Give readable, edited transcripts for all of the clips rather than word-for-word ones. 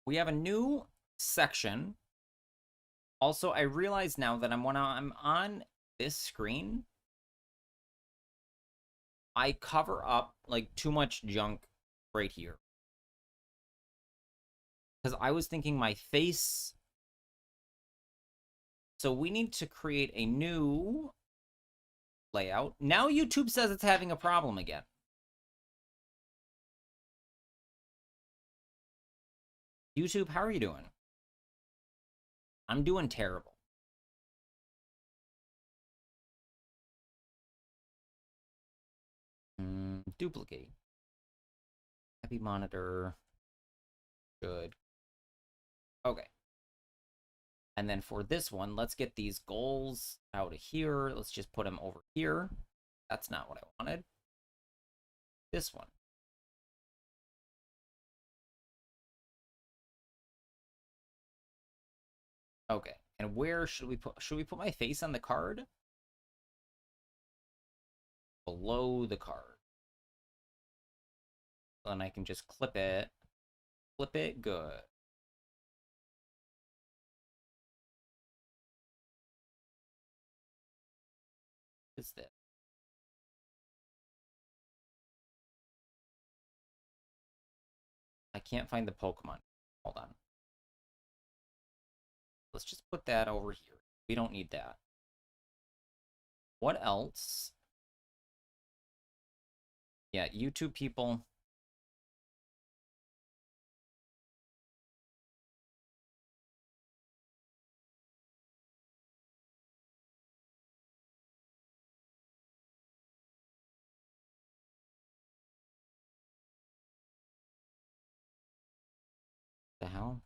We have a new section. Also, I realize now that when I'm on this screen, I cover up like too much junk right here. Because I was thinking my face. So we need to create a new layout. Now YouTube says it's having a problem again. YouTube, how are you doing? I'm doing terrible. Duplicate. Happy monitor. Good. Okay. And then for this one, let's get these goals out of here. Let's just put them over here. That's not what I wanted. This one. Okay. And where should we put my face on the card? Below the card. Then I can just clip it. Flip it. Good. What is this? I can't find the Pokemon. Hold on. Let's just put that over here. We don't need that. What else? Yeah, YouTube people. The hell?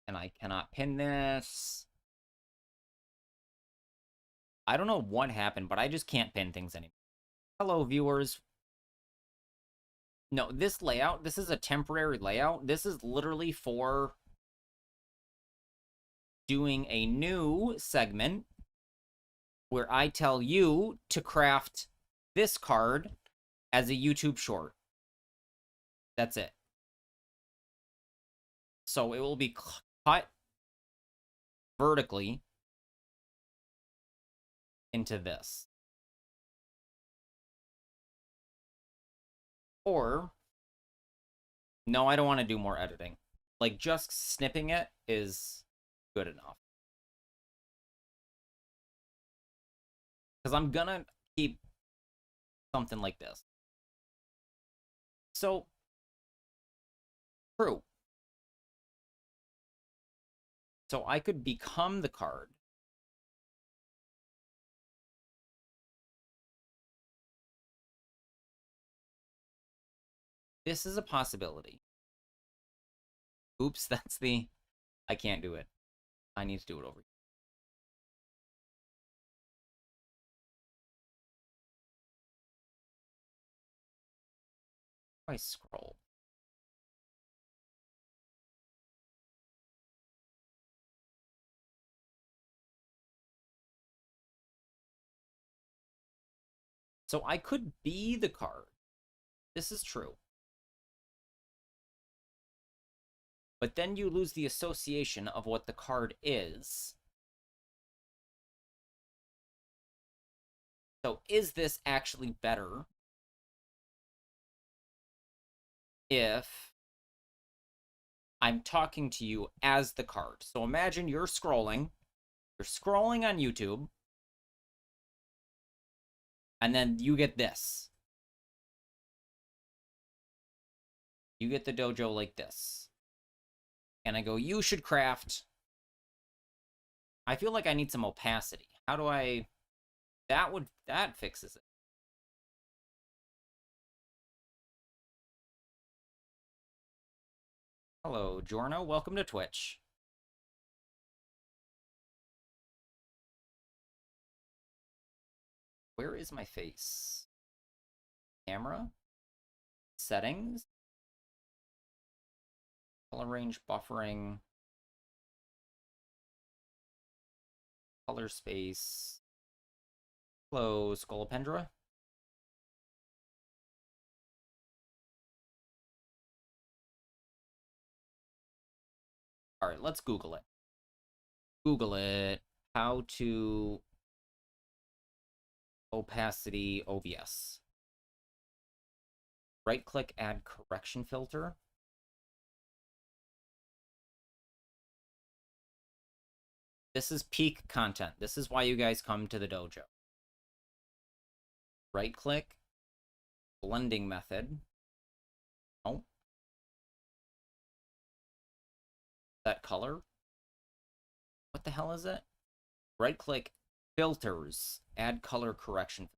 And I cannot pin this. I don't know what happened, but I just can't pin things anymore. Hello, viewers. No, this layout, this is a temporary layout. This is literally for doing a new segment where I tell you to craft this card as a YouTube short. That's it. So it will be cut vertically into this. Or, no, I don't want to do more editing. Like, just snipping it is good enough. Because I'm gonna keep something like this. So, true. So I could become the card. This is a possibility. Oops, that's the... I can't do it. I need to do it over here. I scroll. So I could be the card. This is true. But then you lose the association of what the card is. So is this actually better if I'm talking to you as the card? So imagine you're scrolling on YouTube, and then you get this. You get the dojo like this. And I go, you should craft. I feel like I need some opacity. How do I... That fixes it. Hello, Jorno. Welcome to Twitch. where is my face? Camera? Settings? Color range buffering. Color space. Close Scolopendra. Alright, let's Google it. Google it. How to opacity OBS. Right click, add correction filter. This is peak content. This is why you guys come to the dojo. Right click, blending method. Oh. That color. What the hell is it? Right click, filters, add color correction.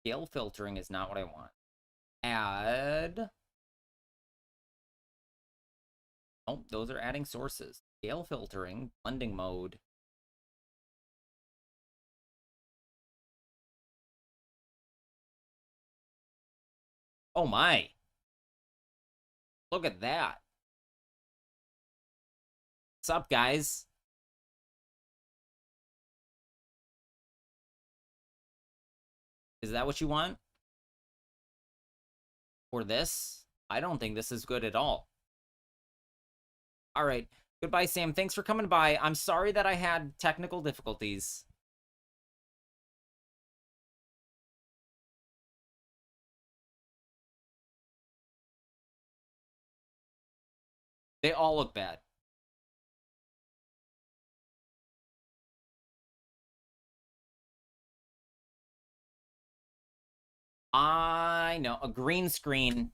Scale filtering is not what I want. Add. Oh, those are adding sources. Scale filtering, blending mode. Oh my. Look at that. What's up, guys? Is that what you want? For this? I don't think this is good at all. All right. Goodbye, Sam. Thanks for coming by. I'm sorry that I had technical difficulties. They all look bad. I know. A green screen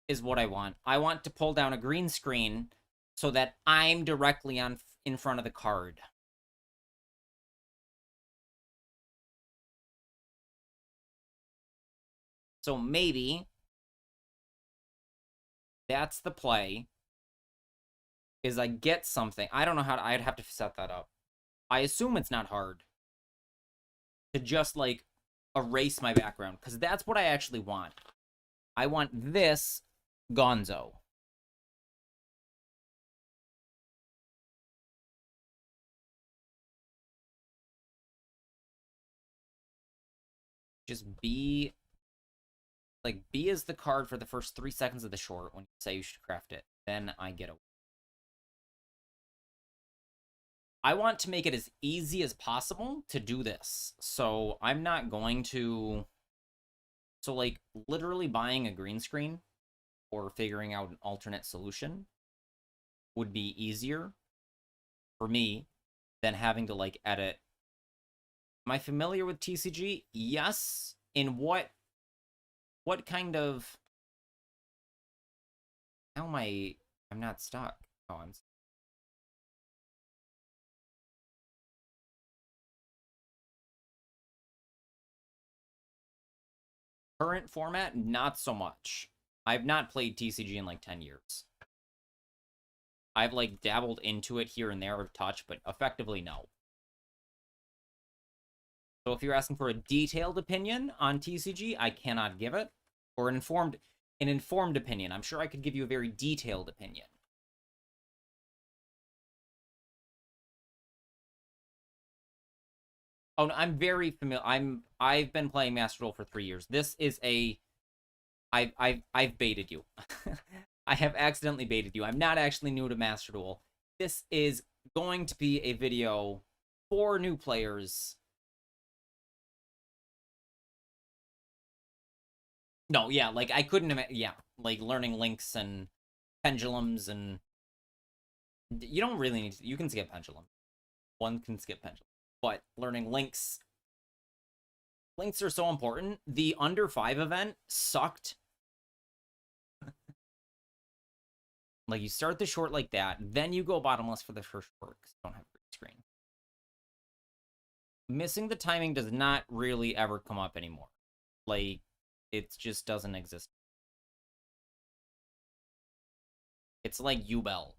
is what I want. I want to pull down a green screen so that I'm directly in front of the card. So maybe that's the play. Is I get something. I don't know how to, I'd have to set that up. I assume it's not hard to just like erase my background, because that's what I actually want. I want this gonzo. Just B. Like, B is the card for the first 3 seconds of the short when you say you should craft it. Then I get a... I want to make it as easy as possible to do this. So I'm not going to... So, like, literally buying a green screen or figuring out an alternate solution would be easier for me than having to, like, edit. Am I familiar with TCG? Yes. In what kind of... How am I... I'm not stuck. Oh, I'm... Current format, not so much. I've not played TCG in like 10 years. I've like dabbled into it here and there with touch, but effectively no. So if you're asking for a detailed opinion on TCG, I cannot give it. Or an informed opinion. I'm sure I could give you a very detailed opinion. Oh, no, I'm very familiar. I've been playing Master Duel for 3 years. This is a... I've baited you. I have accidentally baited you. I'm not actually new to Master Duel. This is going to be a video for new players. No, yeah, like, I couldn't imagine... Yeah, like, learning links and pendulums and... You don't really need to... You can skip pendulum. One can skip pendulum. But learning links... Links are so important. The under 5 event sucked. Like, you start the short like that, then you go bottomless for the first short, because you don't have green screen. Missing the timing does not really ever come up anymore. Like, it just doesn't exist. It's like Ubel.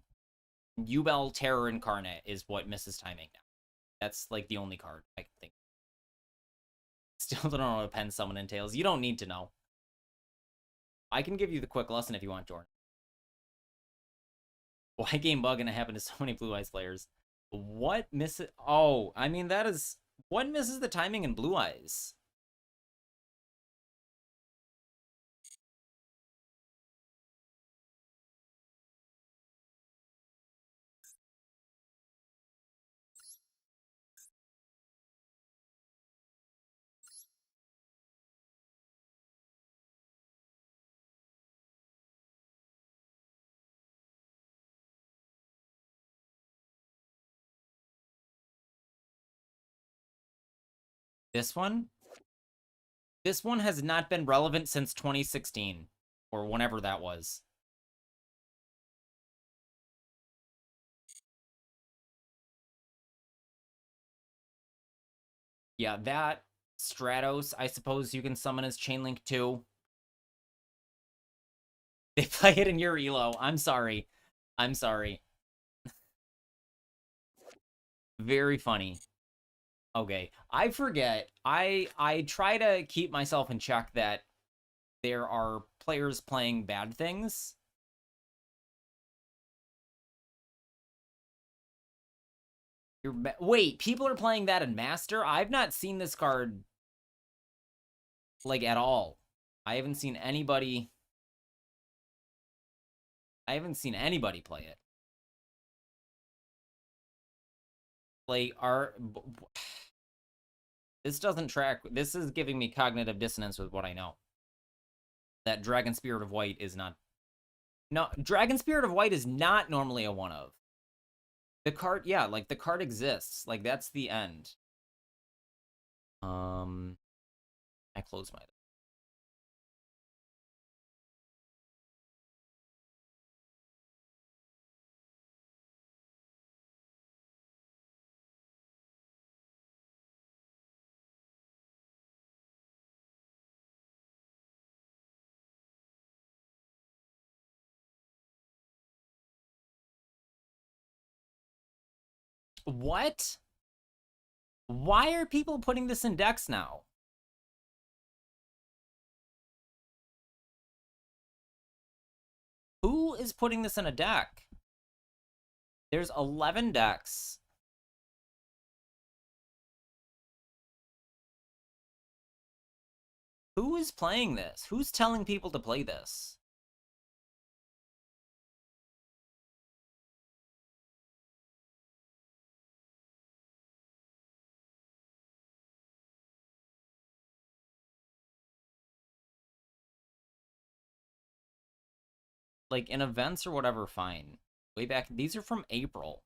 Yubel Terror Incarnate is what misses timing now. That's like the only card I can think. Still don't know what a pen summon entails. You don't need to know. I can give you the quick lesson if you want, Jordan. Why game bug gonna happen to so many Blue Eyes players? What misses? Oh, I mean that is what misses the timing in Blue Eyes. This one? This one has not been relevant since 2016 or whenever that was. Yeah, that Stratos, I suppose you can summon as Chainlink too. They play it in your elo. I'm sorry. I'm sorry. Very funny. Okay, I forget. I try to keep myself in check that there are players playing bad things. Wait, people are playing that in Master? I've not seen this card like at all. I haven't seen anybody play it. Like this doesn't track. This is giving me cognitive dissonance with what I know. That Dragon Spirit of White is not. No, Dragon Spirit of White is not normally a one of. The card, yeah, like the card exists. Like that's the end. I close my. What? Why are people putting this in decks now? Who is putting this in a deck? There's 11 decks. Who is playing this? Who's telling people to play this? Like in events or whatever, fine. Way back, these are from April.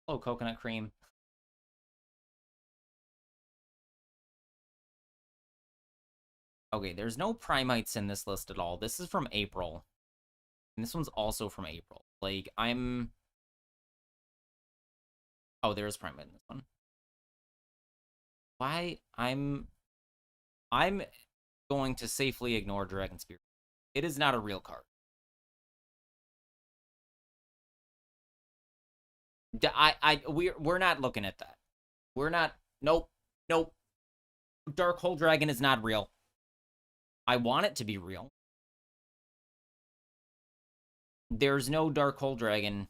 Oh, coconut cream. Okay, there's no Primites in this list at all. This is from April. And this one's also from April. Like, I'm... Oh, there's Primate in this one. Why? I'm going to safely ignore Dragon Spirit. It is not a real card. We're not looking at that. We're not. Nope. Nope. Dark Hole Dragon is not real. I want it to be real. There's no Dark Hole Dragon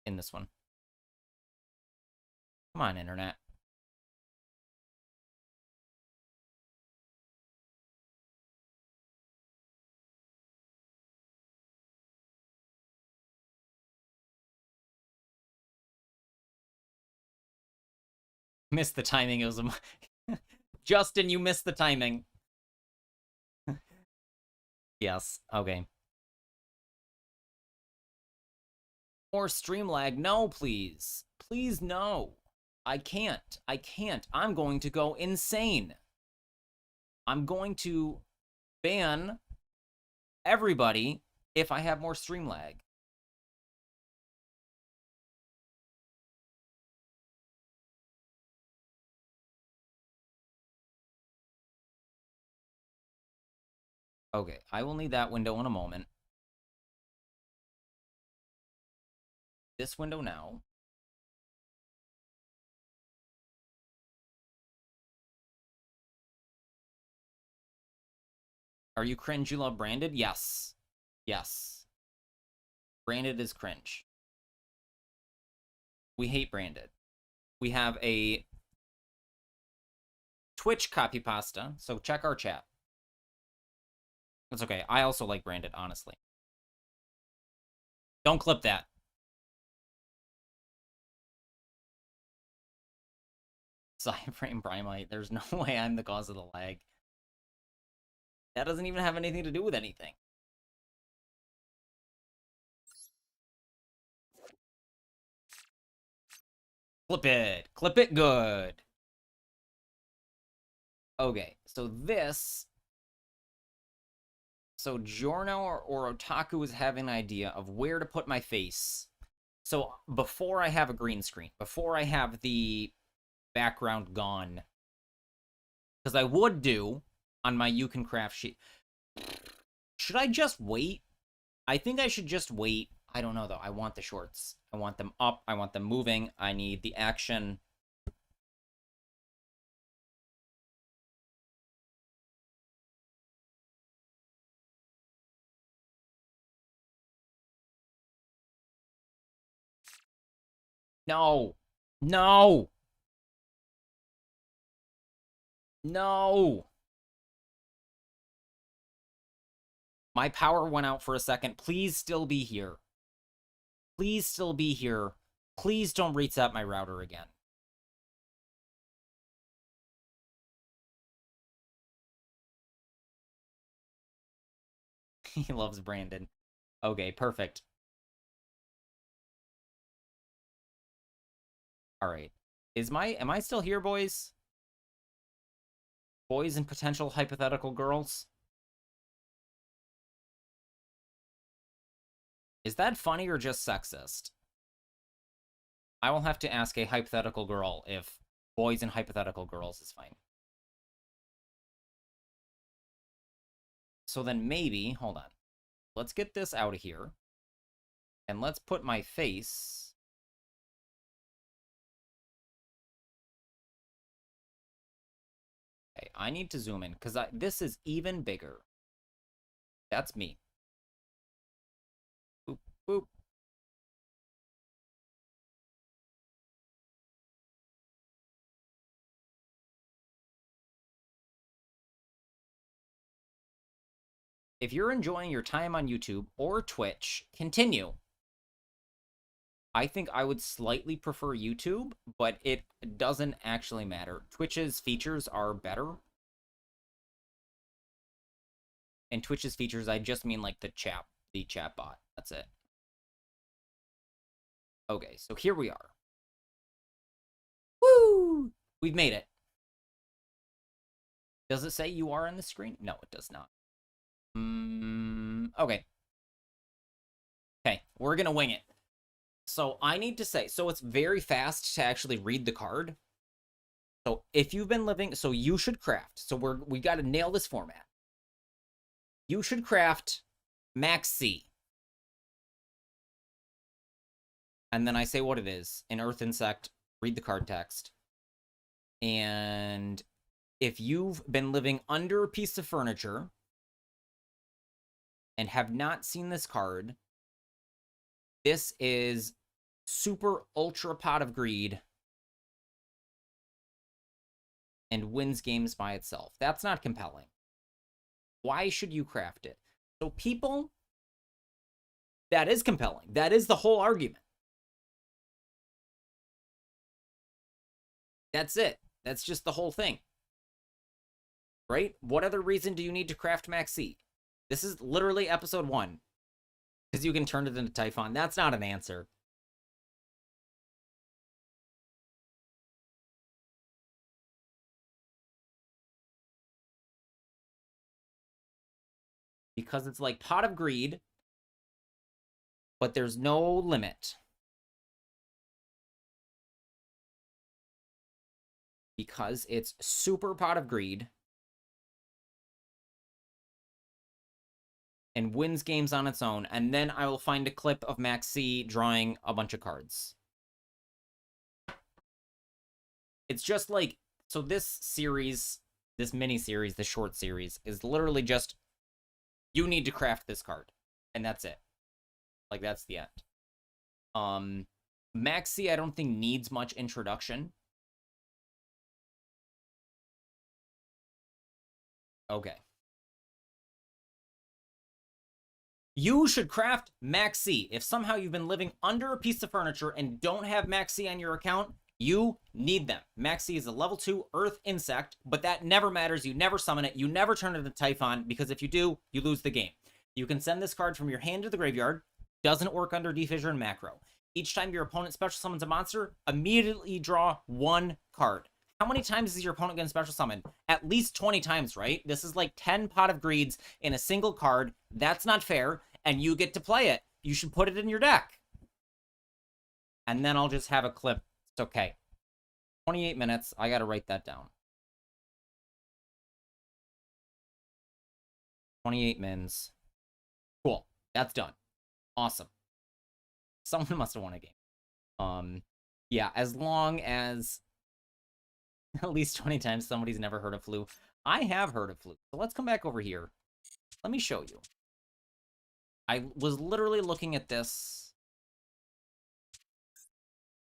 in this one. Come on, internet. Missed the timing. It was a... Justin, you missed the timing. Yes. Okay. More stream lag. No, please. Please, no. I can't. I can't. I'm going to go insane. I'm going to ban everybody if I have more stream lag. Okay, I will need that window in a moment. This window now. Are you cringe? You love branded? Yes. Yes. Branded is cringe. We hate branded. We have a Twitch copy pasta, so check our chat. That's okay. I also like branded, honestly. Don't clip that. Sideframe Primite. There's no way I'm the cause of the lag. That doesn't even have anything to do with anything. Clip it. Clip it good. Okay, so this... So Giorno or Otaku is having an idea of where to put my face. So before I have a green screen, before I have the background gone, because I would do on my You Can Craft sheet. Should I just wait? I think I should just wait. I don't know, though. I want the shorts. I want them up. I want them moving. I need the action. No. No. No. My power went out for a second. Please still be here. Please still be here. Please don't reset my router again. He loves Brandon. Okay, perfect. All right. Am I still here, boys? Boys and potential hypothetical girls? Is that funny or just sexist? I will have to ask a hypothetical girl if boys and hypothetical girls is fine. So then maybe, hold on. Let's get this out of here. And let's put my face... Okay, I need to zoom in, because this is even bigger. That's me. Boop, boop. If you're enjoying your time on YouTube or Twitch, continue. I think I would slightly prefer YouTube, but it doesn't actually matter. Twitch's features are better. And Twitch's features, I just mean like the chat bot. That's it. Okay, so here we are. Woo! We've made it. Does it say you are on the screen? No, it does not. Okay. Okay, we're gonna wing it. So I need to say, so it's very fast to actually read the card. So if you've been living, so you should craft. So we got to nail this format. You should craft Max C. And then I say what it is. An earth insect. Read the card text. And if you've been living under a piece of furniture and have not seen this card, this is super ultra pot of greed and wins games by itself. That's not compelling. Why should you craft it? So people, that is compelling. That is the whole argument. That's it. That's just the whole thing. Right? What other reason do you need to craft Max C? This is literally episode 1. Because you can turn it into Typhon. That's not an answer. Because it's like Pot of Greed, but there's no limit. Because it's super Pot of Greed. and wins games on its own, and then I will find a clip of Max C drawing a bunch of cards. It's just like, so this series, this mini-series, the short series, is literally just, you need to craft this card, and that's it. Like, that's the end. Max C, I don't think needs much introduction. Okay. You should craft Max C. If somehow you've been living under a piece of furniture and don't have Max C on your account, you need them. Max C is a level 2 Earth insect, but that never matters. You never summon it. You never turn it into Typhon, because if you do, you lose the game. You can send this card from your hand to the graveyard. Doesn't work under Defissure and Macro. Each time your opponent special summons a monster, immediately draw 1 card. How many times is your opponent going to special summon? At least 20 times, right? This is like 10 Pot of Greeds in a single card. That's not fair, and you get to play it. You should put it in your deck. And then I'll just have a clip. It's okay. 28 minutes. I got to write that down. 28 mins. Cool. That's done. Awesome. Someone must have won a game. Yeah, as long as at least 20 times somebody's never heard of flu. I have heard of flu. So let's come back over here. Let me show you. I was literally looking at this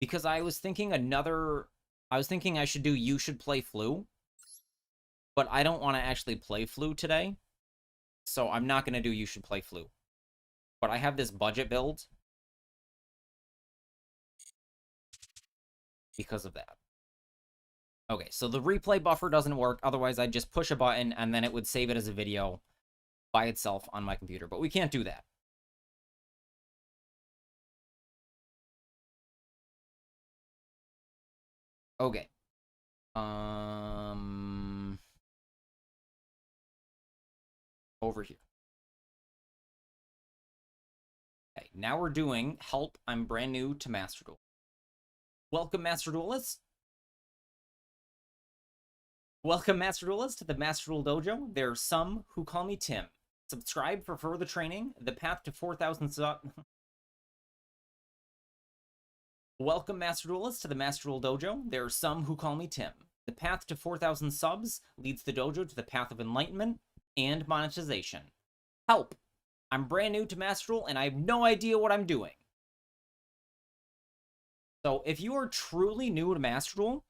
because I was thinking I should do You Should Play Flu, but I don't want to actually play Flu today, so I'm not going to do You Should Play Flu. But I have this budget build because of that. Okay, so the replay buffer doesn't work. Otherwise, I'd just push a button, and then it would save it as a video by itself on my computer. But we can't do that. Okay. Over here. Okay, now we're doing Help, I'm Brand New to Master Duel. Welcome, Master Duelists. Welcome, Master Duelists, to the Master Duel Dojo. There are some who call me Tim. Subscribe for further training. The path to 4,000 subs. Welcome, Master Duelists, to the Master Duel Dojo. There are some who call me Tim. The path to 4,000 subs leads the dojo to the path of enlightenment and monetization. Help! I'm brand new to Master Duel, and I have no idea what I'm doing. So if you are truly new to Master Duel,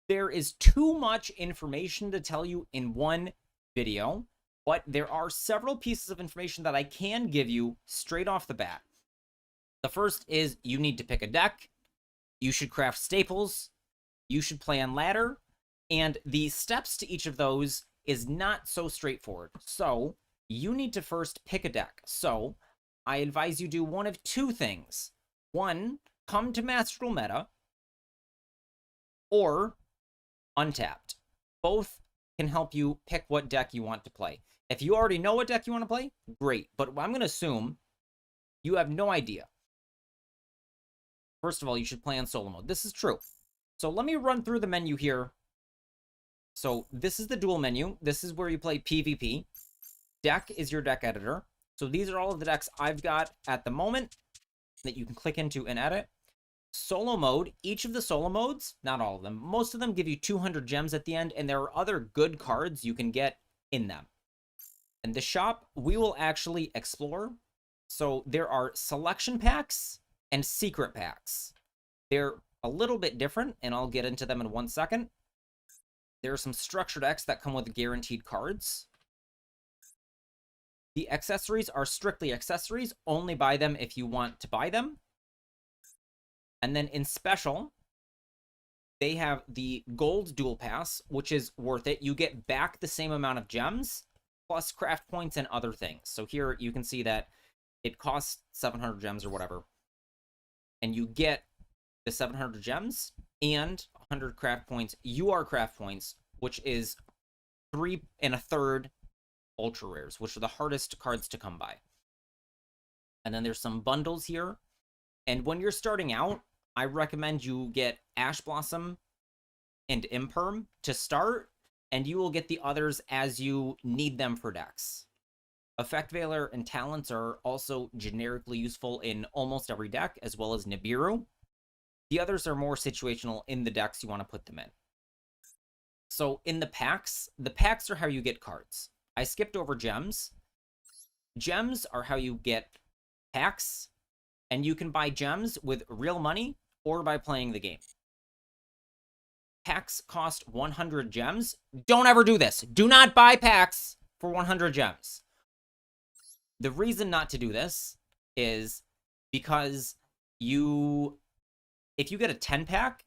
there is too much information to tell you in one video, but there are several pieces of information that I can give you straight off the bat. The first is you need to pick a deck, you should craft staples, you should play on ladder, and the steps to each of those is not so straightforward. So you need to first pick a deck. So I advise you do one of two things. One, come to Master Duel Meta, or Untapped. Both can help you pick what deck you want to play. If you already know what deck you want to play, great. But I'm going to assume you have no idea. First of all, you should play on solo mode. This is true. So let me run through the menu here. So this is the duel menu. This is where you play PvP. Deck is your deck editor. So these are all of the decks I've got at the moment that you can click into and edit. Solo mode, each of the solo modes, not all of them, most of them give you 200 gems at the end, and there are other good cards you can get in them. And the shop, we will actually explore. So there are selection packs and secret packs. They're a little bit different, and I'll get into them in 1 second. There are some structured decks that come with guaranteed cards. The accessories are strictly accessories. Only buy them if you want to buy them. And then in special, they have the gold duel pass, which is worth it. You get back the same amount of gems, plus craft points and other things. So here you can see that it costs 700 gems or whatever. And you get the 700 gems and 100 craft points, UR craft points, which is 3 1/3 ultra rares, which are the hardest cards to come by. And then there's some bundles here. And when you're starting out, I recommend you get Ash Blossom and Imperm to start, and you will get the others as you need them for decks. Effect Veiler and Talents are also generically useful in almost every deck, as well as Nibiru. The others are more situational in the decks you want to put them in. So in the packs are how you get cards. I skipped over gems. Gems are how you get packs, and you can buy gems with real money or by playing the game. Packs cost 100 gems. Don't ever do this. Do not buy packs for 100 gems. The reason not to do this is because if you get a 10 pack,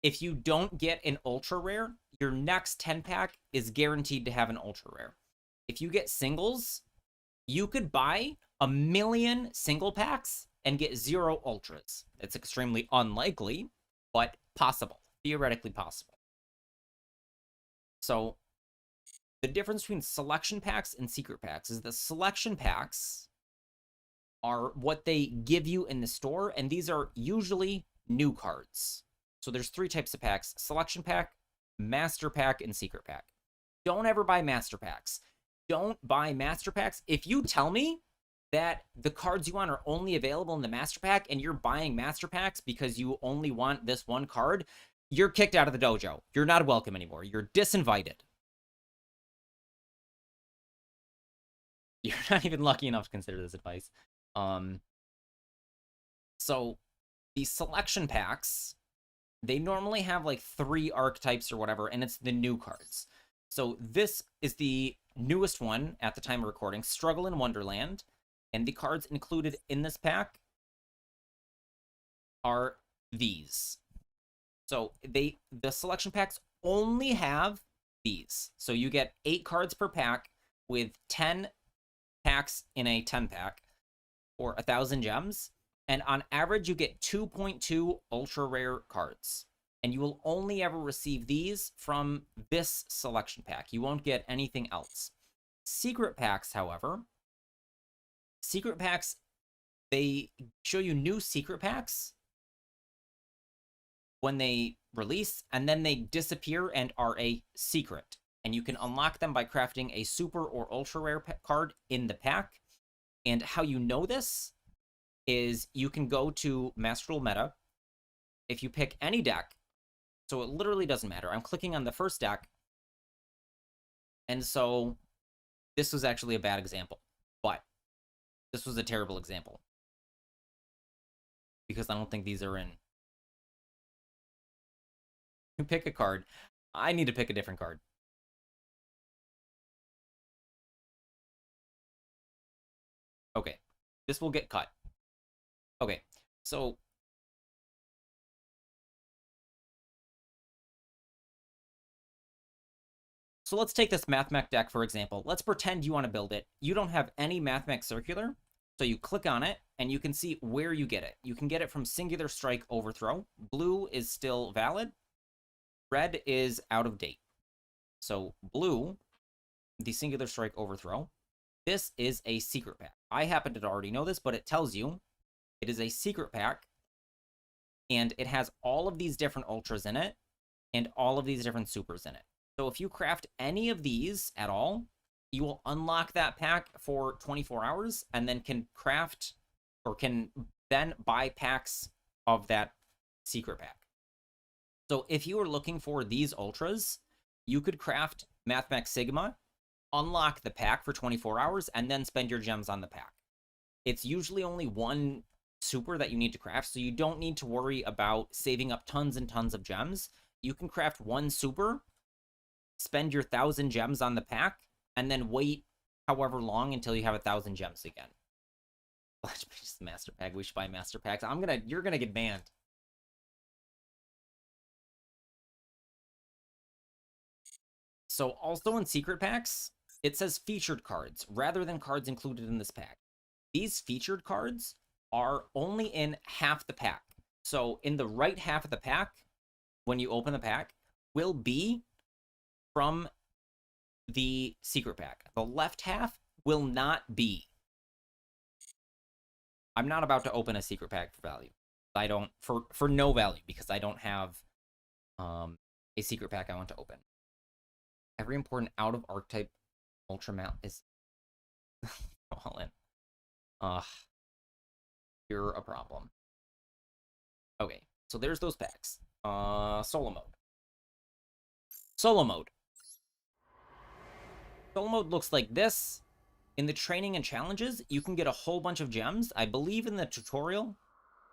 if you don't get an ultra rare, your next 10 pack is guaranteed to have an ultra rare. If you get singles, you could buy 1,000,000 single packs and get 0 ultras. It's extremely unlikely, but possible. Theoretically possible. So the difference between selection packs and secret packs is the selection packs are what they give you in the store, and these are usually new cards. So there's 3 types of packs: selection pack, master pack, and secret pack. Don't ever buy master packs. Don't buy master packs. If you tell me that the cards you want are only available in the master pack and you're buying master packs because you only want this one card, you're kicked out of the dojo. You're not welcome anymore. You're disinvited. You're not even lucky enough to consider this advice. So the selection packs, they normally have like 3 archetypes or whatever, and it's the new cards. So this is the newest one at the time of recording, Struggle in Wonderland, and the cards included in this pack are these. So the selection packs only have these. So you get 8 cards per pack with 10 packs in a 10 pack for 1,000 gems. And on average, you get 2.2 ultra rare cards. And you will only ever receive these from this selection pack. You won't get anything else. Secret packs, however, secret packs, they show you new secret packs when they release, and then they disappear and are a secret. And you can unlock them by crafting a super or ultra rare card in the pack. And how you know this is you can go to Master Duel Meta. If you pick any deck, so it literally doesn't matter. I'm clicking on the first deck, and so this was actually a bad example, but this was a terrible example because I don't think these are in. You pick a card. I need to pick a different card. Okay, this will get cut. Okay, so let's take this MathMech deck, for example. Let's pretend you want to build it. You don't have any MathMech Circular, so you click on it, and you can see where you get it. You can get it from Singular Strike Overthrow. Blue is still valid. Red is out of date. So blue, the Singular Strike Overthrow, this is a secret pack. I happen to already know this, but it tells you it is a secret pack, and it has all of these different ultras in it, and all of these different supers in it. So if you craft any of these at all, you will unlock that pack for 24 hours, and then can craft, or can then buy packs of that secret pack. So if you were looking for these ultras, you could craft MathMech Sigma, unlock the pack for 24 hours, and then spend your gems on the pack. It's usually only one super that you need to craft, so you don't need to worry about saving up tons and tons of gems. You can craft one super, spend your 1,000 gems on the pack, and then wait however long until you have 1,000 gems again. Let's just master pack. We should buy master packs. You're gonna get banned. So also in secret packs, it says featured cards rather than cards included in this pack. These featured cards are only in half the pack. So in the right half of the pack, when you open the pack, will be from the secret pack. The left half will not be. I'm not about to open a secret pack for value. I don't, for no value, because I don't have a secret pack I want to open. Every important out of archetype ultra mount is All in. Ugh. You're a problem. Okay, so there's those packs. Solo mode. Solo mode. Solo mode looks like this. In the training and challenges, you can get a whole bunch of gems. I believe in the tutorial,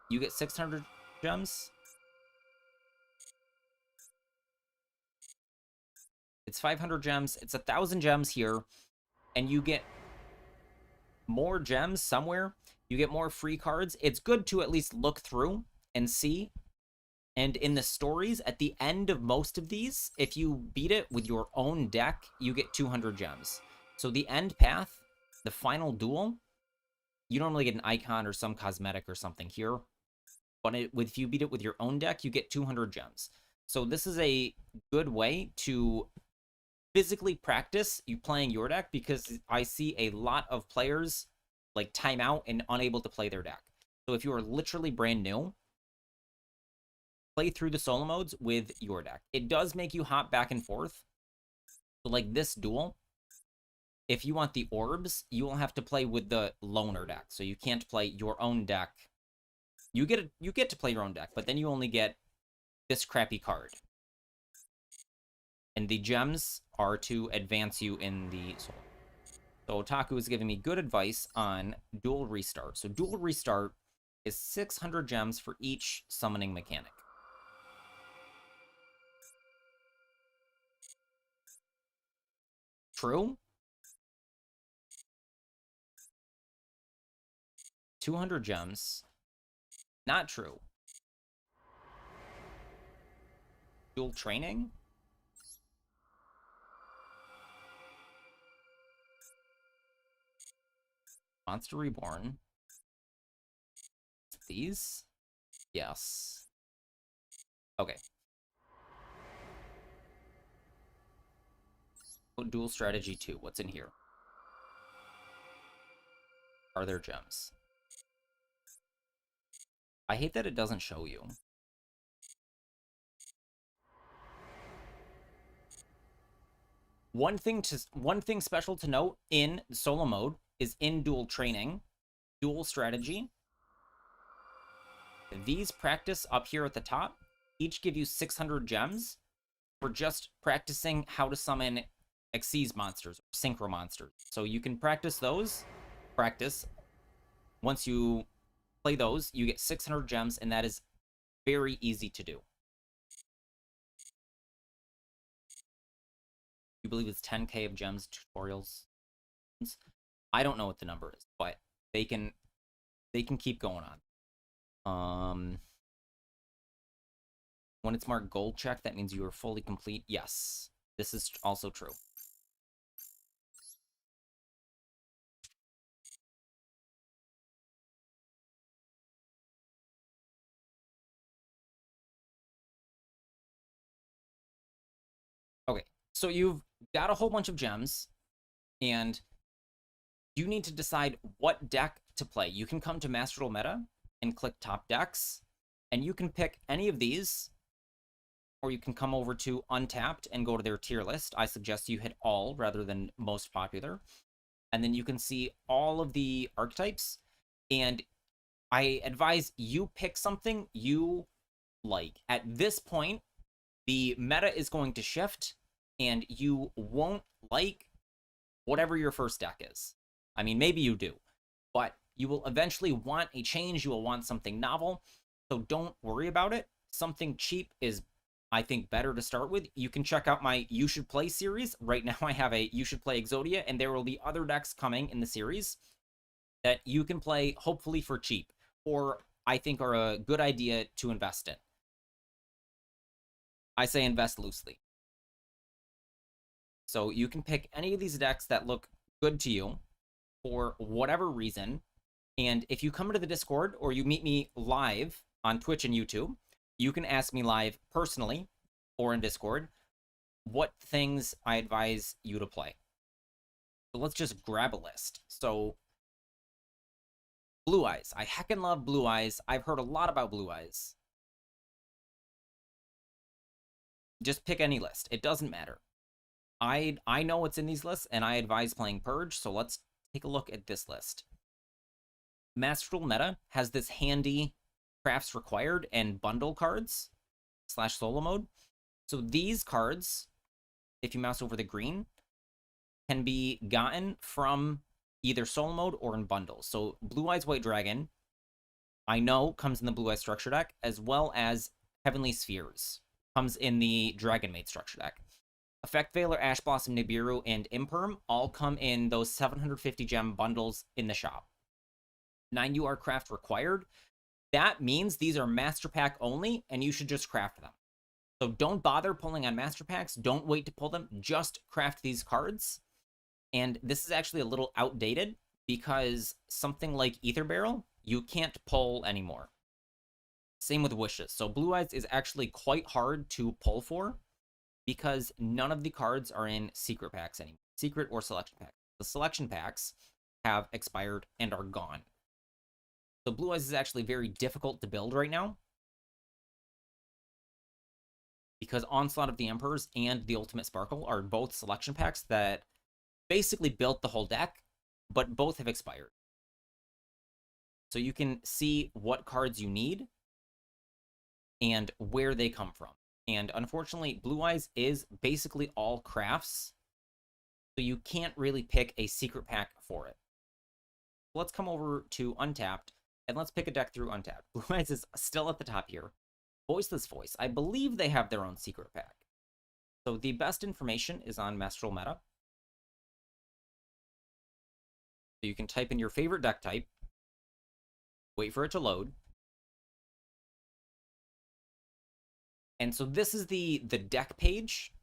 you get 600 gems. It's 500 gems. It's 1,000 gems here. And you get more gems somewhere. You get more free cards. It's good to at least look through and see. And in the stories, at the end of most of these, if you beat it with your own deck, you get 200 gems. So the end path, the final duel, you normally get an icon or some cosmetic or something here. But if you beat it with your own deck, you get 200 gems. So this is a good way to physically practice you playing your deck, because I see a lot of players like time out and unable to play their deck. So if you are literally brand new, play through the solo modes with your deck. It does make you hop back and forth. So like this duel, if you want the orbs, you will have to play with the loner deck. So you can't play your own deck. You get to play your own deck, but then you only get this crappy card. And the gems are to advance you in the solo. So Otaku is giving me good advice on Duel Restart. So Duel Restart is 600 gems for each summoning mechanic. True? 200 gems. Not true. Dual training? Monster Reborn. These? Yes. Okay. Dual Strategy 2. What's in here? Are there gems? I hate that it doesn't show you. One thing special to note in solo mode is in dual training, dual strategy. These practice up here at the top each give you 600 gems for just practicing how to summon Xyz monsters, or synchro monsters. So you can practice those. Once you play those, you get 600 gems, and that is very easy to do. You believe it's 10k of gems tutorials? I don't know what the number is, but they can keep going on. When it's marked gold check, that means you are fully complete. Yes, this is also true. Okay, so you've got a whole bunch of gems, and you need to decide what deck to play. You can come to Master Duel Meta and click Top Decks, and you can pick any of these, or you can come over to Untapped and go to their tier list. I suggest you hit all rather than most popular. And then you can see all of the archetypes, and I advise you pick something you like. At this point, the meta is going to shift, and you won't like whatever your first deck is. I mean, maybe you do, but you will eventually want a change. You will want something novel, so don't worry about it. Something cheap is, I think, better to start with. You can check out my You Should Play series. Right now I have a You Should Play Exodia, and there will be other decks coming in the series that you can play, hopefully for cheap, or I think are a good idea to invest in. I say invest loosely. So you can pick any of these decks that look good to you for whatever reason. And if you come into the Discord or you meet me live on Twitch and YouTube, you can ask me live personally or in Discord what things I advise you to play. So let's just grab a list. So Blue Eyes. I heckin' love Blue Eyes. I've heard a lot about Blue Eyes. Just pick any list. It doesn't matter. I know what's in these lists, and I advise playing Purge, so let's take a look at this list. Master Duel meta has this handy crafts required and bundle cards / solo mode. So these cards, if you mouse over the green, can be gotten from either solo mode or in bundles. So Blue Eyes White Dragon, I know, comes in the Blue Eyes structure deck, as well as Heavenly Spheres comes in the Dragon Maid structure deck. Effect Veiler, Ash Blossom, Nibiru, and Imperm all come in those 750 gem bundles in the shop. 9 UR craft required. That means these are master pack only, and you should just craft them. So don't bother pulling on master packs. Don't wait to pull them. Just craft these cards. And this is actually a little outdated because something like Ether Barrel, you can't pull anymore. Same with Wishes. So Blue Eyes is actually quite hard to pull for because none of the cards are in secret packs anymore. Secret or selection packs. The selection packs have expired and are gone. So Blue Eyes is actually very difficult to build right now because Onslaught of the Emperors and the Ultimate Sparkle are both selection packs that basically built the whole deck, but both have expired. So you can see what cards you need and where they come from. And unfortunately, Blue Eyes is basically all crafts, so you can't really pick a secret pack for it. Let's come over to Untapped, and let's pick a deck through Untapped. Blue Eyes is still at the top here. Voiceless Voice. I believe they have their own secret pack. So the best information is on Master Duel Meta. So you can type in your favorite deck type, wait for it to load. And so this is the deck page,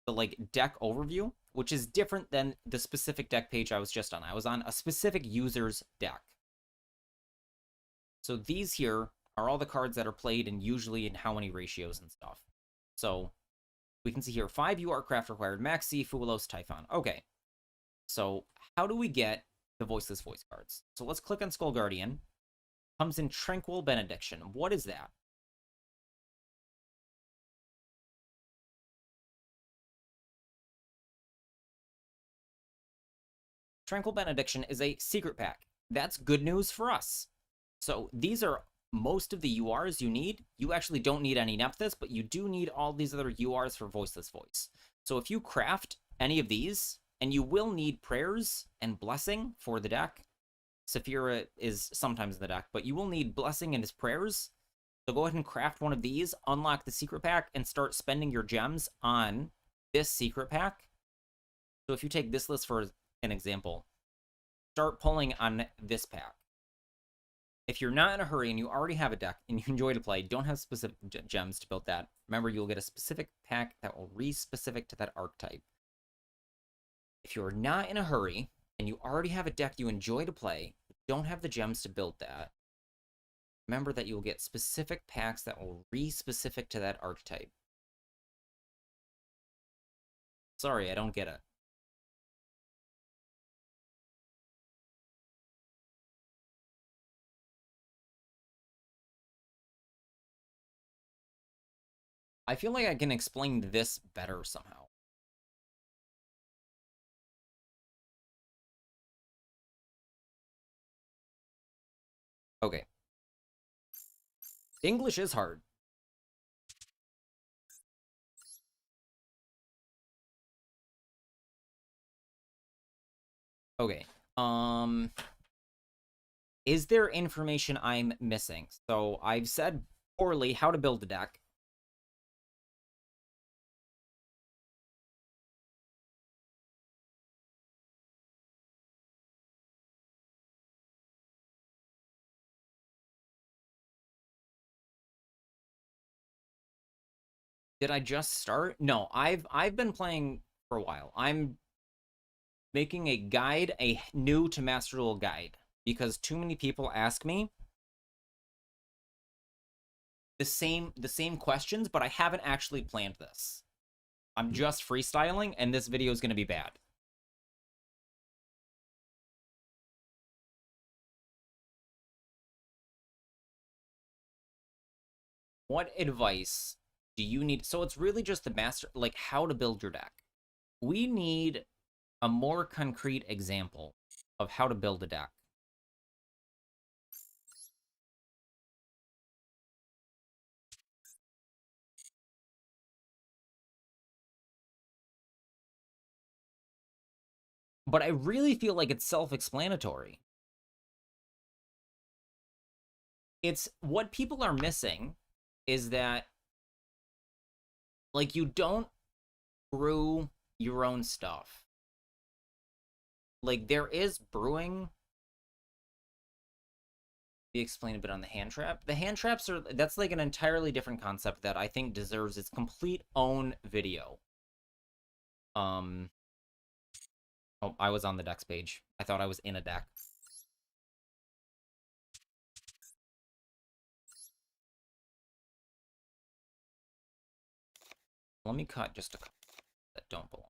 the like deck overview, which is different than the specific deck page I was just on. I was on a specific user's deck. So these here are all the cards that are played and usually in how many ratios and stuff. So we can see here 5 UR craft required, Maxi, Fuelos, Typhon. Okay. So how do we get the Voiceless Voice cards? So let's click on Skull Guardian. Comes in Tranquil Benediction. What is that? Tranquil Benediction is a secret pack. That's good news for us. So these are most of the URs you need. You actually don't need any Nephthys, but you do need all these other URs for Voiceless Voice. So if you craft any of these, and you will need Prayers and Blessing for the deck. Saphira is sometimes in the deck, but you will need Blessing and his Prayers. So go ahead and craft one of these, unlock the secret pack, and start spending your gems on this secret pack. So if you take this list for an example, start pulling on this pack. If you're not in a hurry and you already have a deck and you enjoy to play, don't have specific gems to build that, remember you'll get a specific pack that will re-specific to that archetype. If you're not in a hurry and you already have a deck you enjoy to play, but don't have the gems to build that, remember that you'll get specific packs that will re-specific to that archetype. Sorry, I don't get it. I feel like I can explain this better somehow. Okay. English is hard. Okay. Is there information I'm missing? So I've said poorly how to build a deck. Did I just start? No, I've been playing for a while. I'm making a guide, a new to Master Duel guide, because too many people ask me the same questions, but I haven't actually planned this. I'm just freestyling, and this video is going to be bad. What advice do you need? So it's really just the master, like how to build your deck. We need a more concrete example of how to build a deck. But I really feel like it's self-explanatory. It's what people are missing is that, like, you don't brew your own stuff. Like, there is brewing. We explain a bit on the hand trap. The hand traps that's like an entirely different concept that I think deserves its complete own video. Oh, I was on the decks page. I thought I was in a deck. Let me cut just a couple that don't belong.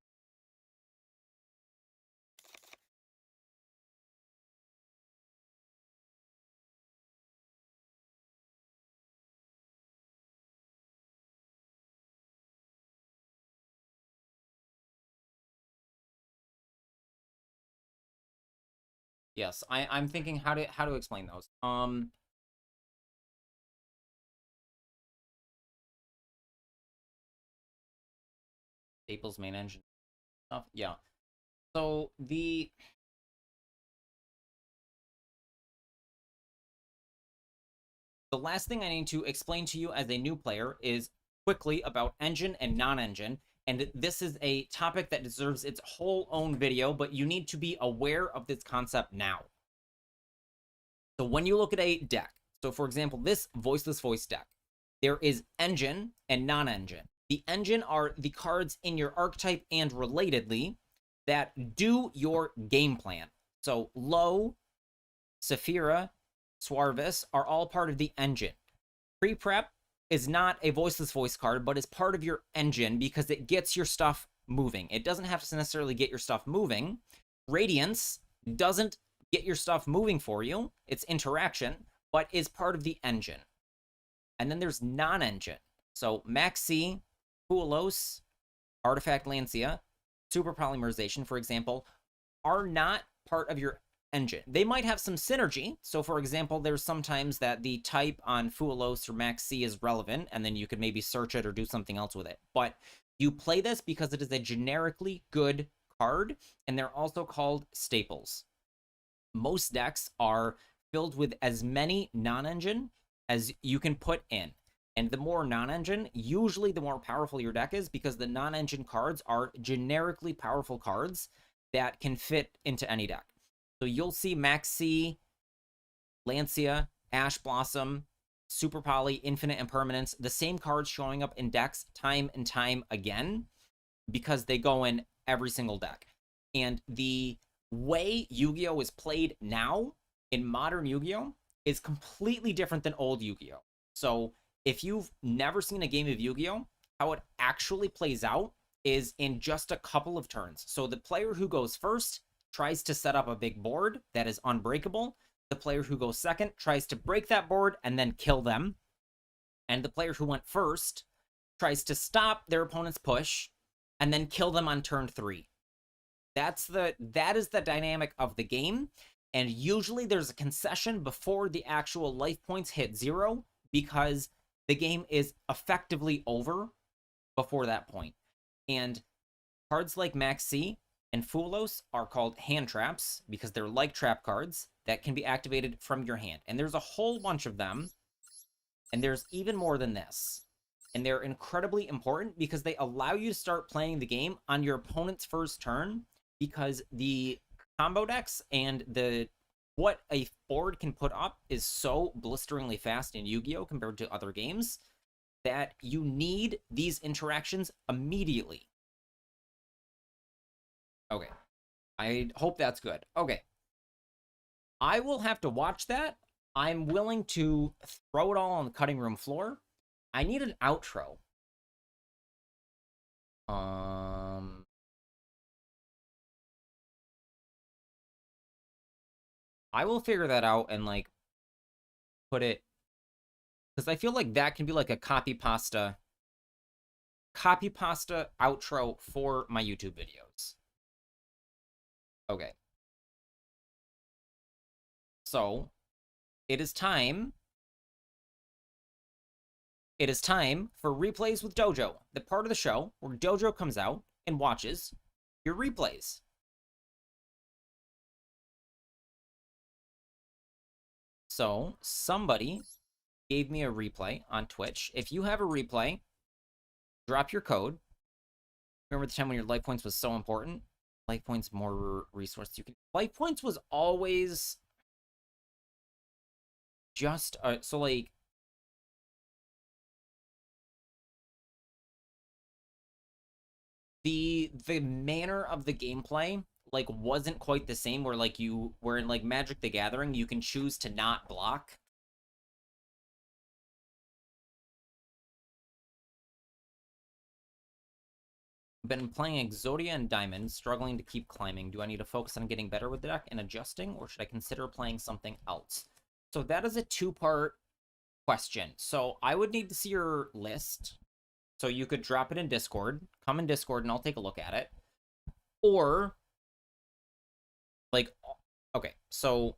Yes, I'm thinking how to explain those. Staples main engine stuff. Yeah. So the last thing I need to explain to you as a new player is quickly about engine and non-engine. And this is a topic that deserves its whole own video, but you need to be aware of this concept now. So when you look at a deck, so for example, this voiceless voice deck, there is engine and non-engine. The engine are the cards in your archetype and relatedly that do your game plan. So Low, Saphira, Suarvis are all part of the engine. Pre-prep is not a voiceless voice card, but is part of your engine because it gets your stuff moving. It doesn't have to necessarily get your stuff moving. Radiance doesn't get your stuff moving for you. It's interaction, but is part of the engine. And then there's non-engine. So Maxi, Puelos, Artifact Lancia, Super Polymerization, for example, are not part of your engine. They might have some synergy. So, for example, there's sometimes that the type on Fuelos or Max C is relevant, and then you could maybe search it or do something else with it. But you play this because it is a generically good card, and they're also called staples. Most decks are filled with as many non-engine as you can put in. And the more non-engine, usually the more powerful your deck is because the non-engine cards are generically powerful cards that can fit into any deck. So you'll see Maxi, Lancia, Ash Blossom, Super Poly, Infinite Impermanence, the same cards showing up in decks time and time again because they go in every single deck. And the way Yu-Gi-Oh! Is played now in modern Yu-Gi-Oh! Is completely different than old Yu-Gi-Oh! So if you've never seen a game of Yu-Gi-Oh! How it actually plays out is in just a couple of turns. So the player who goes first tries to set up a big board that is unbreakable. The player who goes second tries to break that board and then kill them. And the player who went first tries to stop their opponent's push and then kill them on turn 3. That is the dynamic of the game. And usually there's a concession before the actual life points hit 0 because the game is effectively over before that point. And cards like Max C and Fulos are called hand traps because they're like trap cards that can be activated from your hand. And there's a whole bunch of them. And there's even more than this. And they're incredibly important because they allow you to start playing the game on your opponent's first turn because the combo decks and what a board can put up is so blisteringly fast in Yu-Gi-Oh! Compared to other games that you need these interactions immediately. Okay. I hope that's good. Okay. I will have to watch that. I'm willing to throw it all on the cutting room floor. I need an outro. I will figure that out and, like, put it... Because I feel like that can be, like, a copy pasta outro for my YouTube videos. Okay. So, it is time. It is time for Replays with Dojo, the part of the show where Dojo comes out and watches your replays. So, somebody gave me a replay on Twitch. If you have a replay, drop your code. Remember the time when your life points was so important? Life points, more resources you can. Life points was always just so like the manner of the gameplay like wasn't quite the same. Where like you were in like Magic the Gathering, you can choose to not block. Been playing Exodia and Diamond, struggling to keep climbing. Do I need to focus on getting better with the deck and adjusting, or should I consider playing something else? So that is a two-part question. So I would need to see your list. So you could drop it in Discord, come in Discord, and I'll take a look at it. Or, like, okay, so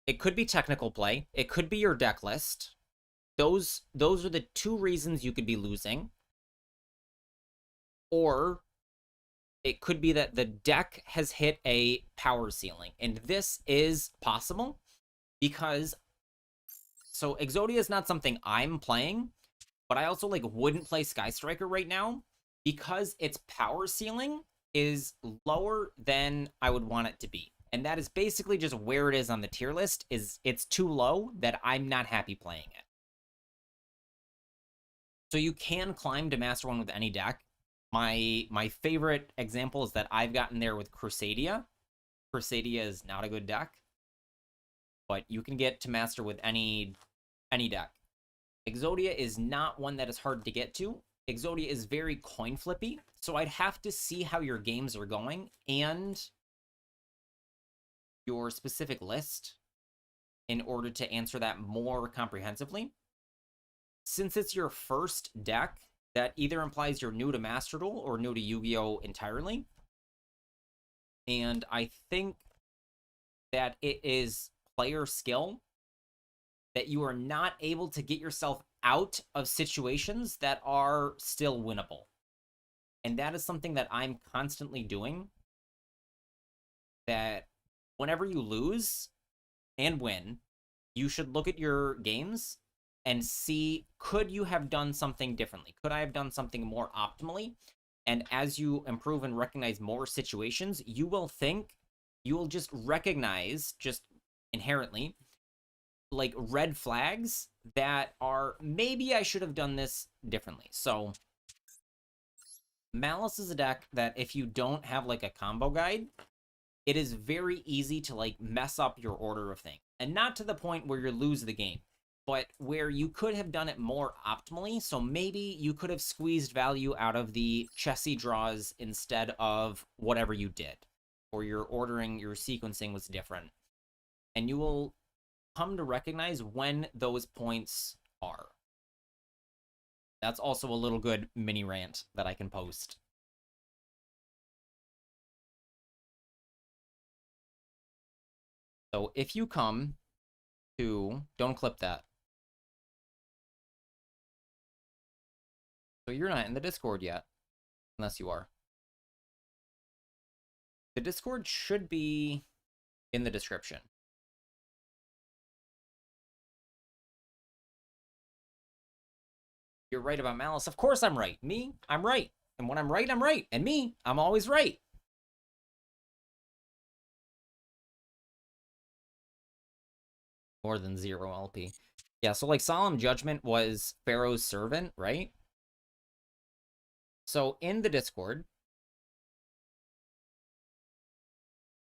it could be technical play. It could be your deck list. Those are the two reasons you could be losing. Or it could be that the deck has hit a power ceiling. And this is possible because, so Exodia is not something I'm playing, but I also like wouldn't play Sky Striker right now because its power ceiling is lower than I would want it to be. And that is basically just where it is on the tier list. Is it's too low that I'm not happy playing it. So you can climb to Master 1 with any deck. My favorite example is that I've gotten there with Crusadia. Crusadia is not a good deck, but you can get to Master with any deck. Exodia is not one that is hard to get to. Exodia is very coin flippy, so I'd have to see how your games are going and your specific list in order to answer that more comprehensively. Since it's your first deck, that either implies you're new to Master Duel or new to Yu-Gi-Oh! Entirely. And I think that it is player skill that you are not able to get yourself out of situations that are still winnable. And that is something that I'm constantly doing. That whenever you lose and win, you should look at your games and see, could you have done something differently? Could I have done something more optimally? And as you improve and recognize more situations, you will just recognize, just inherently, like red flags that are, maybe I should have done this differently. So Malice is a deck that if you don't have like a combo guide, it is very easy to like mess up your order of things. And not to the point where you lose the game, but where you could have done it more optimally. So maybe you could have squeezed value out of the chessy draws instead of whatever you did. Or your ordering, your sequencing was different. And you will come to recognize when those points are. That's also a little good mini rant that I can post. So if you come to, don't clip that. So you're not in the Discord yet, unless you are. The Discord should be in the description. You're right about Malice. Of course I'm right. Me, I'm right. And when I'm right, I'm right. And me, I'm always right. More than 0 LP. Yeah, so like Solemn Judgment was Pharaoh's servant, right? So in the Discord,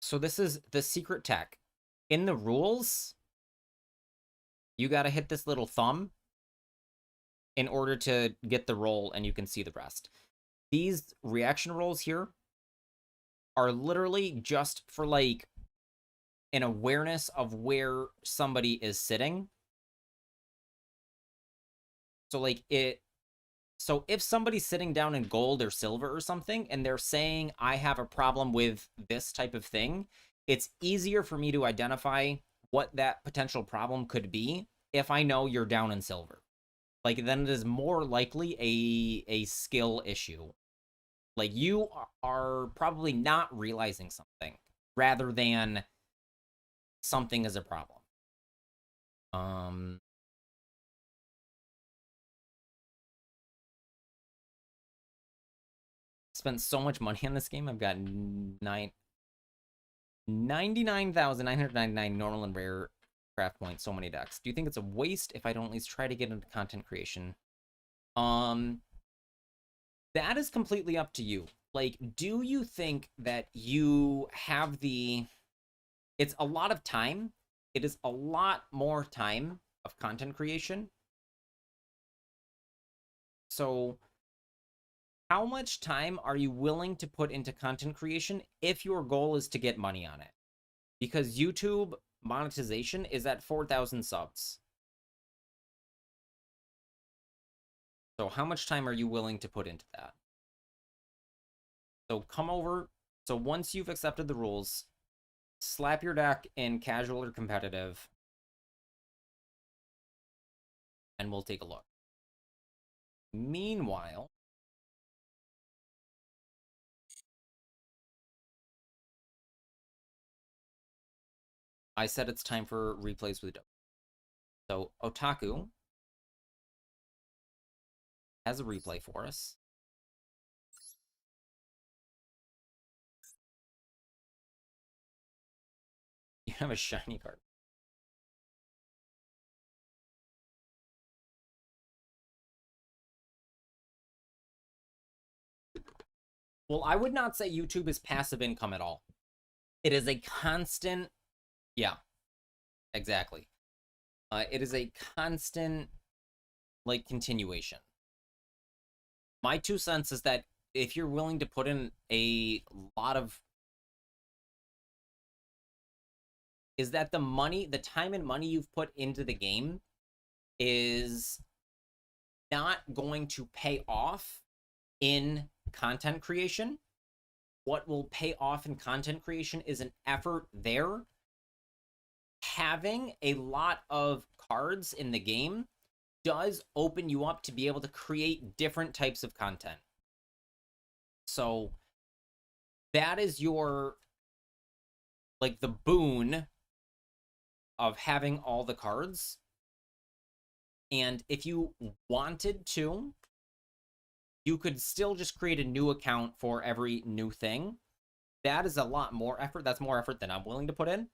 so this is the secret tech. In the rules, you got to hit this little thumb in order to get the roll, and you can see the rest. These reaction rolls here are literally just for like an awareness of where somebody is sitting. So like so if somebody's sitting down in gold or silver or something, and they're saying, I have a problem with this type of thing, it's easier for me to identify what that potential problem could be if I know you're down in silver. Like, then it is more likely a skill issue. Like, you are probably not realizing something rather than something is a problem. Spent so much money on this game. I've got 99,999 normal and rare craft points, so many decks. Do you think it's a waste if I don't at least try to get into content creation? That is completely up to you. Like, do you think that you have the... It's a lot of time. It is a lot more time of content creation. So, how much time are you willing to put into content creation if your goal is to get money on it? Because YouTube monetization is at 4,000 subs. So how much time are you willing to put into that? So come over. So once you've accepted the rules, slap your deck in casual or competitive, and we'll take a look. Meanwhile, I said it's time for replays with Dojo. So Otaku has a replay for us. You have a shiny card. Well, I would not say YouTube is passive income at all. It is a constant... Yeah, exactly. It is a constant, like, continuation. My 2 cents is that if you're willing to put in a lot of... Is that the money, the time and money you've put into the game is not going to pay off in content creation. What will pay off in content creation is an effort there. Having a lot of cards in the game does open you up to be able to create different types of content. So that is your, like, the boon of having all the cards. And if you wanted to, you could still just create a new account for every new thing. That is a lot more effort. That's more effort than I'm willing to put in.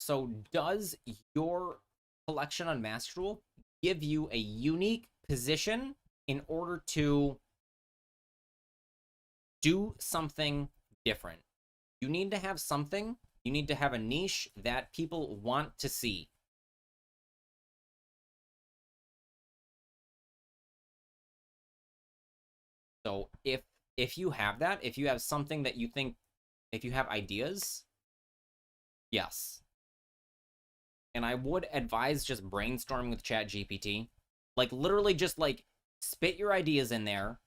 So does your collection on Master Duel give you a unique position in order to do something different? You need to have something. You need to have a niche that people want to see. So if you have that, if you have something that you think, if you have ideas, yes. And I would advise just brainstorming with ChatGPT. Like, literally just, like, spit your ideas in there.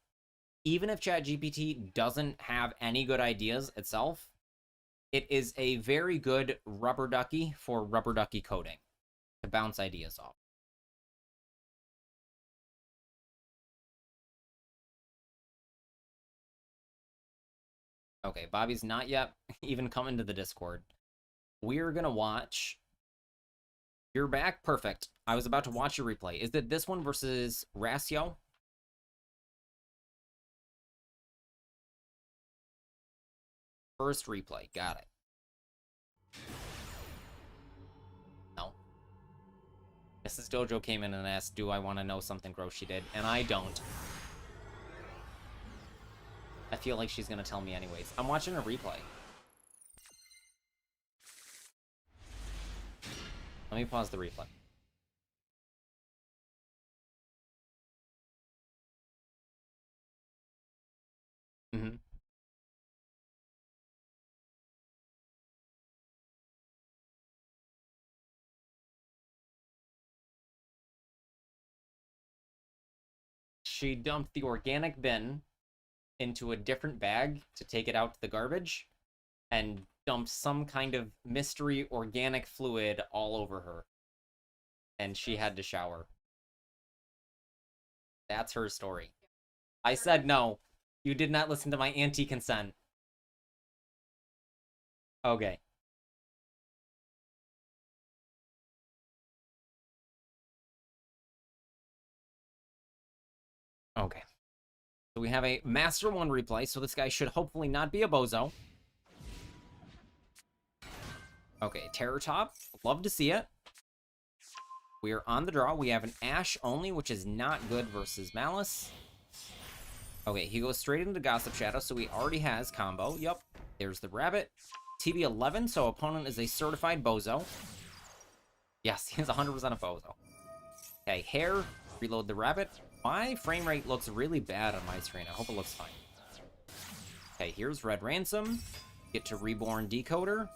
Even if ChatGPT doesn't have any good ideas itself, it is a very good rubber ducky for rubber ducky coding to bounce ideas off. Okay, Bobby's not yet even come into the Discord. We're gonna watch... You're back? Perfect. I was about to watch your replay. Is it this one versus Rasio? First replay. Got it. No. Mrs. Dojo came in and asked, do I want to know something gross she did? And I don't. I feel like she's going to tell me anyways. I'm watching a replay. Let me pause the replay. Mm-hmm. She dumped the organic bin into a different bag to take it out to the garbage, and dumped some kind of mystery organic fluid all over her. And she had to shower. That's her story. I said no. You did not listen to my anti-consent. Okay. Okay. So we have a Master 1 replay, so this guy should hopefully not be a bozo. Okay, Terror Top. Love to see it. We are on the draw. We have an Ash only, which is not good versus Malice. Okay, he goes straight into Gossip Shadow, so he already has combo. Yup. There's the Rabbit. TB11, so opponent is a certified bozo. Yes, he is 100% a bozo. Okay, Hair. Reload the Rabbit. My frame rate looks really bad on my screen. I hope it looks fine. Okay, here's Red Ransom. Get to Reborn Decoder.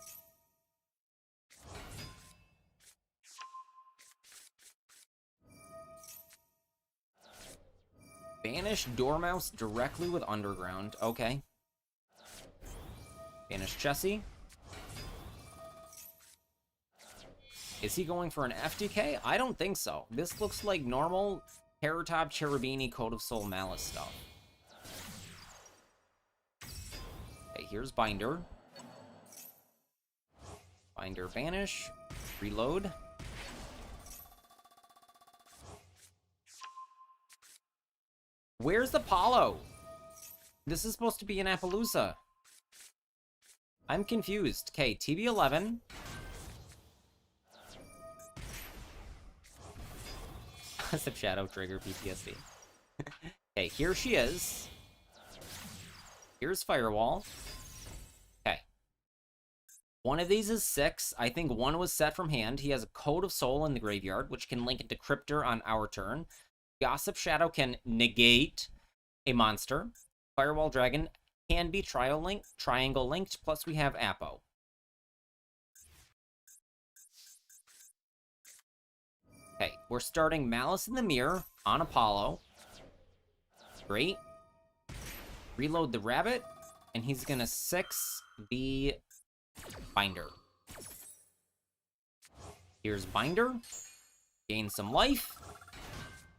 Banish Dormouse directly with Underground. Okay. Banish Chessie. Is he going for an FDK? I don't think so. This looks like normal Terror Top, Cherubini, Code of Soul, Malice stuff. Okay, here's Binder. Binder Banish. Reload. Where's the Apollo? This is supposed to be an Appaloosa. I'm confused. Okay, TB11. Gossip Shadow trigger PTSD. Okay, here she is. Here's Firewall. Okay. One of these is 6. I think one was set from hand. He has a Code of Soul in the graveyard, which can link into Cryptor on our turn. Gossip Shadow can negate a monster. Firewall Dragon can be triangle linked, plus we have Apo. Okay, we're starting Malice in the Mirror on Apollo. Great. Reload the Rabbit, and he's gonna 6 the Binder. Here's Binder. Gain some life.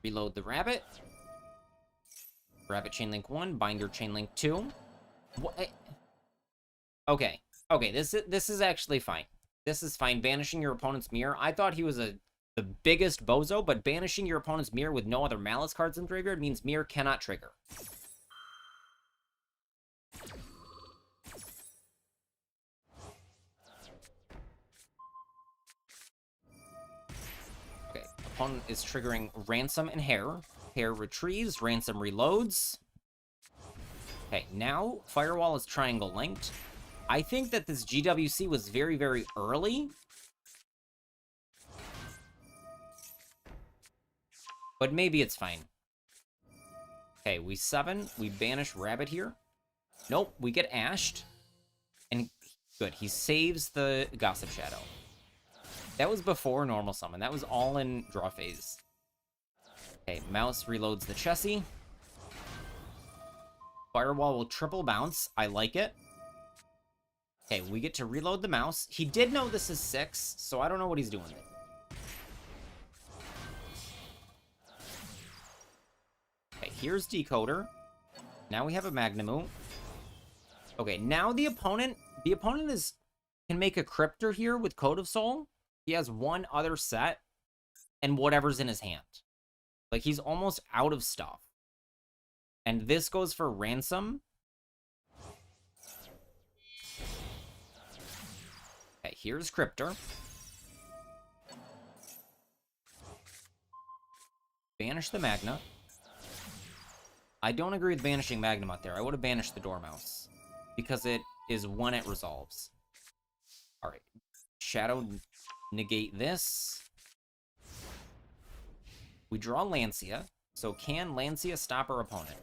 Reload the Rabbit. Rabbit Chainlink 1, Binder Chainlink 2. What? Okay. Okay, this is actually fine. This is fine. Banishing your opponent's mirror. I thought he was the biggest bozo, but banishing your opponent's mirror with no other Malice cards in the graveyard means mirror cannot trigger. Okay, opponent is triggering Ransom and Hair. Hair retrieves, Ransom reloads. Okay, now Firewall is triangle linked. I think that this GWC was very, very early. But maybe it's fine. Okay, we 7. We banish Rabbit here. Nope, we get ashed. And good, he saves the Gossip Shadow. That was before normal summon. That was all in draw phase. Okay, Mouse reloads the Chessie. Firewall will triple bounce. I like it. Okay, we get to reload the Mouse. He did know this is 6, so I don't know what he's doing. Okay, here's Decoder. Now we have a Magnemute. Okay, now the opponent can make a Cryptor here with Code of Soul. He has one other set and whatever's in his hand. Like, he's almost out of stuff. And this goes for Ransom. Okay, here's Cryptor. Banish the Magna. I don't agree with banishing Magnum out there. I would have banished the Dormouse. Because it is when it resolves. Alright. Shadow negate this. We draw Lancia. So can Lancia stop our opponent?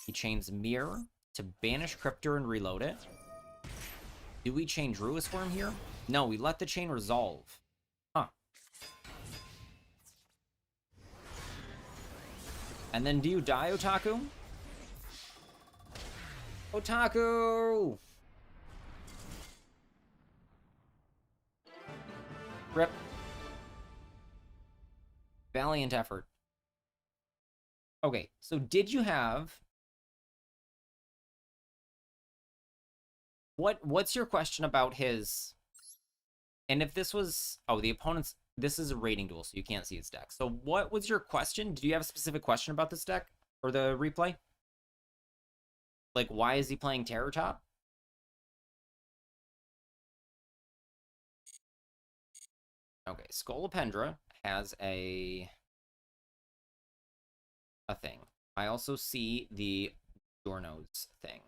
He chains Mirror to banish Cryptor and reload it. Do we chain Druid's Worm here? No, we let the chain resolve. Huh. And then do you die, Otaku? Otaku! Rip. Valiant effort. Okay, so did you have... What's your question about his... And if this was... Oh, the opponent's... This is a rating duel, so you can't see his deck. So what was your question? Did you have a specific question about this deck? Or the replay? Like, why is he playing Terror Top? Okay, Scolopendra has a thing. I also see the Dorno's thing.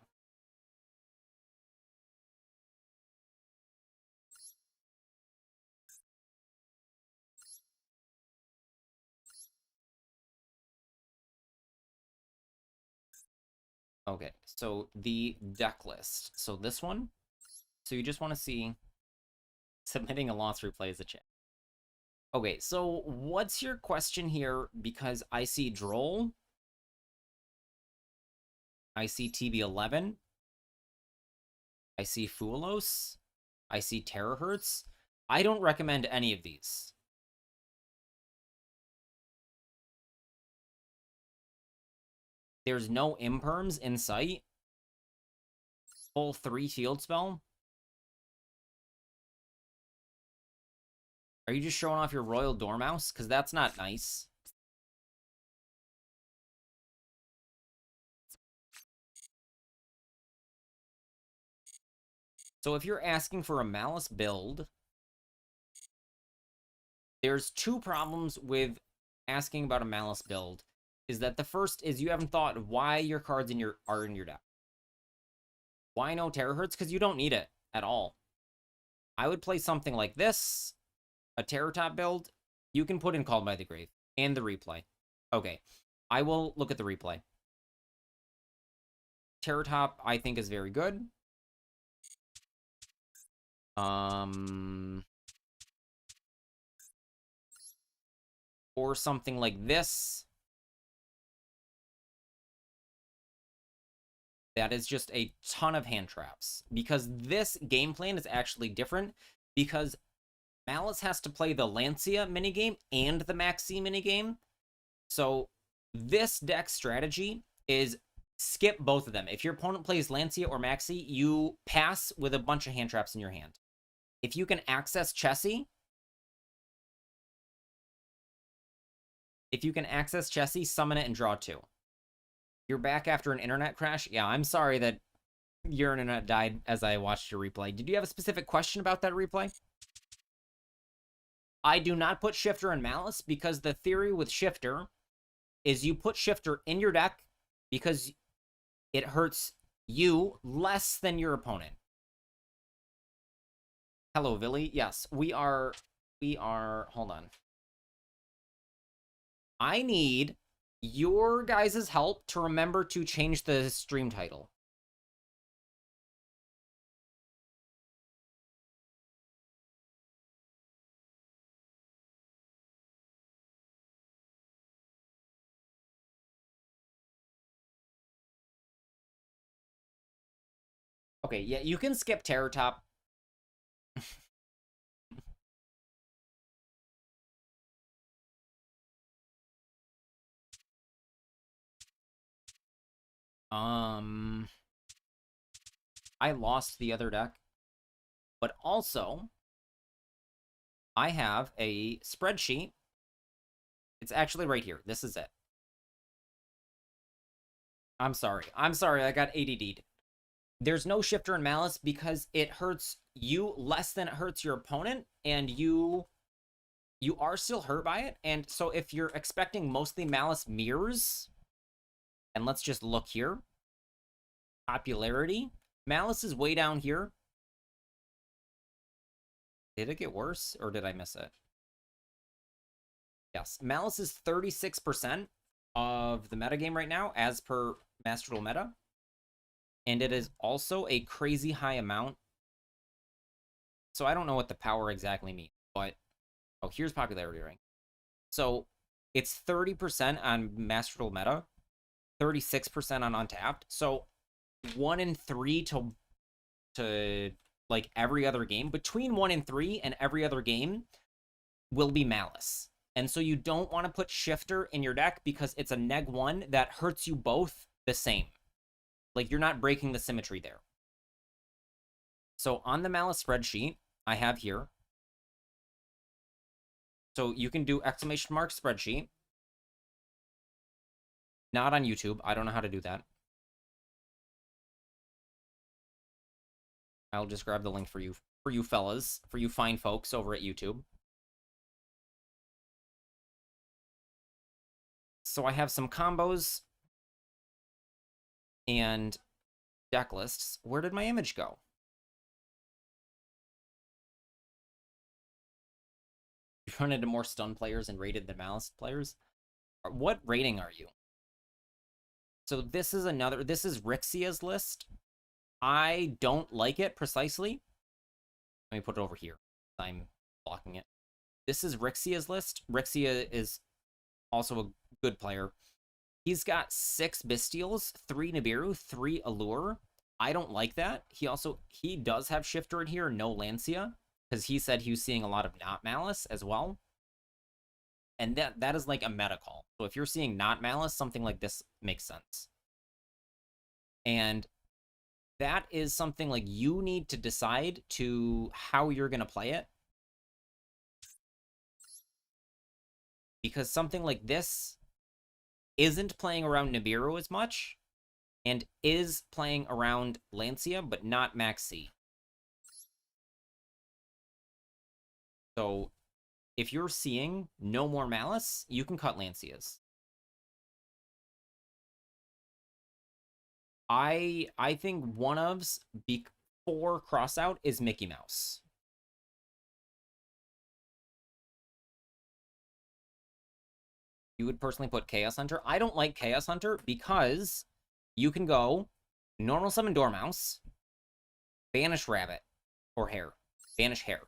Okay, so the deck list. So this one. So you just want to see submitting a loss replay as a chat. Okay, so what's your question here? Because I see Droll. I see TB11. I see Fuelos. I see Terahertz. I don't recommend any of these. There's no imperms in sight. Full 3 field spell. Are you just showing off your Royal Dormouse? Because that's not nice. So if you're asking for a Malice build, there's 2 problems with asking about a Malice build. Is that the first is you haven't thought why your cards are in your deck. Why no Terahertz? Because you don't need it at all. I would play something like this, a Terror Top build. You can put in Called by the Grave and the replay. Okay, I will look at the replay. Terror Top, I think, is very good. Or something like this. That is just a ton of hand traps. Because this game plan is actually different. Because Malice has to play the Lancia minigame and the Maxi minigame. So this deck strategy is skip both of them. If your opponent plays Lancia or Maxi, you pass with a bunch of hand traps in your hand. If you can access Chessie, summon it and draw 2. You're back after an internet crash? Yeah, I'm sorry that your internet died as I watched your replay. Did you have a specific question about that replay? I do not put Shifter in Malice because the theory with Shifter is you put Shifter in your deck because it hurts you less than your opponent. Hello, Villy. Yes, we are, hold on. I need your guys' help to remember to change the stream title. Okay, yeah, you can skip Terror Top. I lost the other deck. But also, I have a spreadsheet. It's actually right here. This is it. I'm sorry. I got ADD'd. There's no Shifter in Malice because it hurts you less than it hurts your opponent, and you are still hurt by it. And so if you're expecting mostly Malice mirrors, and let's just look here. Popularity. Malice is way down here. Did it get worse, or did I miss it? Yes, Malice is 36% of the metagame right now, as per Master Duel meta. And it is also a crazy high amount. So I don't know what the power exactly means, but... Oh, here's popularity rank. So it's 30% on Master Duel meta, 36% on Untapped. So 1 in 3 to like every other game. Between 1 and 3 and every other game, will be Malice. And so you don't want to put Shifter in your deck because it's a neg1 that hurts you both the same. Like, you're not breaking the symmetry there. So on the Malice spreadsheet, I have here. So you can do exclamation mark spreadsheet. Not on YouTube. I don't know how to do that. I'll just grab the link for you fellas, for you fine folks over at YouTube. So I have some combos and deck lists. Where did my image go? You run into more stun players and rated than Malice players? What rating are you? So this is Rixia's list. I don't like it precisely. Let me put it over here. I'm blocking it. This is Rixia's list. Rixia is also a good player. He's got 6 Bystials, 3 Nibiru, 3 Allure. I don't like that. He does have Shifter in here, no Lancia, because he said he was seeing a lot of not Malice as well. And that is like a meta call. So if you're seeing not Malice, something like this makes sense. And that is something like you need to decide to how you're going to play it. Because something like this isn't playing around Nibiru as much, and is playing around Lancia, but not Maxi. So, if you're seeing no more Malice, you can cut Lancias. I think one of's before crossout is Mickey Mouse. You would personally put Chaos Hunter. I don't like Chaos Hunter because you can go normal summon Dormouse, banish Rabbit or Hare, banish Hare,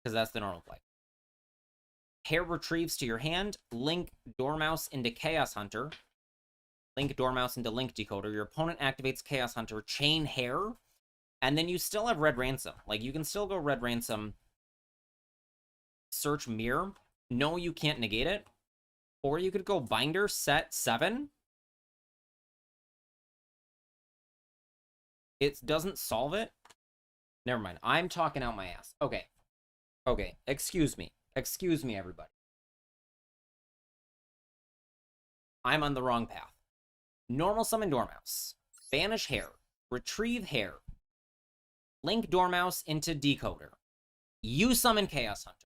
because that's the normal play. Hare retrieves to your hand, link Dormouse into Chaos Hunter, link Dormouse into Link Decoder. Your opponent activates Chaos Hunter, chain Hare, and then you still have Red Ransom. Like, you can still go Red Ransom, search Mirror. No, you can't negate it. Or you could go Binder, set 7. It doesn't solve it. Never mind. I'm talking out my ass. Okay. Okay. Excuse me. Excuse me, everybody. I'm on the wrong path. Normal summon Dormouse. Banish Hare. Retrieve Hare. Link Dormouse into Decoder. You summon Chaos Hunter.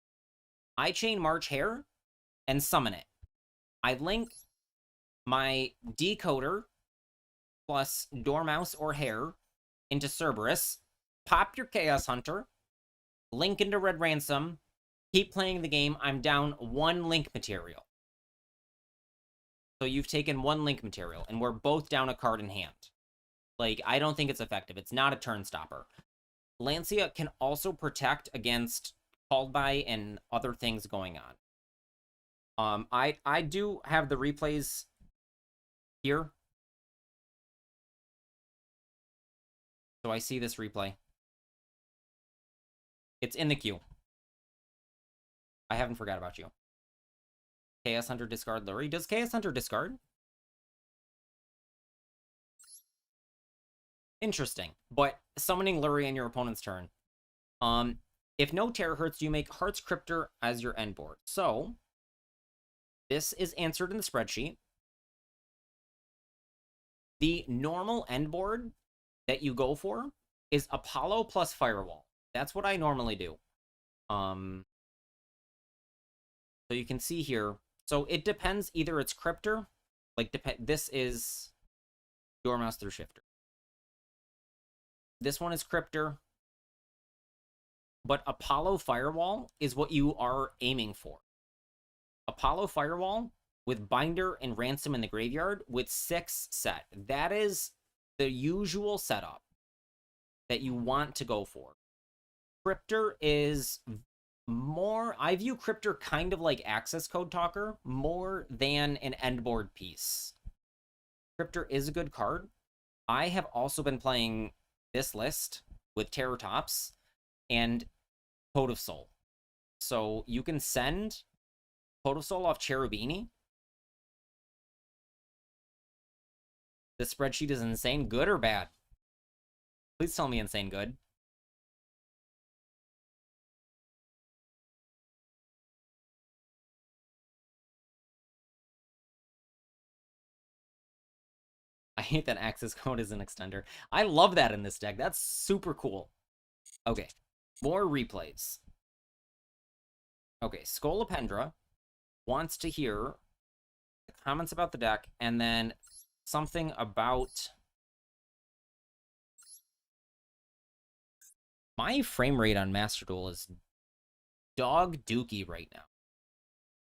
I chain March Hare and summon it. I link my Decoder plus Dormouse or Hare into Cerberus. Pop your Chaos Hunter. Link into Red Ransom. Keep playing the game. I'm down 1 link material. So you've taken 1 link material, and we're both down a card in hand. Like, I don't think it's effective. It's not a turn stopper. Lancia can also protect against called by and other things going on. I do have the replays here. So I see this replay. It's in the queue. I haven't forgot about you. Chaos Hunter discard Lurie. Does Chaos Hunter discard? Interesting. But summoning Lurie in your opponent's turn. If no terror hurts, you make Heart's Cryptor as your end board. So, this is answered in the spreadsheet. The normal end board that you go for is Apollo plus Firewall. That's what I normally do. So you can see here. So it depends. Either it's Cryptor, like this is Dormouse through Shifter. This one is Cryptor. But Apollo Firewall is what you are aiming for. Apollo Firewall with Binder and Ransom in the graveyard with 6 set. That is the usual setup that you want to go for. Cryptor is more... I view Cryptor kind of like Access Code Talker more than an end board piece. Cryptor is a good card. I have also been playing this list with Terror Tops and Code of Soul. So you can send Photosol off Cherubini. This spreadsheet is insane. Good or bad? Please tell me insane good. I hate that access code is an extender. I love that in this deck. That's super cool. Okay, more replays. Okay, Scolopendra wants to hear the comments about the deck and then something about... My frame rate on Master Duel is dog dookie right now.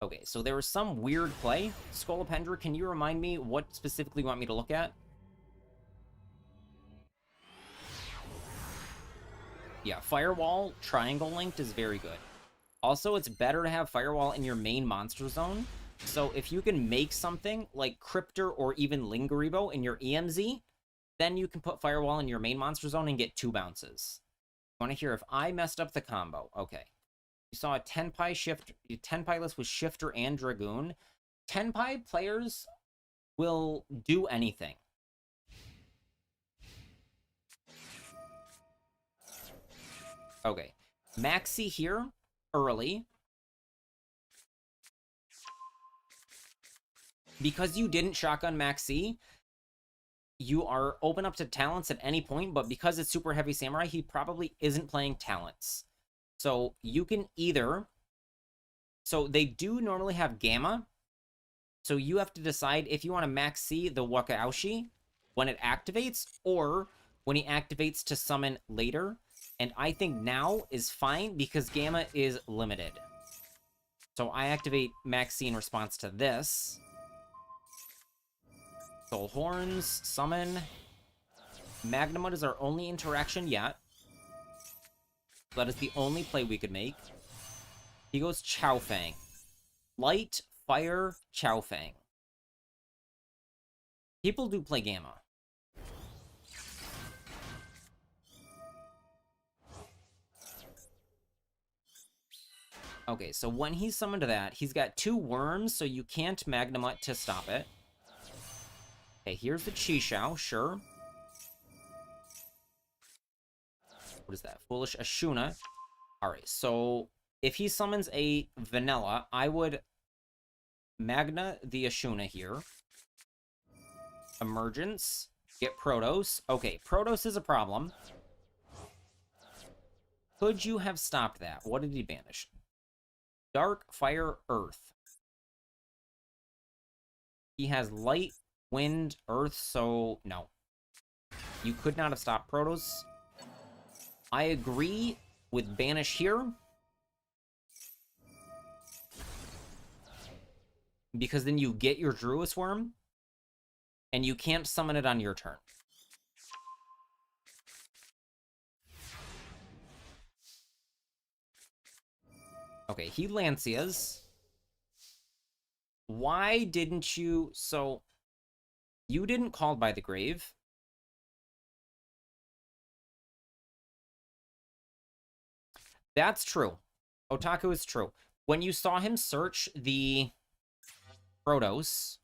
Okay, so there was some weird play. Scolopendra, can you remind me what specifically you want me to look at? Yeah, Firewall Triangle Linked is very good. Also, it's better to have Firewall in your main monster zone. So if you can make something like Cryptor or even Lingaribo in your EMZ, then you can put Firewall in your main monster zone and get 2 bounces. I want to hear if I messed up the combo. Okay. You saw a Tenpai shift, Tenpai list with Shifter and Dragoon. Tenpai players will do anything. Okay. Maxi here, early. Because you didn't shotgun Maxi, you are open up to talents at any point, but because it's super heavy samurai, he probably isn't playing talents. So you can either... So they do normally have Gamma. So you have to decide if you want to max C the Wakaoshi when it activates, or when he activates to summon later. And I think now is fine because Gamma is limited. So I activate max C in response to this. Soul Horns, summon. Magnemite is our only interaction yet. That is the only play we could make. He goes Chow Fang. Light, fire, Chow Fang. People do play Gamma. Okay, so when he summoned that, he's got 2 worms, so you can't Magnemite to stop it. Okay, here's the Chi-Shao, sure. What is that? Foolish Ashuna. Alright, so if he summons a Vanilla, I would Magna the Ashuna here. Emergence. Get Protos. Okay, Protos is a problem. Could you have stopped that? What did he banish? Dark, Fire, Earth. He has Light, Wind, Earth, so no. You could not have stopped Protos. I agree with Banish here. Because then you get your Druis Worm, and you can't summon it on your turn. Okay, he Lancias. Why didn't you... So, you didn't Called by the Grave. That's true. Otaku is true. When you saw him search the Protos,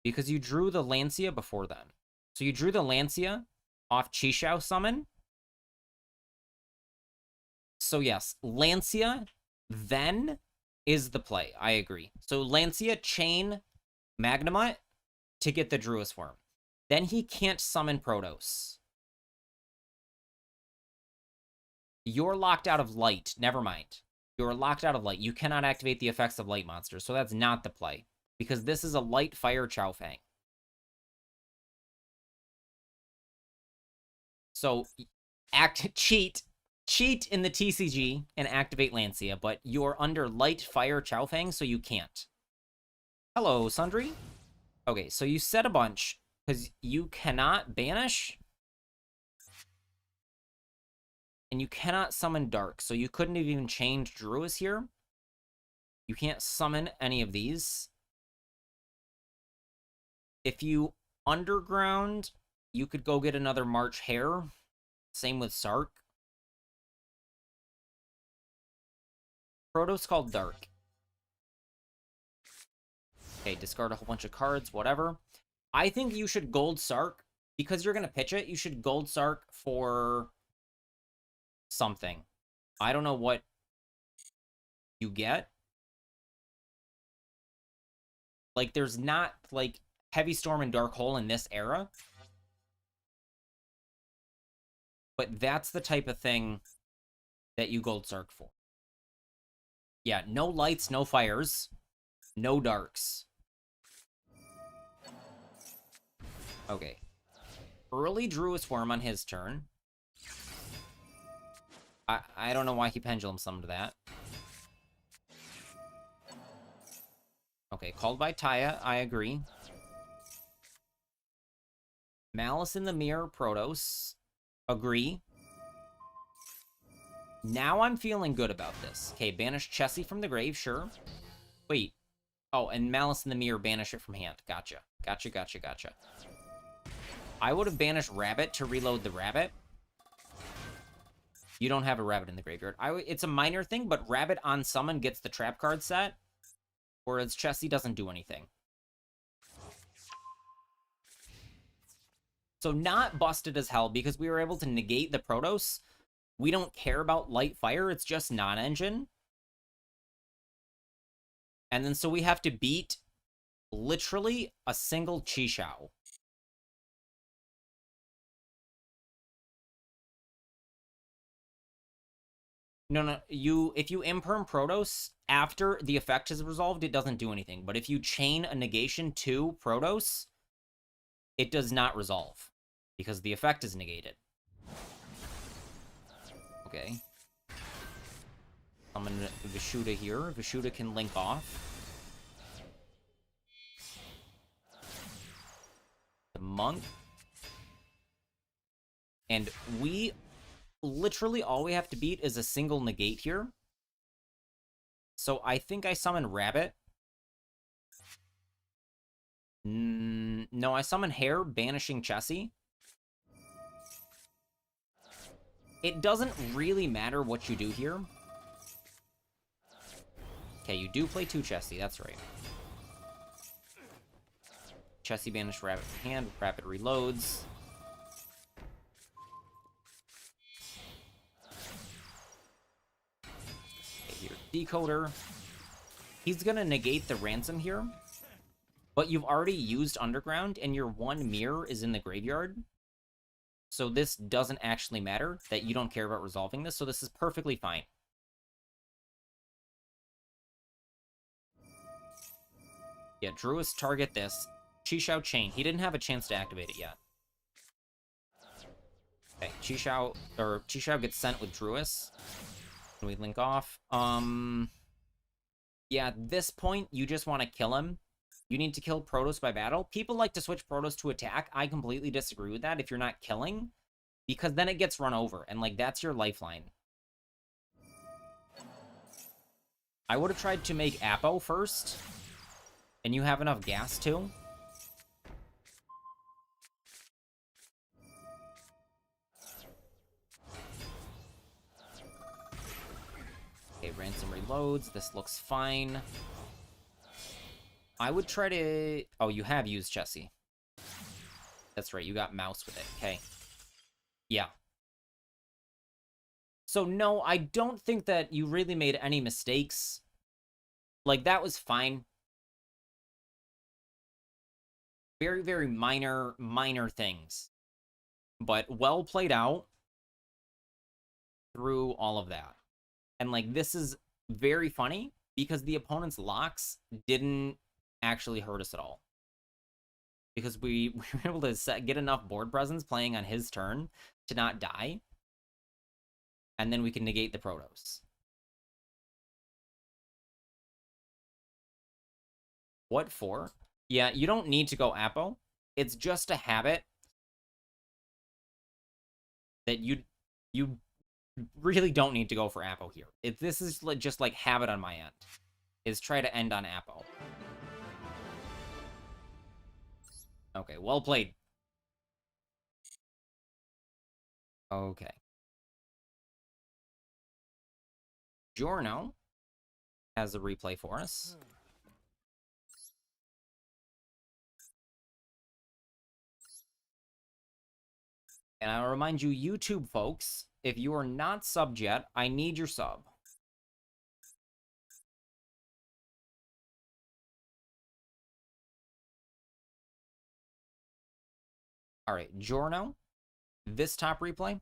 because you drew the Lancia before then. So you drew the Lancia off Chi-Shao summon. So yes, Lancia then is the play. I agree. So Lancia chain Magnemite to get the Druis Worm. Then he can't summon Protos. You're locked out of light. Never mind. You're locked out of light. You cannot activate the effects of light monsters. So that's not the play. Because this is a light fire Chow Fang. So cheat in the TCG and activate Lancia, but you're under light fire Chow Fang, so you can't. Hello, Sundry. Okay, so you set a bunch because you cannot banish. And you cannot summon Dark, so you couldn't have even changed Druis here. You can't summon any of these. If you Underground, you could go get another March Hare. Same with Sark. Protos called Dark. Okay, discard a whole bunch of cards, whatever. I think you should Gold Sark, because you're going to pitch it, you should Gold Sark for something. I don't know what you get. Like, there's not, like, Heavy Storm and Dark Hole in this era. But that's the type of thing that you Gold Sark for. Yeah, no lights, no fires, no darks. Okay. Early Druid's Worm on his turn. I don't know why he Pendulum Summoned that. Okay, called by Taya, I agree. Malice in the Mirror, Protos. Agree. Now I'm feeling good about this. Okay, banish Chessie from the grave, sure. Wait. Oh, and Malice in the Mirror, banish it from hand. Gotcha. Gotcha. I would have banished Rabbit to reload the Rabbit. You don't have a Rabbit in the graveyard. It's a minor thing, but Rabbit on summon gets the trap card set, whereas Chessie doesn't do anything. So not busted as hell, because we were able to negate the Protos. We don't care about light fire, it's just non-engine. And then so we have to beat literally a single Chi-Shao. No, if you imperm Protos, after the effect is resolved, it doesn't do anything. But if you chain a negation to Protos, it does not resolve, because the effect is negated. Okay. Summon Vishuda here. Vishuda can link off. The Monk. And we... literally all we have to beat is a single negate here. So I think I summon Rabbit. No, I summon Hare, banishing Chessie. It doesn't really matter what you do here. Okay, you do play 2 Chessie, that's right. Chessie banish Rabbit from hand, Rabbit reloads. Okay, here, Decoder. He's gonna negate the ransom here. But you've already used Underground, and your 1 mirror is in the graveyard. So this doesn't actually matter, that you don't care about resolving this, so this is perfectly fine. Yeah, Druis target this. Chi-Shao chain. He didn't have a chance to activate it yet. Okay, Chi-Shao gets sent with Druis. And we link off. Yeah, at this point, you just want to kill him. You need to kill Protos by battle. People like to switch Protos to attack. I completely disagree with that if you're not killing, because then it gets run over, and, like, that's your lifeline. I would have tried to make Apo first, and you have enough gas too. Okay, Ransom reloads. This looks fine. I would try to... Oh, you have used Chessie. That's right, you got Mouse with it. Okay. Yeah. So, no, I don't think that you really made any mistakes. Like, that was fine. Very, very minor things. But well played out through all of that. And, like, this is very funny because the opponent's locks didn't actually hurt us at all. Because we were able to get enough board presence playing on his turn to not die. And then we can negate the Protos. What for? Yeah, you don't need to go Apo. It's just a habit that you really don't need to go for Apo here. This is just like habit on my end, is try to end on Apo. Okay, well played. Okay. Giorno has a replay for us. And I'll remind you, YouTube folks, if you are not subbed yet, I need your sub. All right, Giorno, this top replay.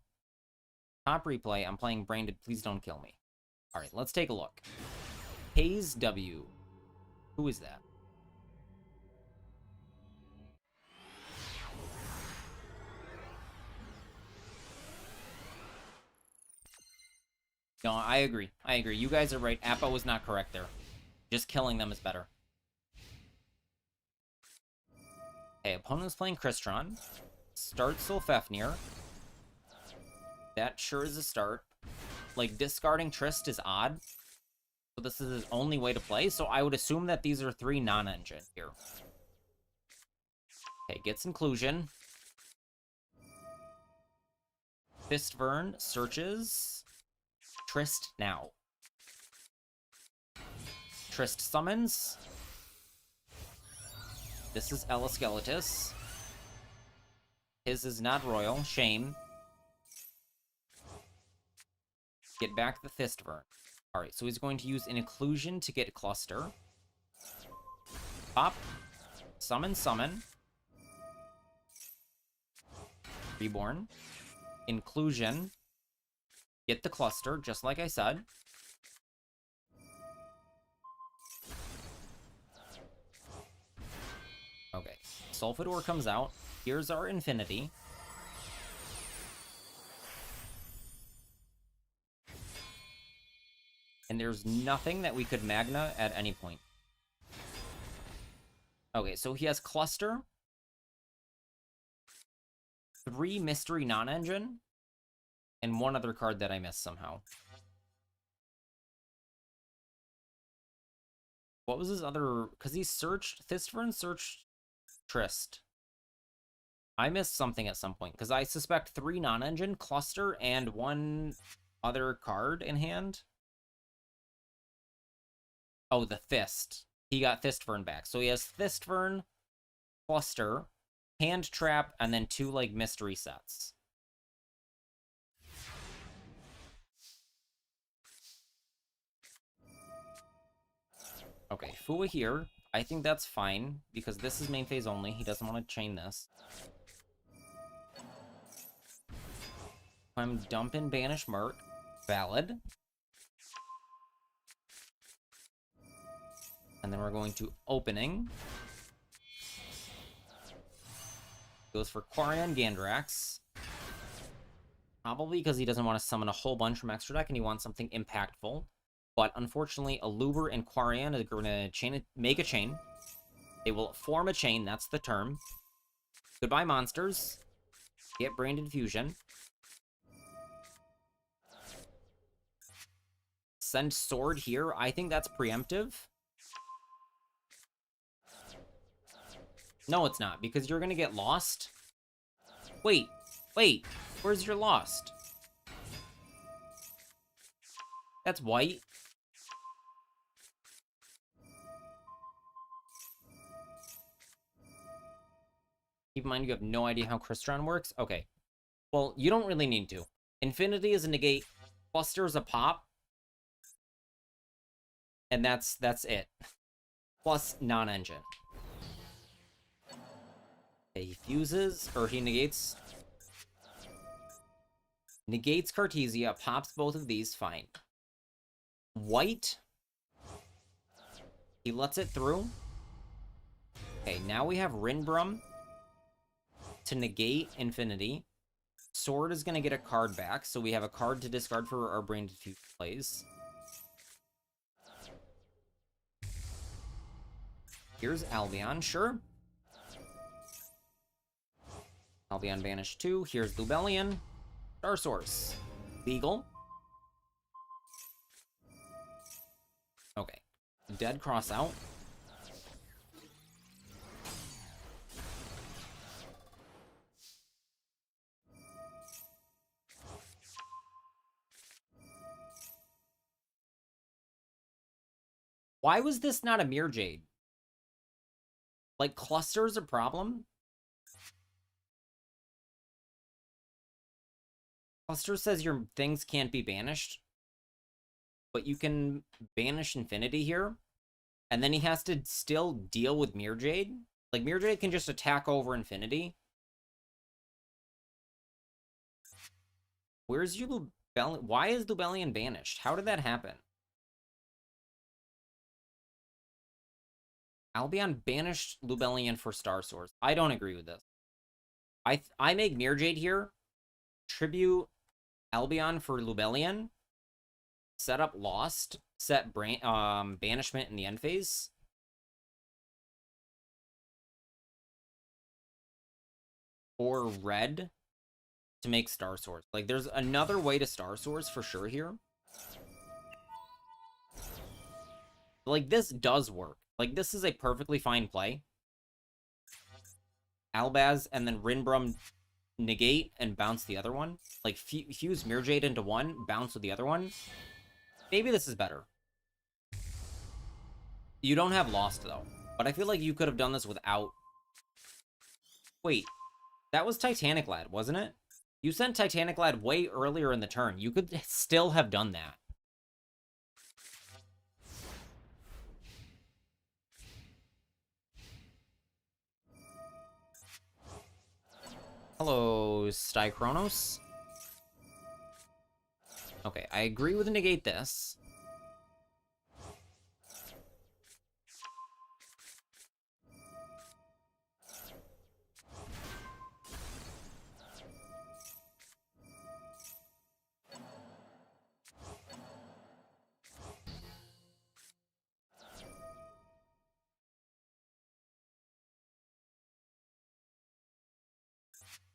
Top replay, I'm playing Branded, please don't kill me. All right, let's take a look. Hayes W. Who is that? No, I agree. I agree. You guys are right. Appa was not correct there. Just killing them is better. Okay, opponent's playing Crystron. Start Solfefnir. That sure is a start. Like, discarding Trist is odd. So this is his only way to play, so I would assume that these are 3 non-engine here. Okay, gets inclusion. Fistvern searches. Trist now. Trist summons. This is Eloskeletus. His is not royal. Shame. Get back the Fistvern. Alright, so he's going to use an Inclusion to get Cluster. Pop. Summon, summon. Reborn. Inclusion. Get the Cluster, just like I said. Okay. Sulfidor comes out. Here's our Infinity. And there's nothing that we could Magna at any point. Okay, so he has Cluster. 3 Mystery Non-Engine. And 1 other card that I missed somehow. What was his other... Because he searched... Fistvern searched Trist. I missed something at some point. Because I suspect 3 non-engine, Cluster, and 1 other card in hand. Oh, the Fist. He got Fistvern back. So he has Fistvern, Cluster, Hand Trap, and then 2, like, mystery sets. Okay, Fua here. I think that's fine, because this is main phase only. He doesn't want to chain this. I'm dumping Banish Merc. Valid. And then we're going to Opening. Goes for Quarian Gandrax. Probably because he doesn't want to summon a whole bunch from extra deck and he wants something impactful. But unfortunately, Aluber and Quarian are going to make a chain. They will form a chain, that's the term. Goodbye, monsters. Get Branded Fusion. Send Sword here. I think that's preemptive. No, it's not, because you're going to get lost. Wait. Where's your lost? That's white. Keep in mind you have no idea how Crystron works? Okay. Well, you don't really need to. Infinity is a negate. Cluster is a pop. And that's it. Plus non-engine. Okay, he fuses, or he negates. Negates Cartesia, pops both of these, fine. White. He lets it through. Okay, now we have Rinbrum to negate Infinity. Sword is going to get a card back, so we have a card to discard for our Branded Fusion plays. Here's Albion, sure. Albion banished 2. Here's Lubellion. Star Source. Legal. Okay. Dead cross out. Why was this not a Mirror Jade? Like, cluster's a problem? Cluster says your things can't be banished, but you can banish Infinity here, and then he has to still deal with Mirror Jade. Like, Mirror Jade can just attack over Infinity. Where's you Lubellion? Why is Lubellion banished? How did that happen? Albion banished Lubellion for Star Source. I don't agree with this. I make Mirror Jade here, tribute Albion for Lubellion, set up Lost, set Banishment in the end phase. Or Red to make Star Source. Like, there's another way to Star Source for sure here. Like, this does work. Like, this is a perfectly fine play. Albaz and then Rinbrum negate and bounce the other one. Like, fuse Mirror Jade into one, bounce with the other one. Maybe this is better. You don't have Lost, though. But I feel like you could have done this without... Wait. That was Titanic Lad, wasn't it? You sent Titanic Lad way earlier in the turn. You could still have done that. Hello, Stychronos. Okay, I agree with negate this.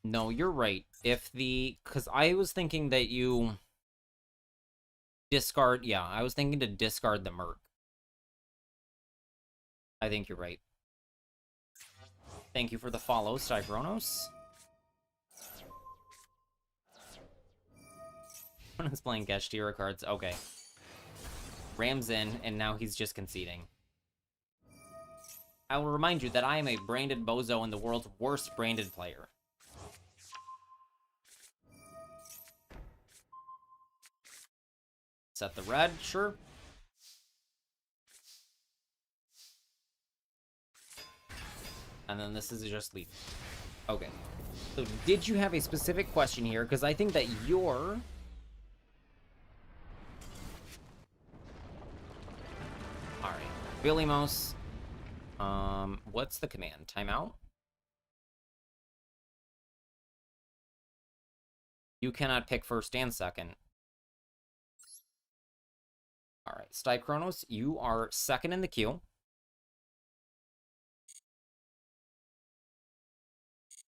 No, you're right. Because I was thinking that you discard, yeah, I was thinking to discard the Merc. I think you're right. Thank you for the follow, Stychronos. Opponent's playing Geshtira cards. Okay. Ram's in, and now he's just conceding. I will remind you that I am a branded bozo and the world's worst branded player. Set the red, sure. And then this is just leave. Okay. So did you have a specific question here? Because I think that you're... Alright. Billy Mouse. What's the command? Timeout? You cannot pick first and second. Alright, Stychronos, you are second in the queue.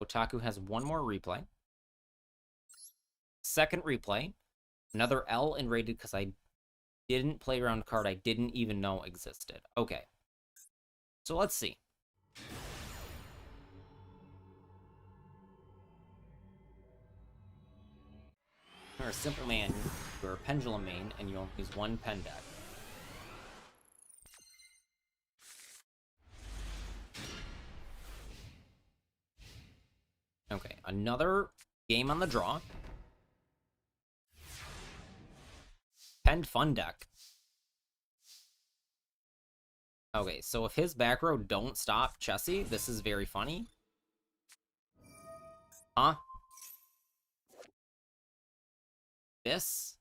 Otaku has one more replay. Second replay. Another L in rated because I didn't play around a card I didn't even know existed. Okay. So let's see. You're a simple man, you're a pendulum main, and you only use one pen deck. Okay, another game on the draw. Penned fun deck. Okay, so if his back row don't stop Chessie, this is very funny. Huh? This.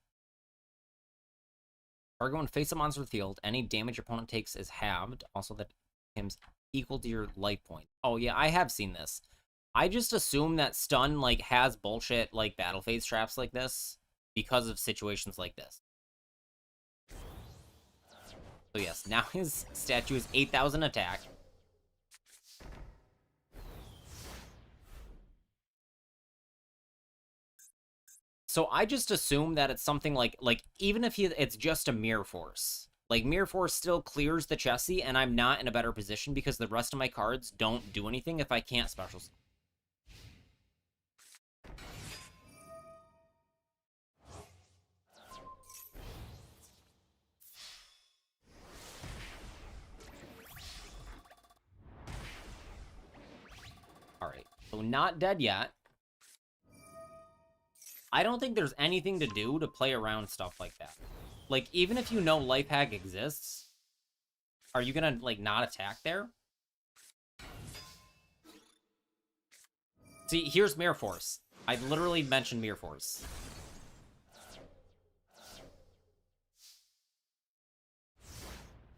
Target when face a monster field, any damage your opponent takes is halved. Also, that becomes equal to your life point. Oh yeah, I have seen this. I just assume that stun like has bullshit like battle phase traps like this because of situations like this. So yes, now his statue is 8,000 attack. So I just assume that it's something like even if it's just a Mirror Force. Like, Mirror Force still clears the Chessie, and I'm not in a better position because the rest of my cards don't do anything if I can't special. So not dead yet. I don't think there's anything to do to play around stuff like that. Like, even if you know life hack exists, are you gonna, like, not attack there? See, here's Mirror Force. I literally mentioned Mirror Force.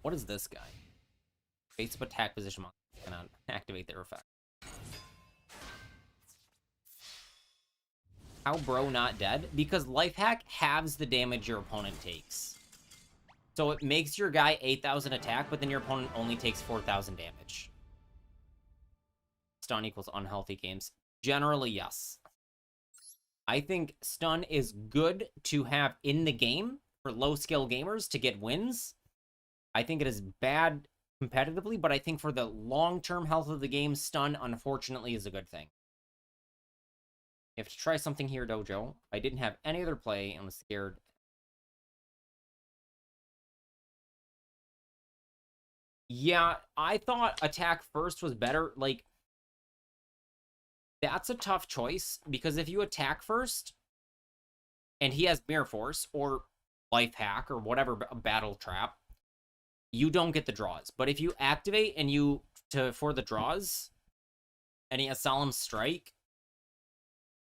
What is this guy? Base of attack position monster cannot activate their effect. How bro not dead? Because life hack halves the damage your opponent takes. So it makes your guy 8,000 attack, but then your opponent only takes 4,000 damage. Stun equals unhealthy games. Generally, yes. I think stun is good to have in the game for low-skill gamers to get wins. I think it is bad competitively, but I think for the long-term health of the game, stun, unfortunately, is a good thing. You have to try something here, Dojo. I didn't have any other play and was scared. Yeah, I thought attack first was better. Like, that's a tough choice, because if you attack first, and he has Mirror Force, or Life Hack, or whatever Battle Trap, you don't get the draws. But if you activate and for the draws, and he has Solemn Strike,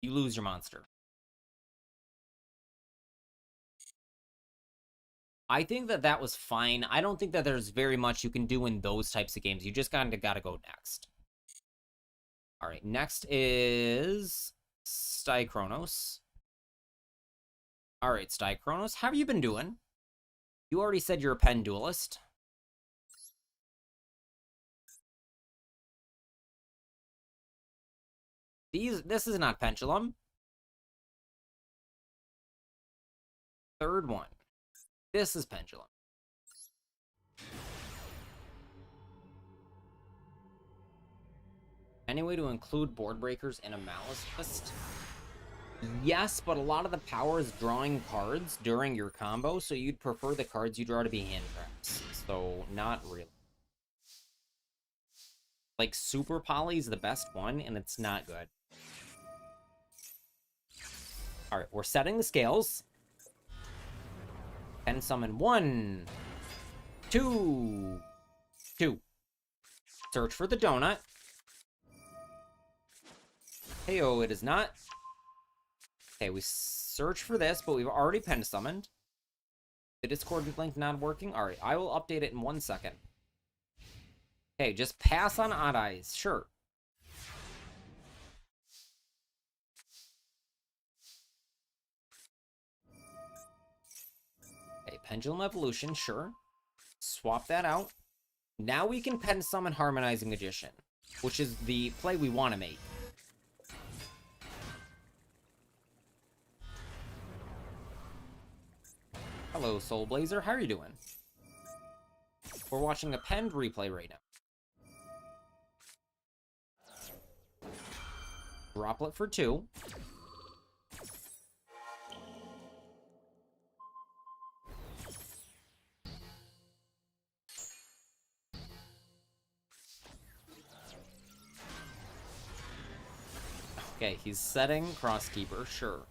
you lose your monster. I think that was fine. I don't think that there's very much you can do in those types of games. You just gotta go next. All right, next is Stychronos. All right, Stychronos, how have you been doing? You already said you're a pen duelist. This is not Pendulum. Third one. This is Pendulum. Any way to include board breakers in a Malice list? Yes, but a lot of the power is drawing cards during your combo, so you'd prefer the cards you draw to be hand traps. So, not really. Like, Super Poly is the best one, and it's not good. Alright, we're setting the scales. And summon 1, 2, 2. Search for the donut. Heyo, it is not. Okay, we search for this, but we've already pen summoned. The Discord link not working? Alright, I will update it in 1 second. Okay, just pass on Odd Eyes. Sure. Okay, Pendulum Evolution, sure. Swap that out. Now we can pen summon Harmonizing Magician, which is the play we want to make. Hello, Soul Blazer. How are you doing? We're watching a penned replay right now. Droplet for 2. Okay, he's setting Crosskeeper, sure.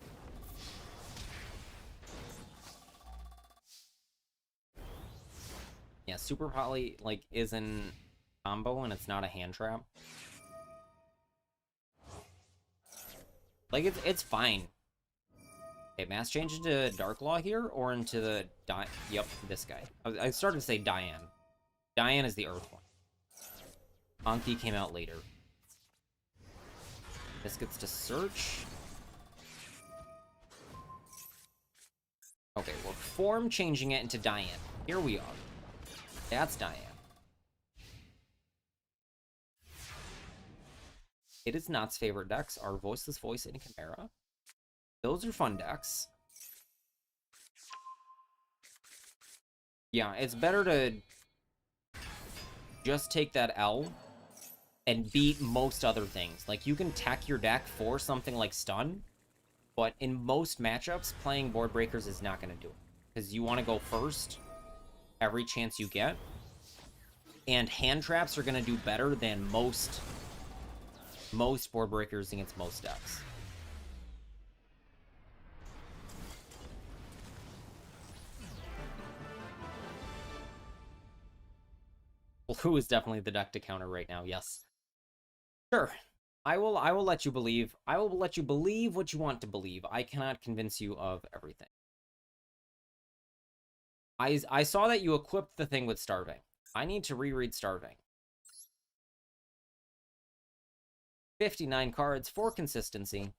Yeah, Super Poly, like, is in combo and it's not a hand trap. Like, it's fine. Okay, mass change into Dark Law here, or into the... Yep, this guy. I started to say Diane. Diane is the Earth one. Anki came out later. This gets to search. Okay, we're form changing it into Diane. Here we are. That's Diane. It is Not's favorite decks are Voiceless Voice and Chimera. Those are fun decks. Yeah, it's better to just take that L and beat most other things. Like, you can tech your deck for something like Stun, but in most matchups, playing Board Breakers is not going to do it. Because you want to go first every chance you get. And hand traps are going to do better than most most board breakers against most decks. Blue is definitely the deck to counter right now, yes. Sure. I will let you believe. I will let you believe what you want to believe. I cannot convince you of everything. I saw that you equipped the thing with Starving. I need to reread Starving. 59 cards for consistency.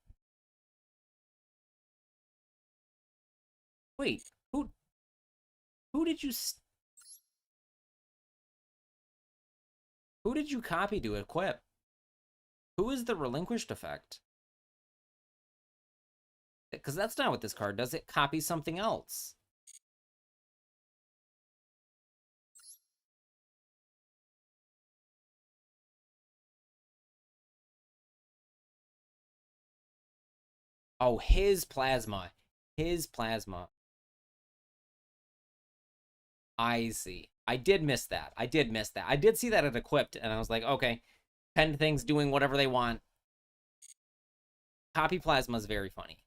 Wait, who did you who did you copy to equip? Who is the relinquished effect? Because that's not what this card does. It copies something else. Oh, his plasma. His plasma. I see. I did miss that. I did miss that. I did see that it equipped, and I was like, okay, 10 things doing whatever they want. Copy plasma is very funny.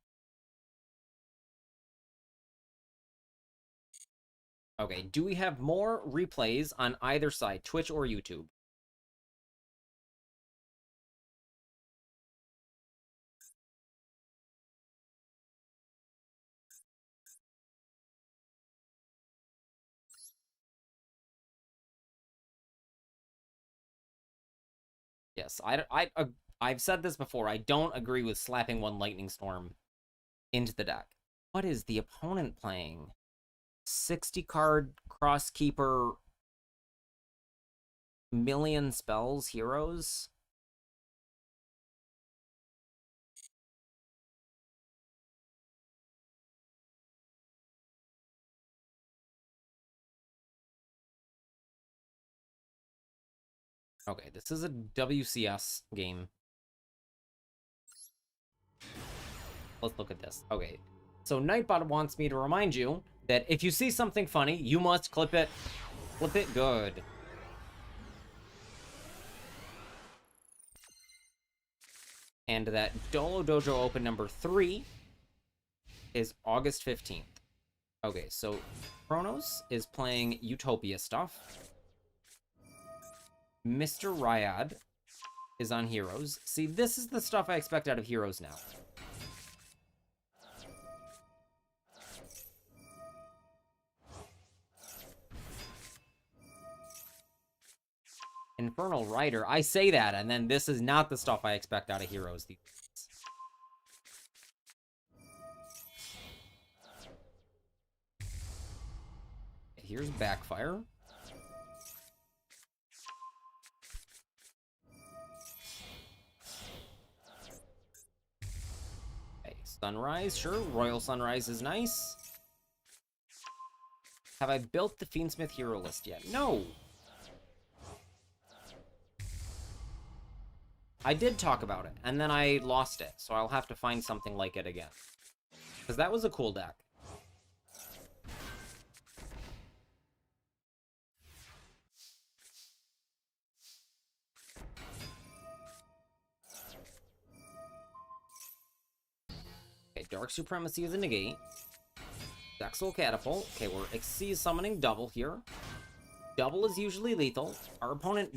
Okay, do we have more replays on either side, Twitch or YouTube? Yes, I've said this before. I don't agree with slapping one Lightning Storm into the deck. What is the opponent playing? 60 card Crosskeeper million spells heroes? Okay, this is a WCS game. Let's look at this. Okay, so Nightbot wants me to remind you that if you see something funny, you must clip it. Flip it good. And that Dolo Dojo Open number 3 is August 15th. Okay, so Kronos is playing Utopia stuff. Mr. Ryad is on Heroes. See, this is the stuff I expect out of Heroes now. Infernal Rider. I say that, and then this is not the stuff I expect out of Heroes. Here's Backfire. Okay, Sunrise, sure. Royal Sunrise is nice. Have I built the Fiendsmith hero list yet? No! I did talk about it, and then I lost it, so I'll have to find something like it again. Because that was a cool deck. Okay, Dark Supremacy is a negate. Dexel Catapult. Okay, we're Xyz summoning double here. Double is usually lethal. Our opponent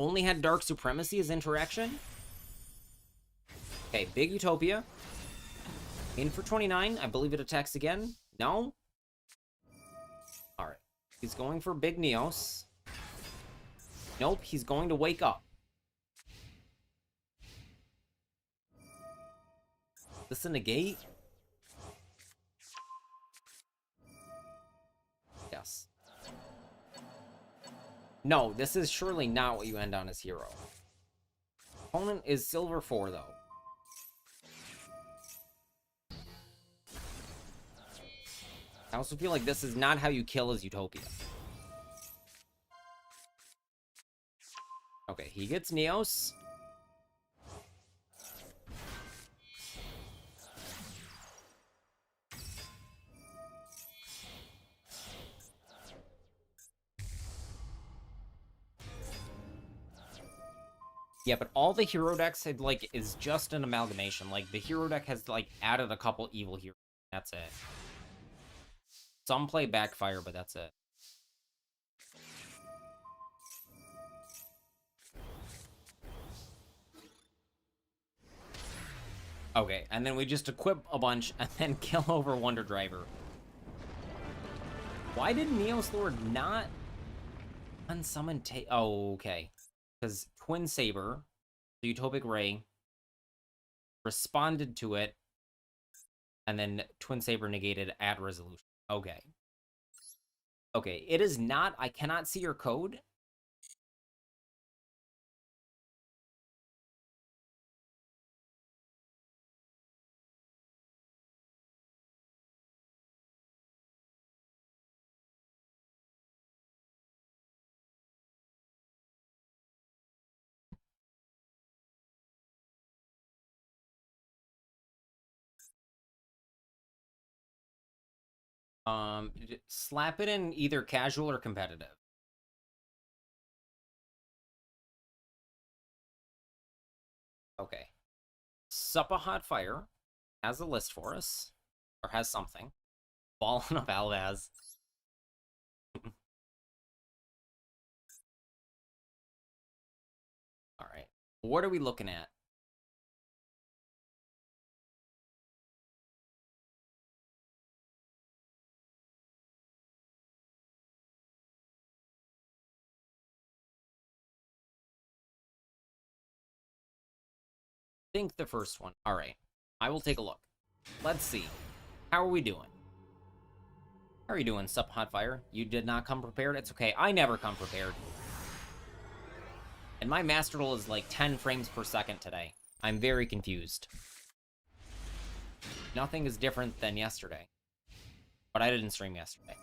only had Dark Supremacy as interaction. Okay, Big Utopia. In for 29. I believe it attacks again. No? Alright. He's going for Big Neos. Nope, he's going to wake up. Is this a negate? Yes. No, this is surely not what you end on as hero. Opponent is silver 4, though. I also feel like this is not how you kill as Utopia. Okay, he gets Neos. Yeah, but all the hero decks had, like, is just an amalgamation. Like, the hero deck has, like, added a couple evil heroes. That's it. Some play Backfire, but that's it. Okay, and then we just equip a bunch and then kill over Wonder Driver. Why did Neos Lord not unsummon Oh, okay. Because Twin Saber, the Utopic Ray, responded to it, and then Twin Saber negated at resolution. Okay. Okay, it is not... I cannot see your code. Slap it in either casual or competitive. Okay. Sup a Hot Fire has a list for us, or has something. Fallen of Alvaz. All right. What are we looking at? Think the first one. All right. I will take a look. Let's see. How are we doing? How are you doing, Sup Hot Fire? You did not come prepared? It's okay. I never come prepared. And my Master Duel is like 10 frames per second today. I'm very confused. Nothing is different than yesterday. But I didn't stream yesterday.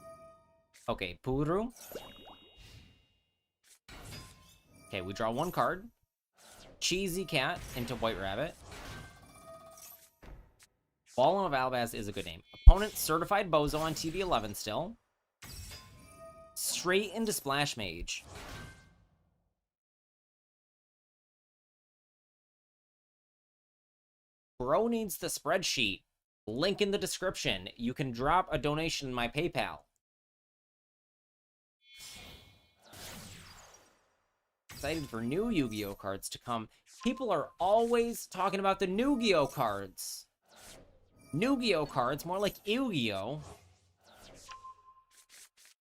Okay, Puru. Okay, we draw one card. Cheesy Cat into White Rabbit. Fallen of Albaz is a good name. Opponent, Certified Bozo on TB11 still. Straight into Splash Mage. Bro needs the spreadsheet. Link in the description. You can drop a donation in my PayPal. Excited for new Yu-Gi-Oh cards to come. People are always talking about the new Yu-Gi-Oh cards. New Yu-Gi-Oh cards, more like Yu-Gi-Oh.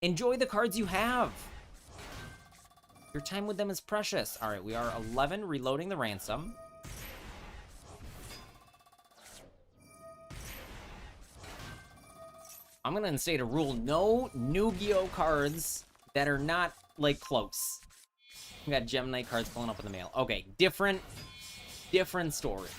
Enjoy the cards you have. Your time with them is precious. All right, we are 11, reloading the ransom. I'm gonna instate a rule: no new Yu-Gi-Oh cards that are not, like, close. We got Gemini cards pulling up in the mail. Okay, different story.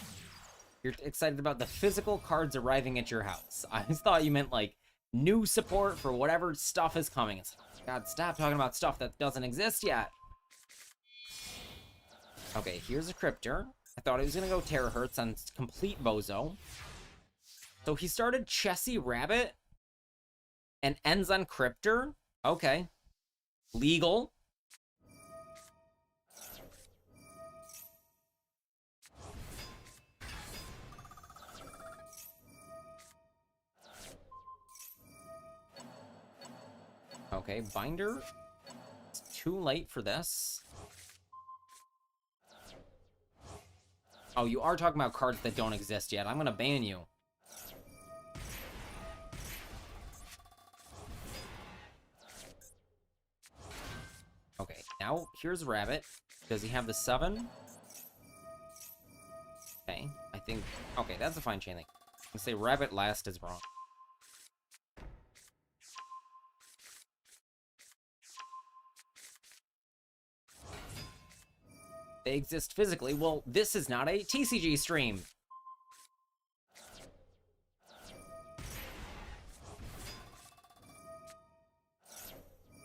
You're excited about the physical cards arriving at your house. I just thought you meant, like, new support for whatever stuff is coming. It's like, God, stop talking about stuff that doesn't exist yet. Okay, here's a Cryptor. I thought he was gonna go Terahertz on complete Bozo. So he started Chessy Rabbit and ends on Cryptor. Okay. Legal. Okay, Binder. It's too late for this. Oh, you are talking about cards that don't exist yet. I'm gonna ban you. Okay, now here's Rabbit. Does he have the 7? Okay, I think... Okay, that's a fine chain link. I'm gonna say Rabbit last is wrong. They exist physically. Well, this is not a TCG stream.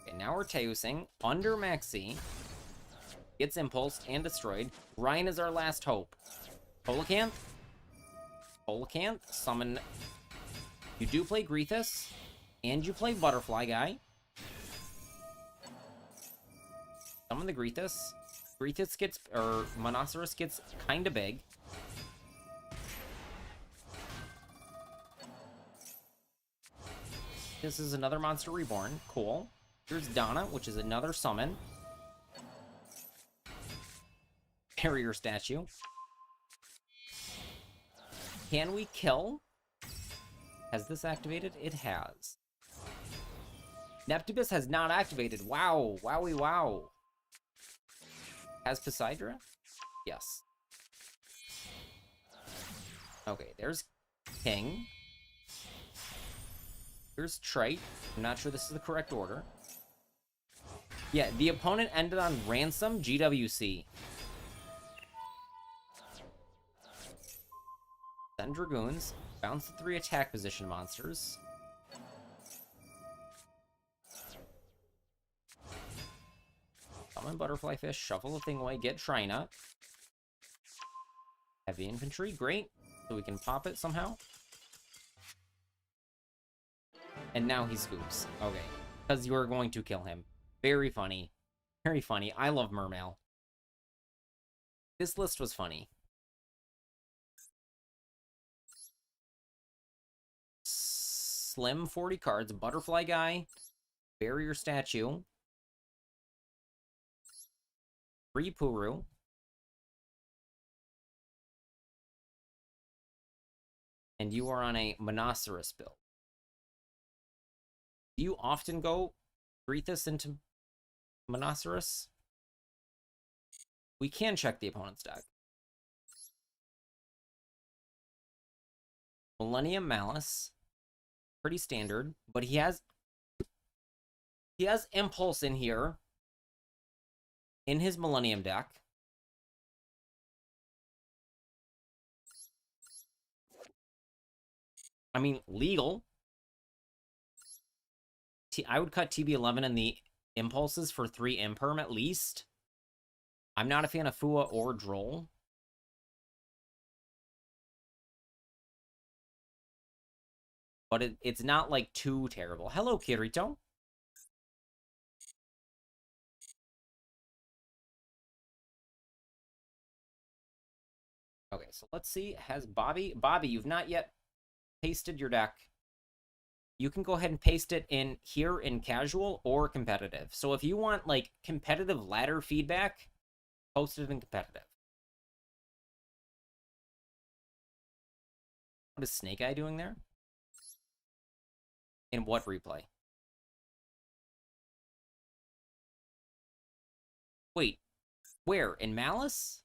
Okay, now we're Teusing under Maxi. Gets impulsed and destroyed. Ryan is our last hope. Holocanth. Holocanth. Summon. You do play Grethus. And you play Butterfly Guy. Summon the Grethus. Grethus gets, or Monoceros gets kind of big. This is another monster reborn. Cool. Here's Donna, which is another summon. Barrier statue. Can we kill? Has this activated? It has. Neptubus has not activated. Wow. Wowie wow. Has Poseidra? Yes. Okay, there's King. Here's Trite. I'm not sure this is the correct order. Yeah, the opponent ended on Ransom GWC. Send Dragoons. Bounce the 3 attack position monsters. Summon Butterfly Fish. Shuffle the thing away. Get Trina. Heavy infantry. Great. So we can pop it somehow. And now he scoops. Okay. Because you are going to kill him. Very funny. Very funny. I love Mermail. This list was funny. Slim 40 cards. Butterfly Guy. Barrier Statue. 3 Puru. And you are on a Monoceros build. Do you often go Grethus into Monoceros? We can check the opponent's deck. Millennium Malice. Pretty standard, but he has Impulse in here in his Millennium deck. I mean, legal. I would cut TB11 and the Impulses for 3 Imperm at least. I'm not a fan of Fua or Droll. But it's not, like, too terrible. Hello, Kirito. Okay, so let's see. Has Bobby... Bobby, you've not yet pasted your deck. You can go ahead and paste it in here in casual or competitive. So if you want, like, competitive ladder feedback, post it in competitive. What is Snake Eye doing there? In what replay? Wait, where? In Malice?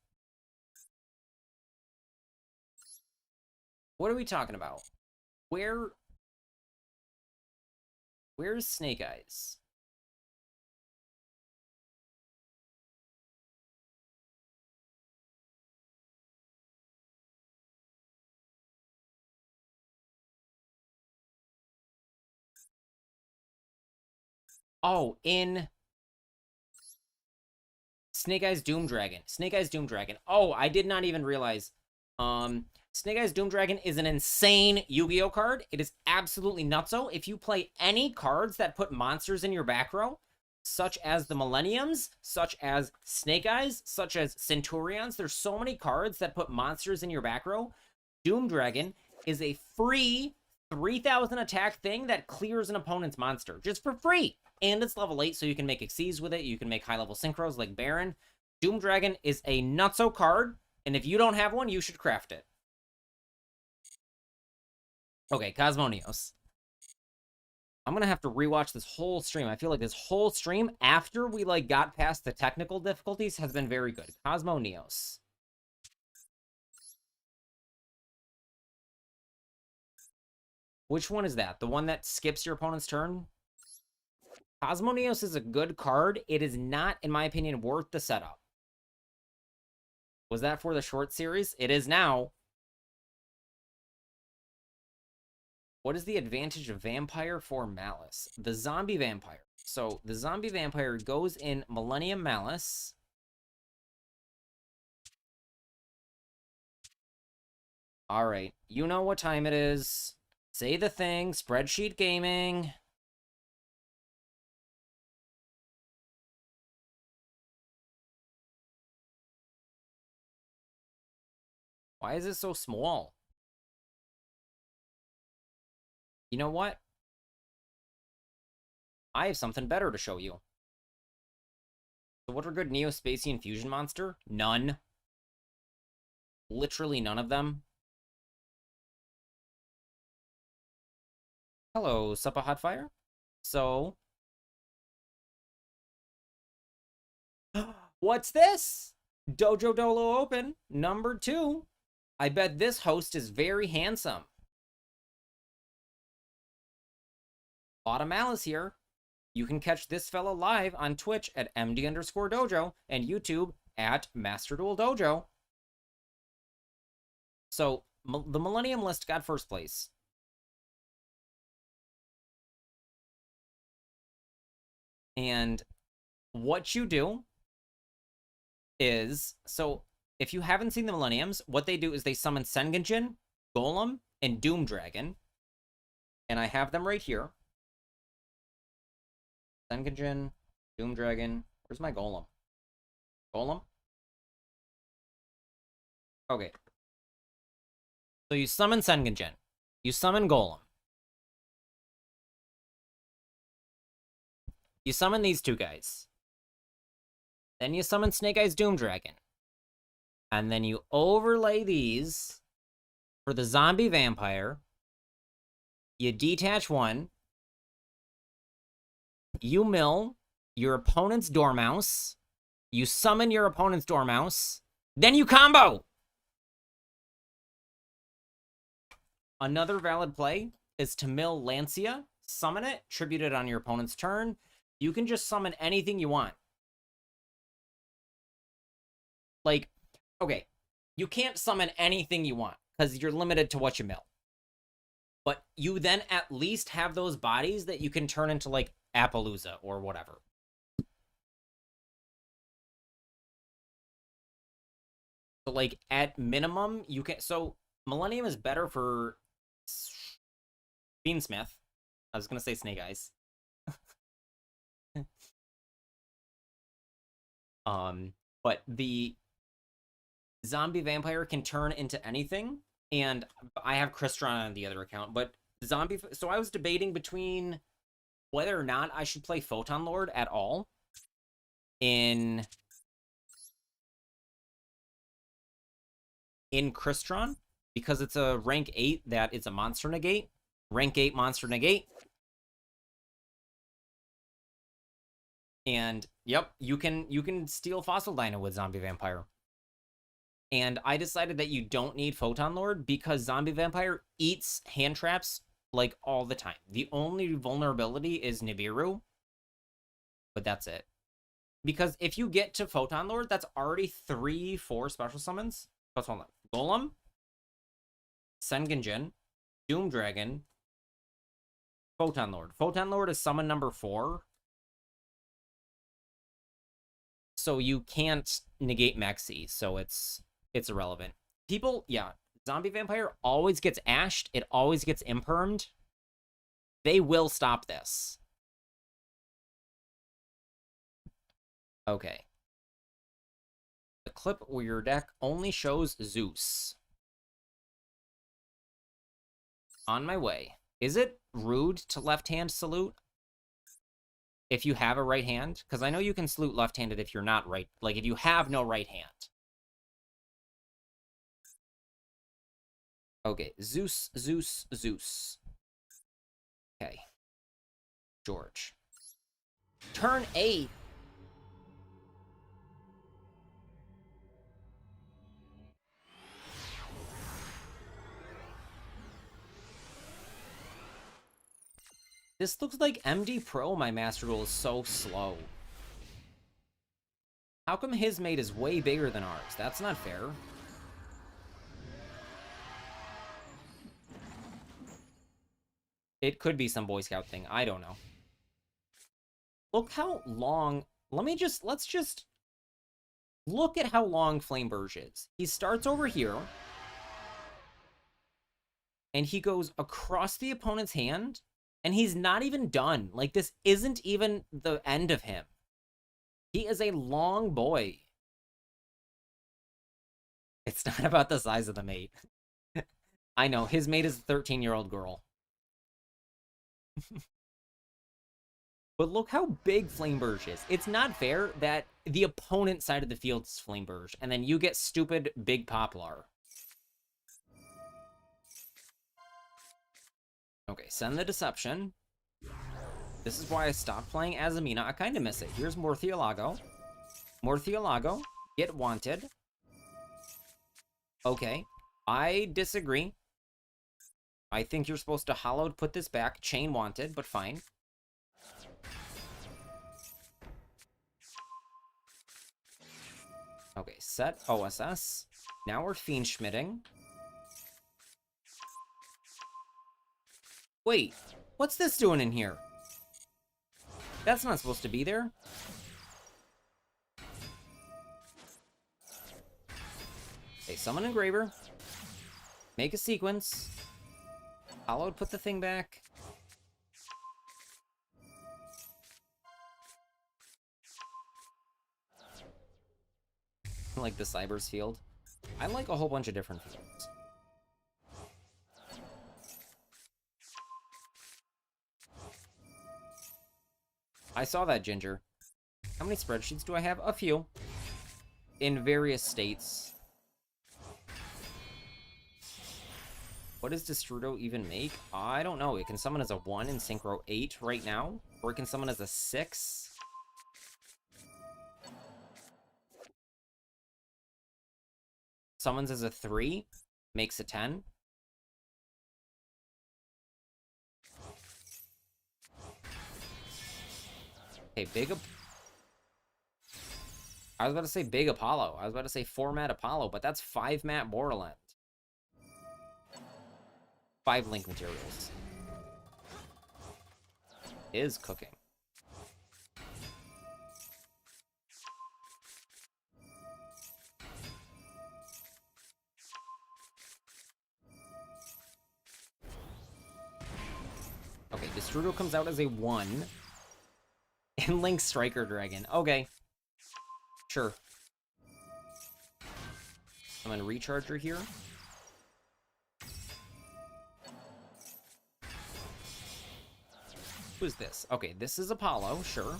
What are we talking about? Where's Snake Eyes? Oh, in Snake Eyes Doom Dragon. Snake Eyes Doom Dragon. Oh, I did not even realize. Snake Eyes Doom Dragon is an insane Yu-Gi-Oh card. It is absolutely nutso. If you play any cards that put monsters in your back row, such as the Millenniums, such as Snake Eyes, such as Centurions, there's so many cards that put monsters in your back row. Doom Dragon is a free 3,000 attack thing that clears an opponent's monster just for free. And it's level 8, so you can make Xyz with it. You can make high-level synchros like Baron. Doom Dragon is a nutso card, and if you don't have one, you should craft it. Okay, Cosmonios. I'm gonna have to rewatch this whole stream. I feel like this whole stream, after we, like, got past the technical difficulties, has been very good. Cosmonios. Which one is that? The one that skips your opponent's turn? Cosmonios is a good card. It is not, in my opinion, worth the setup. Was that for the short series? It is now. What is the advantage of Vampire for Malice? The Zombie Vampire. So, the Zombie Vampire goes in Millennium Malice. Alright, you know what time it is. Say the thing, Spreadsheet Gaming. Why is it so small? You know what? I have something better to show you. So what are good Neo-Spacian fusion monster? None. Literally none of them. Hello, Suppa Hotfire. So... What's this? Dojo Dolo Open, number 2. I bet this host is very handsome. A lot of malice here. You can catch this fella live on Twitch at MD_Dojo and YouTube at Master Duel Dojo. So, the Millennium List got first place. And what you do is, so if you haven't seen the Millenniums, what they do is they summon Sengenjin, Golem, and Doom Dragon. And I have them right here. Sengenjin, Doom Dragon. Where's my Golem? Golem? Okay. So you summon Sengenjin. You summon Golem. You summon these two guys. Then you summon Snake Eyes Doom Dragon. And then you overlay these for the zombie vampire. You detach one. You mill your opponent's Dormouse. You summon your opponent's Dormouse. Then you combo! Another valid play is to mill Lancia, summon it, tribute it on your opponent's turn. You can just summon anything you want. Like, okay, you can't summon anything you want because you're limited to what you mill. But you then at least have those bodies that you can turn into, like, Appaloosa or whatever. So, like, at minimum, you can... So, Millennium is better for Beansmith. I was going to say Snake Eyes. But the zombie vampire can turn into anything, and I have Crystron on the other account, but zombie... So I was debating between whether or not I should play Photon Lord at all in Crystron, because it's a rank 8 that it's a monster negate. Rank 8 monster negate. And, yep, you can steal Fossil Dino with Zombie Vampire. And I decided that you don't need Photon Lord because Zombie Vampire eats hand traps, like, all the time. The only vulnerability is Nibiru. But that's it. Because if you get to Photon Lord, that's already 3-4 special summons. Let's hold on. Golem, Sengenjin, Doom Dragon, Photon Lord. Photon Lord is summon number 4. So you can't negate Mexi, so it's irrelevant. People, yeah, Zombie Vampire always gets ashed. It always gets impermed. They will stop this. Okay. The clip where your deck only shows Zeus. On my way. Is it rude to left-hand salute? If you have a right hand? Because I know you can salute left-handed if you're not right. Like, if you have no right hand. Okay, Zeus, Zeus, Zeus. Okay. George. Turn 8. This looks like MD Pro, my Master Duel, is so slow. How come his mate is way bigger than ours? That's not fair. It could be some Boy Scout thing. I don't know. Look how long... Let's just... Look at how long Flame Burge is. He starts over here. And he goes across the opponent's hand. And he's not even done. Like, this isn't even the end of him. He is a long boy. It's not about the size of the mate. I know, his mate is a 13-year-old girl. But look how big Flameburge is. It's not fair that the opponent side of the field is Flameburge, and then you get stupid Big Poplar. Okay, send the Deception. This is why I stopped playing Azamina. I kind of miss it. Here's Morthiolago. Morthiolago, get Wanted. Okay, I disagree. I think you're supposed to Hollowed put this back. Chain Wanted, but fine. Okay, set OSS. Now we're Fiend Schmitting. Wait, what's this doing in here? That's not supposed to be there. Okay, summon Engraver. Make a sequence. Hollowed, put the thing back. I like the Cyber's field. I like a whole bunch of different fields. I saw that, Ginger. How many spreadsheets do I have? A few. In various states. What does Destrudo even make? I don't know. It can summon as a 1 in Synchro 8 right now. Or it can summon as a 6. Summons as a 3. Makes a 10. Okay, I was about to say Big Apollo. I was about to say 4-mat Apollo, but that's 5-mat Borderland. 5 link materials. Is cooking. Okay, Destrudo comes out as a 1. And Link Striker Dragon. Okay. Sure. I'm gonna Recharger here. Who's this? Okay, this is Apollo, sure.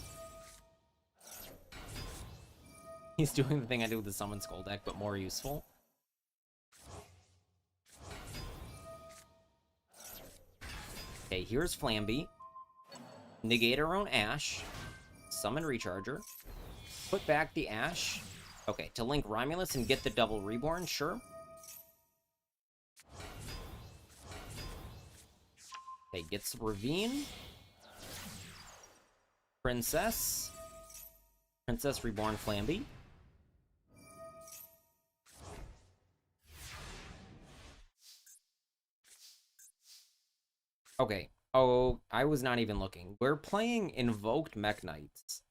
He's doing the thing I do with the Summon Skull deck, but more useful. Okay, here's Flamby. Negate our own Ash. Summon Recharger. Put back the Ash. Okay, to link Romulus and get the double Reborn, sure. Okay, gets Ravine. Princess. Princess Reborn Flamby. Okay. Oh, I was not even looking. We're playing Invoked Mech Knights.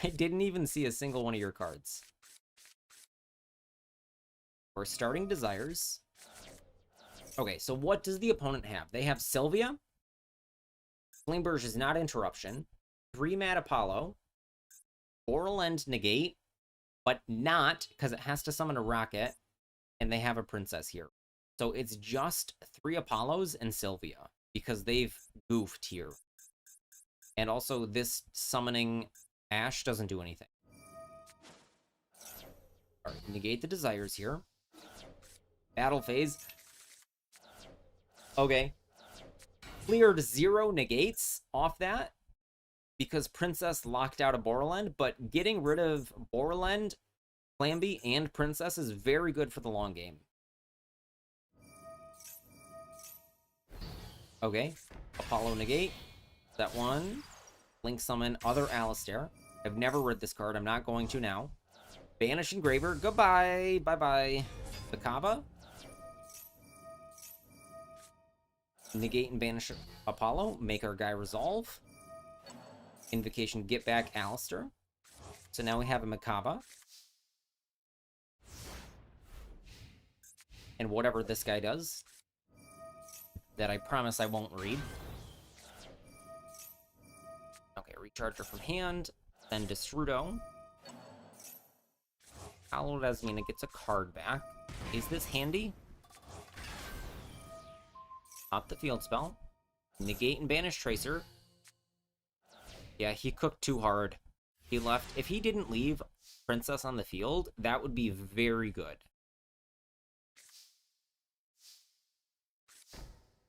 I didn't even see a single one of your cards. We're starting Desires. Okay, so what does the opponent have? They have Sylvia. Flameburge is not Interruption. 3-mat Apollo. Borderland Negate. But not, because it has to summon a Rocket. And they have a Princess here. So it's just 3 Apollos and Sylvia. Because they've goofed here. And also, this summoning Ash doesn't do anything. Alright, negate the Desires here. Battle phase. Okay. Cleared 0 negates off that. Because Princess locked out a Borderland. But getting rid of Borderland, Flamby, and Princess is very good for the long game. Okay, Apollo negate. That one. Link summon other Alistair. I've never read this card. I'm not going to now. Banish Engraver. Goodbye. Bye-bye. Bakaba. Negate and banish Apollo. Make our guy resolve. Invocation, get back Alistair. So now we have a Makaba. And whatever this guy does, that I promise I won't read. Okay, Recharger from hand. Then Destrudo. Hallowed Asmina gets a card back. Is this handy? Pop the field spell. Negate and banish Tracer. Yeah, he cooked too hard. He left. If he didn't leave Princess on the field, that would be very good.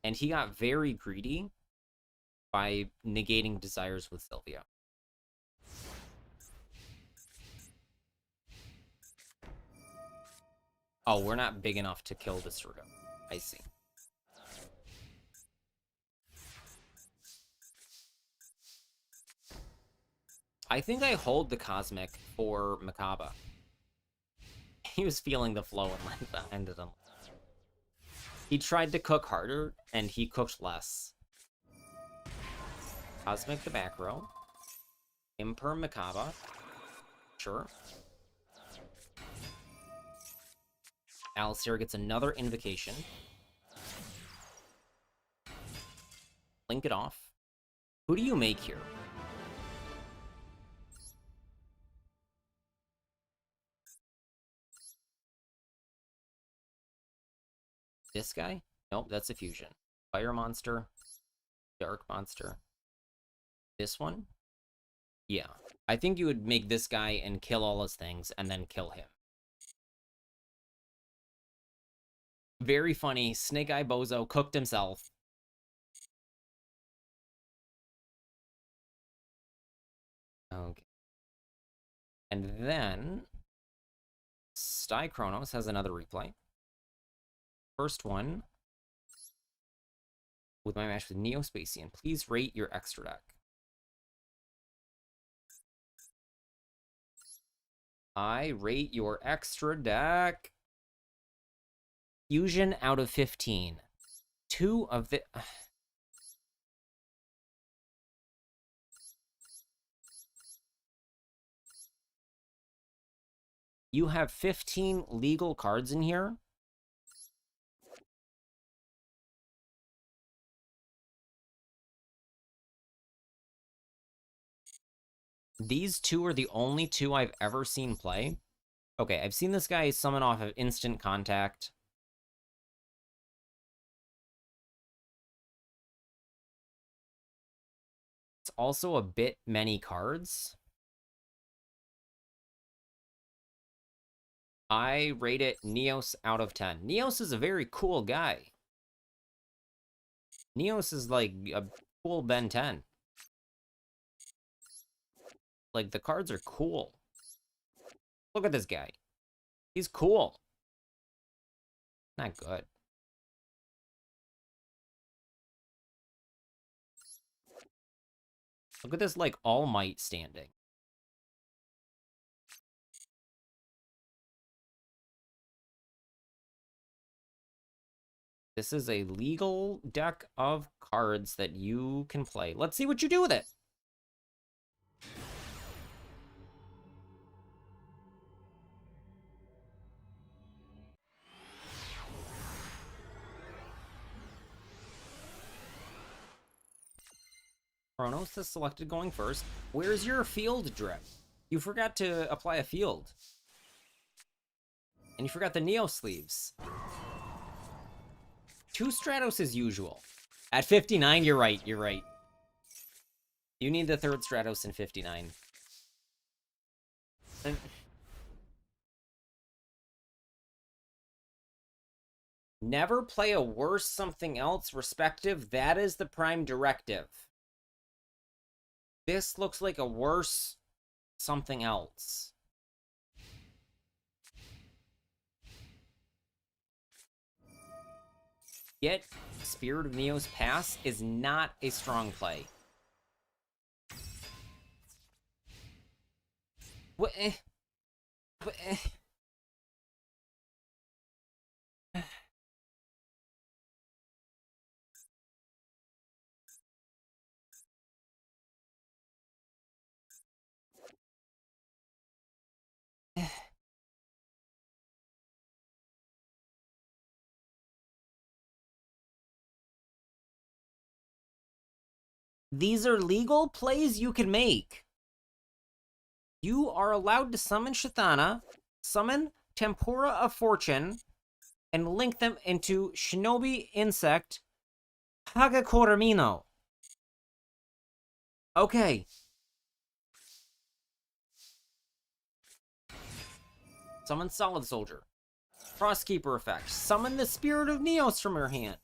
And he got very greedy by negating Desires with Sylvia. Oh, we're not big enough to kill the Ceruto. I see. I think I hold the Cosmic for Makaba. He was feeling the flow and ended him. He tried to cook harder, and he cooked less. Cosmic the back row. Imperm Makaba. Sure. Alistair gets another invocation. Link it off. Who do you make here? This guy? Nope, that's a fusion. Fire monster. Dark monster. This one? Yeah. I think you would make this guy and kill all his things, and then kill him. Very funny. Snake Eye Bozo cooked himself. Okay. And then Sty Chronos has another replay. First one with my match with Neospacian. Please rate your extra deck. I rate your extra deck Fusion out of 15. 2 of the... You have 15 legal cards in here? These 2 are the only 2 I've ever seen play. Okay, I've seen this guy summon off of Instant Contact. It's also a bit many cards. I rate it Neos out of 10. Neos is a very cool guy. Neos is like a cool Ben 10. Like, the cards are cool. Look at this guy. He's cool. Not good. Look at this, like, All Might standing. This is a legal deck of cards that you can play. Let's see what you do with it. Chronos is selected going first. Where's your field drip? You forgot to apply a field. And you forgot the Neo sleeves. 2 Stratos as usual. At 59, you're right, you're right. You need the 3rd Stratos in 59. Never play a worse something else respective. That is the prime directive. This looks like a worse something else. Yet, Spirit of Neos Pass is not a strong play. What? These are legal plays you can make. You are allowed to summon Shatana, Summon Tempura of Fortune and link them into Shinobi Insect Hagakoramino. Okay. Summon Solid Soldier. Crosskeeper effect. Summon the Spirit of Neos from your hand.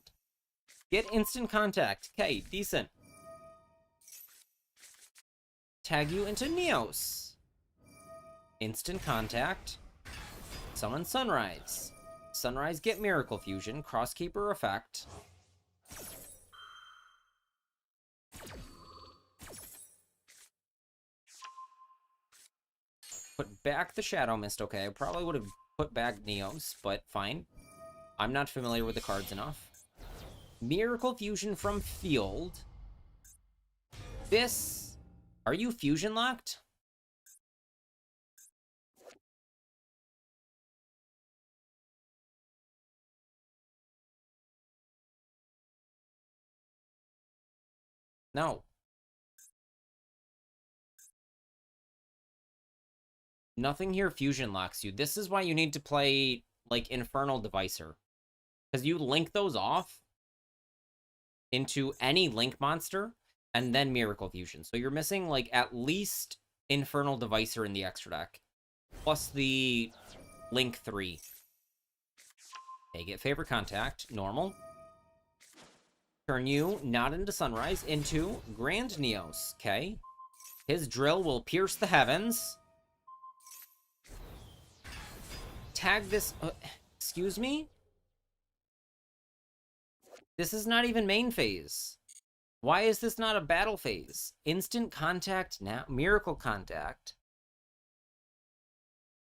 Get instant contact. Okay, decent. Tag you into Neos. Instant contact. Summon Sunrise. Sunrise, get Miracle Fusion. Crosskeeper effect. Put back the Shadow Mist. Okay, I probably would have put back Neos, but fine. I'm not familiar with the cards enough. Miracle Fusion from field. This... Are you fusion locked? No. Nothing here fusion locks you. This is why you need to play, like, Infernal Devicer. Because you link those off into any link monster, and then Miracle Fusion. So you're missing, like, at least Infernal Devicer in the extra deck. Plus the Link 3. Okay, get Favorite Contact. Normal. Turn you, not into Sunrise, into Grand Neos. Okay. His drill will pierce the heavens. Tag this... excuse me? This is not even main phase. Why is this not a battle phase? Instant contact now. Miracle contact.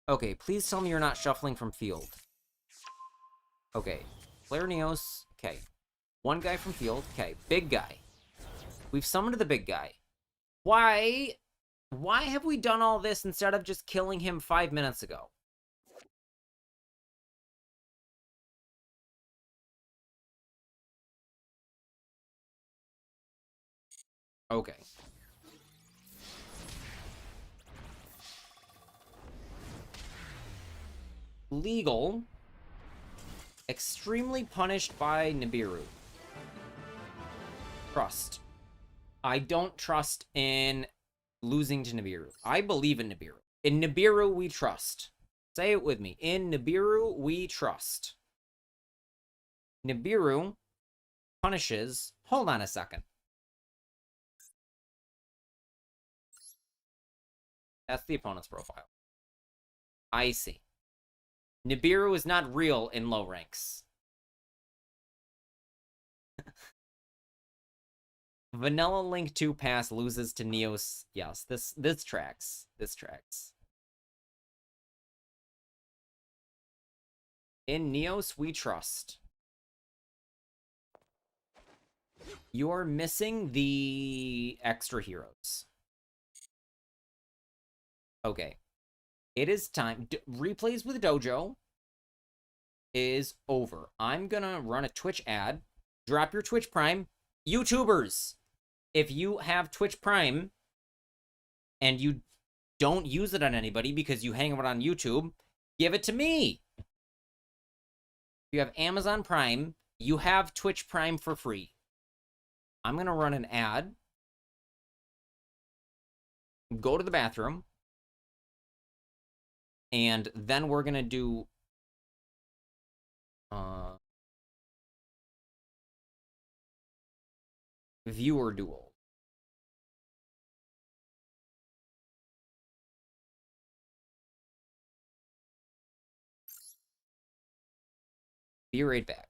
Okay, please tell me you're not shuffling from field. Okay. Flare Neos. Okay. One guy from field. Okay. Big guy. We've summoned the big guy. Why have we done all this instead of just killing him 5 minutes ago? Okay. Legal. Extremely punished by Nibiru. Trust. I don't trust in losing to Nibiru. I believe in Nibiru. In Nibiru, we trust. Say it with me. In Nibiru, we trust. Nibiru punishes... Hold on a second. That's the opponent's profile. I see. Nibiru is not real in low ranks. Vanilla Link 2 pass loses to Neos. Yes, this tracks. This tracks. In Neos, we trust. You're missing the extra heroes. Okay. It is time. Replays with Dojo is over. I'm gonna run a Twitch ad. Drop your Twitch Prime. YouTubers, if you have Twitch Prime and you don't use it on anybody because you hang out on YouTube, give it to me. If you have Amazon Prime, you have Twitch Prime for free. I'm gonna run an ad. Go to the bathroom. And then we're gonna do viewer duel. Be right back.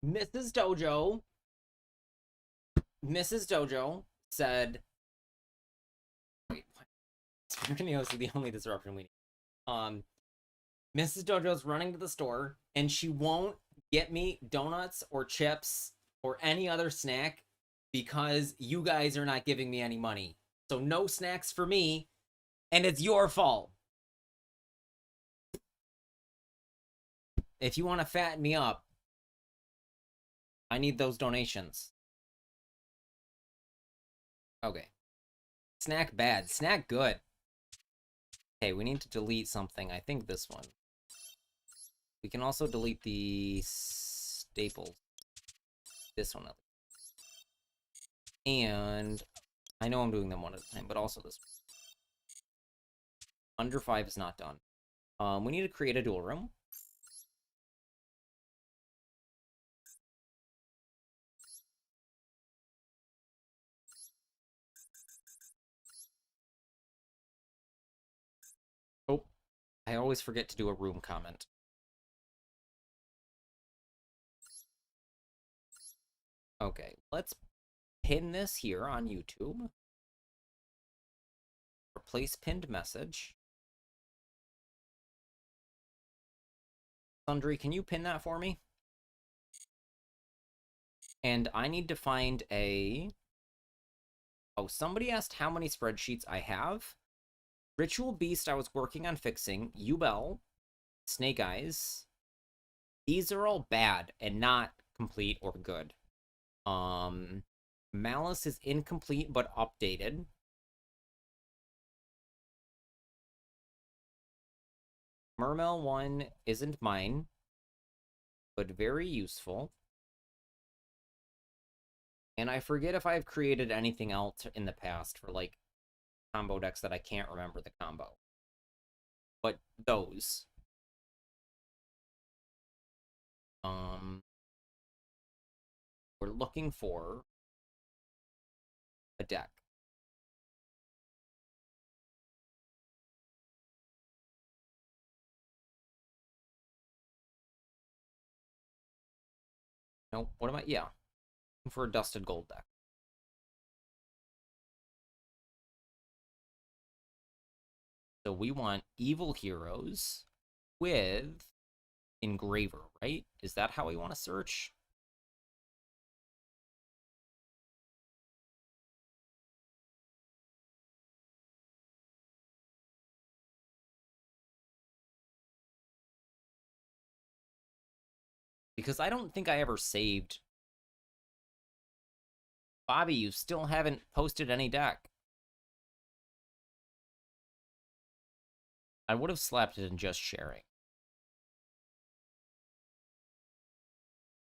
Mrs. Dojo, Mrs. Dojo said, wait, what? Neos is the only disruption we need. Mrs. Dojo's running to the store and she won't get me donuts or chips or any other snack because you guys are not giving me any money. So no snacks for me, and it's your fault. If you want to fatten me up, I need those donations. Okay. Snack bad. Snack good. Okay, we need to delete something. I think this one. We can also delete the staples. This one. And I know I'm doing them one at a time, but also this one. Under 5 is not done. We need to create a duel room. Oh, I always forget to do a room comment. Okay, let's pin this here on YouTube. Replace pinned message. Sundry, can you pin that for me? And I need to find a... Oh, somebody asked how many spreadsheets I have. Ritual Beast I was working on fixing. Ubel. Snake Eyes. These are all bad and not complete or good. Malice is incomplete but updated. Mermail 1 isn't mine, but very useful. And I forget if I've created anything else in the past for, like, combo decks that I can't remember the combo. But those. We're looking for a deck. No, what am I? Yeah. Looking for a Dusted Gold deck. So we want Evil Heroes with Engraver, right? Is that how we want to search? Because I don't think I ever saved. Bobby, you still haven't posted any deck. I would have slapped it in just sharing.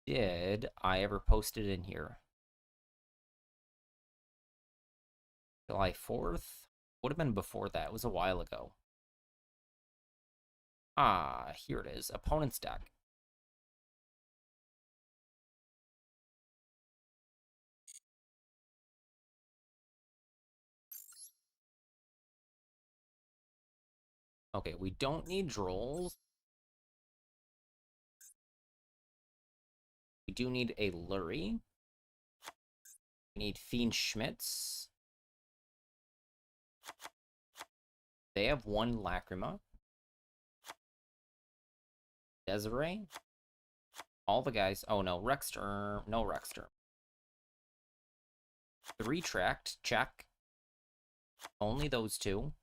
Did I ever post it in here? July 4th? Would have been before that. It was a while ago. Ah, here it is. Opponent's deck. Okay, we don't need Drolls. We do need a Lurie. We need Fiend Schmitz. They have one Lacrima. Desiree. All the guys. Oh no, Rexter. No Rexter. The Retract. Check. Only those two.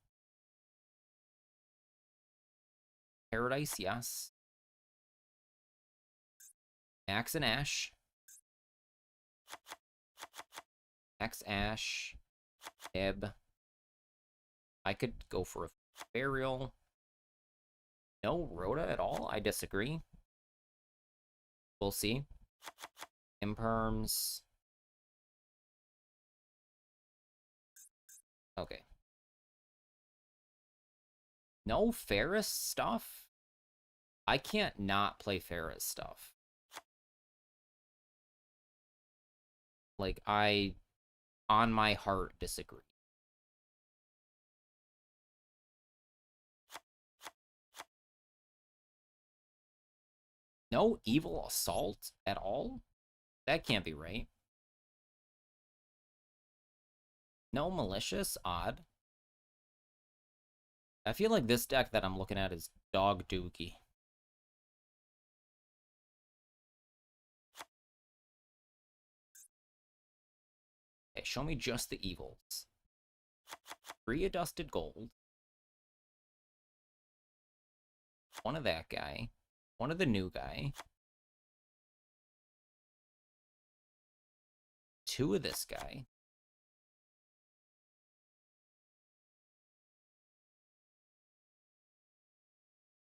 Paradise, yes. Max and Ash. Max, Ash. Ebb. I could go for a Burial. No Rhoda at all? I disagree. We'll see. Imperms. Okay. No Ferris stuff? I can't not play Ferris stuff. Like, I, on my heart, disagree. No Evil Assault at all? That can't be right. No malicious? Odd. I feel like this deck that I'm looking at is dog dookie. Okay, show me just the evils. 3 adjusted gold. 1 of that guy. 1 of the new guy. 2 of this guy.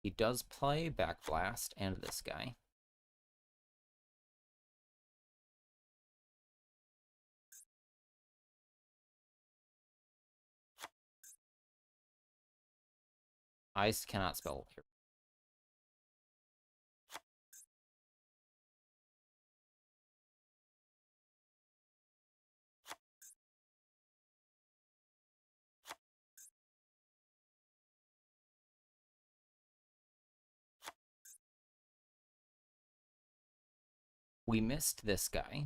He does play Backblast and this guy. Ice cannot spell here. We missed this guy.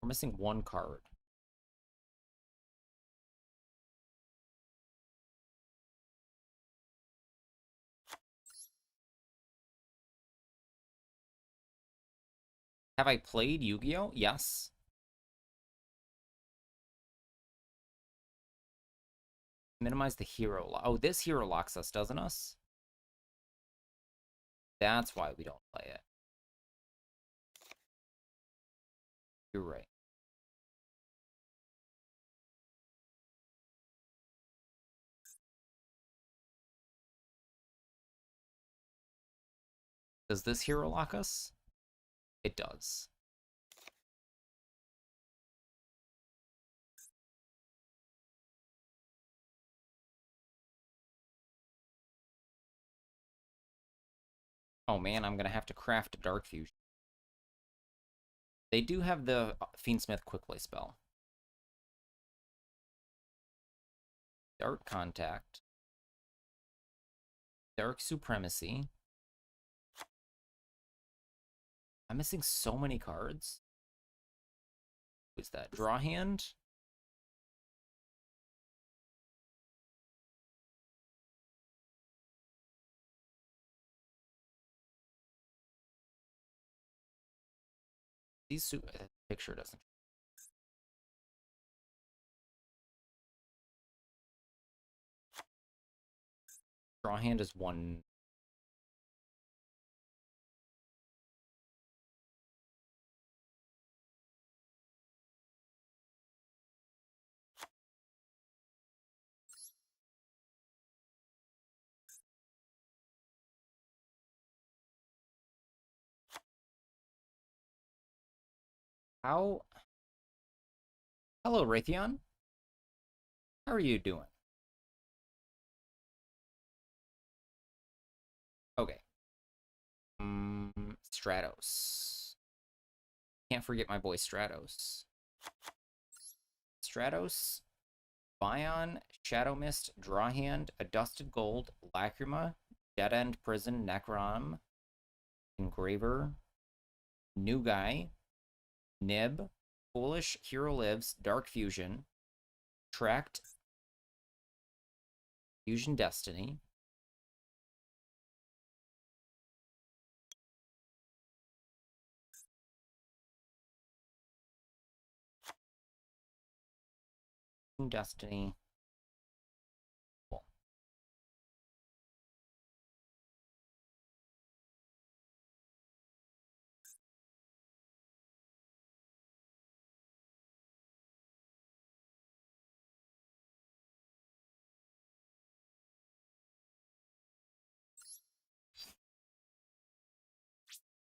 We're missing 1 card. Have I played Yu-Gi-Oh? Yes. Minimize the hero. Oh, this hero locks us, doesn't us? That's why we don't play it. You're right. Does this hero lock us? It does. Oh man, I'm gonna have to craft a Dark Fusion. They do have the Fiendsmith Quickplay spell. Dark Contact. Dark Supremacy. I'm missing so many cards. Who's that? Draw hand? These picture doesn't. Draw hand is 1. How? Hello, Raytheon. How are you doing? Okay. Stratos. Can't forget my boy Stratos. Stratos, Bion, Shadow Mist, Draw Hand, Adusted Gold, Lacrima, Dead End Prison, Necrom, Engraver, New Guy, Nib, Foolish, Hero Lives, Dark Fusion, Tracked, Fusion Destiny, Destiny. Cool.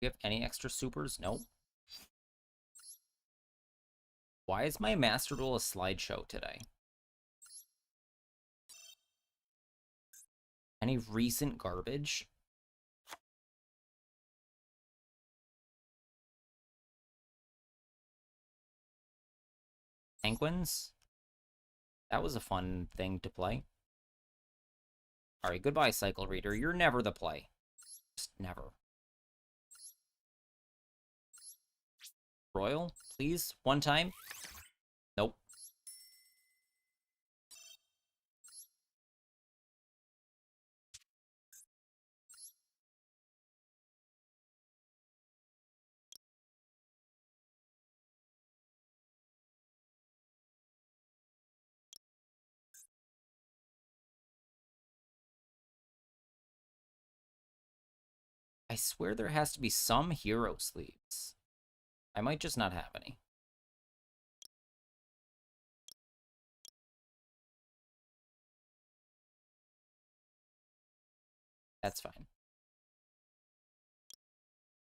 Do you have any extra supers? Nope. Why is my Master Duel a slideshow today? Any recent garbage? Penguins. That was a fun thing to play. Alright, goodbye, Cycle Reader. You're never the play. Just never. Royal, please? One time? Nope. I swear there has to be some hero sleeves. I might just not have any. That's fine.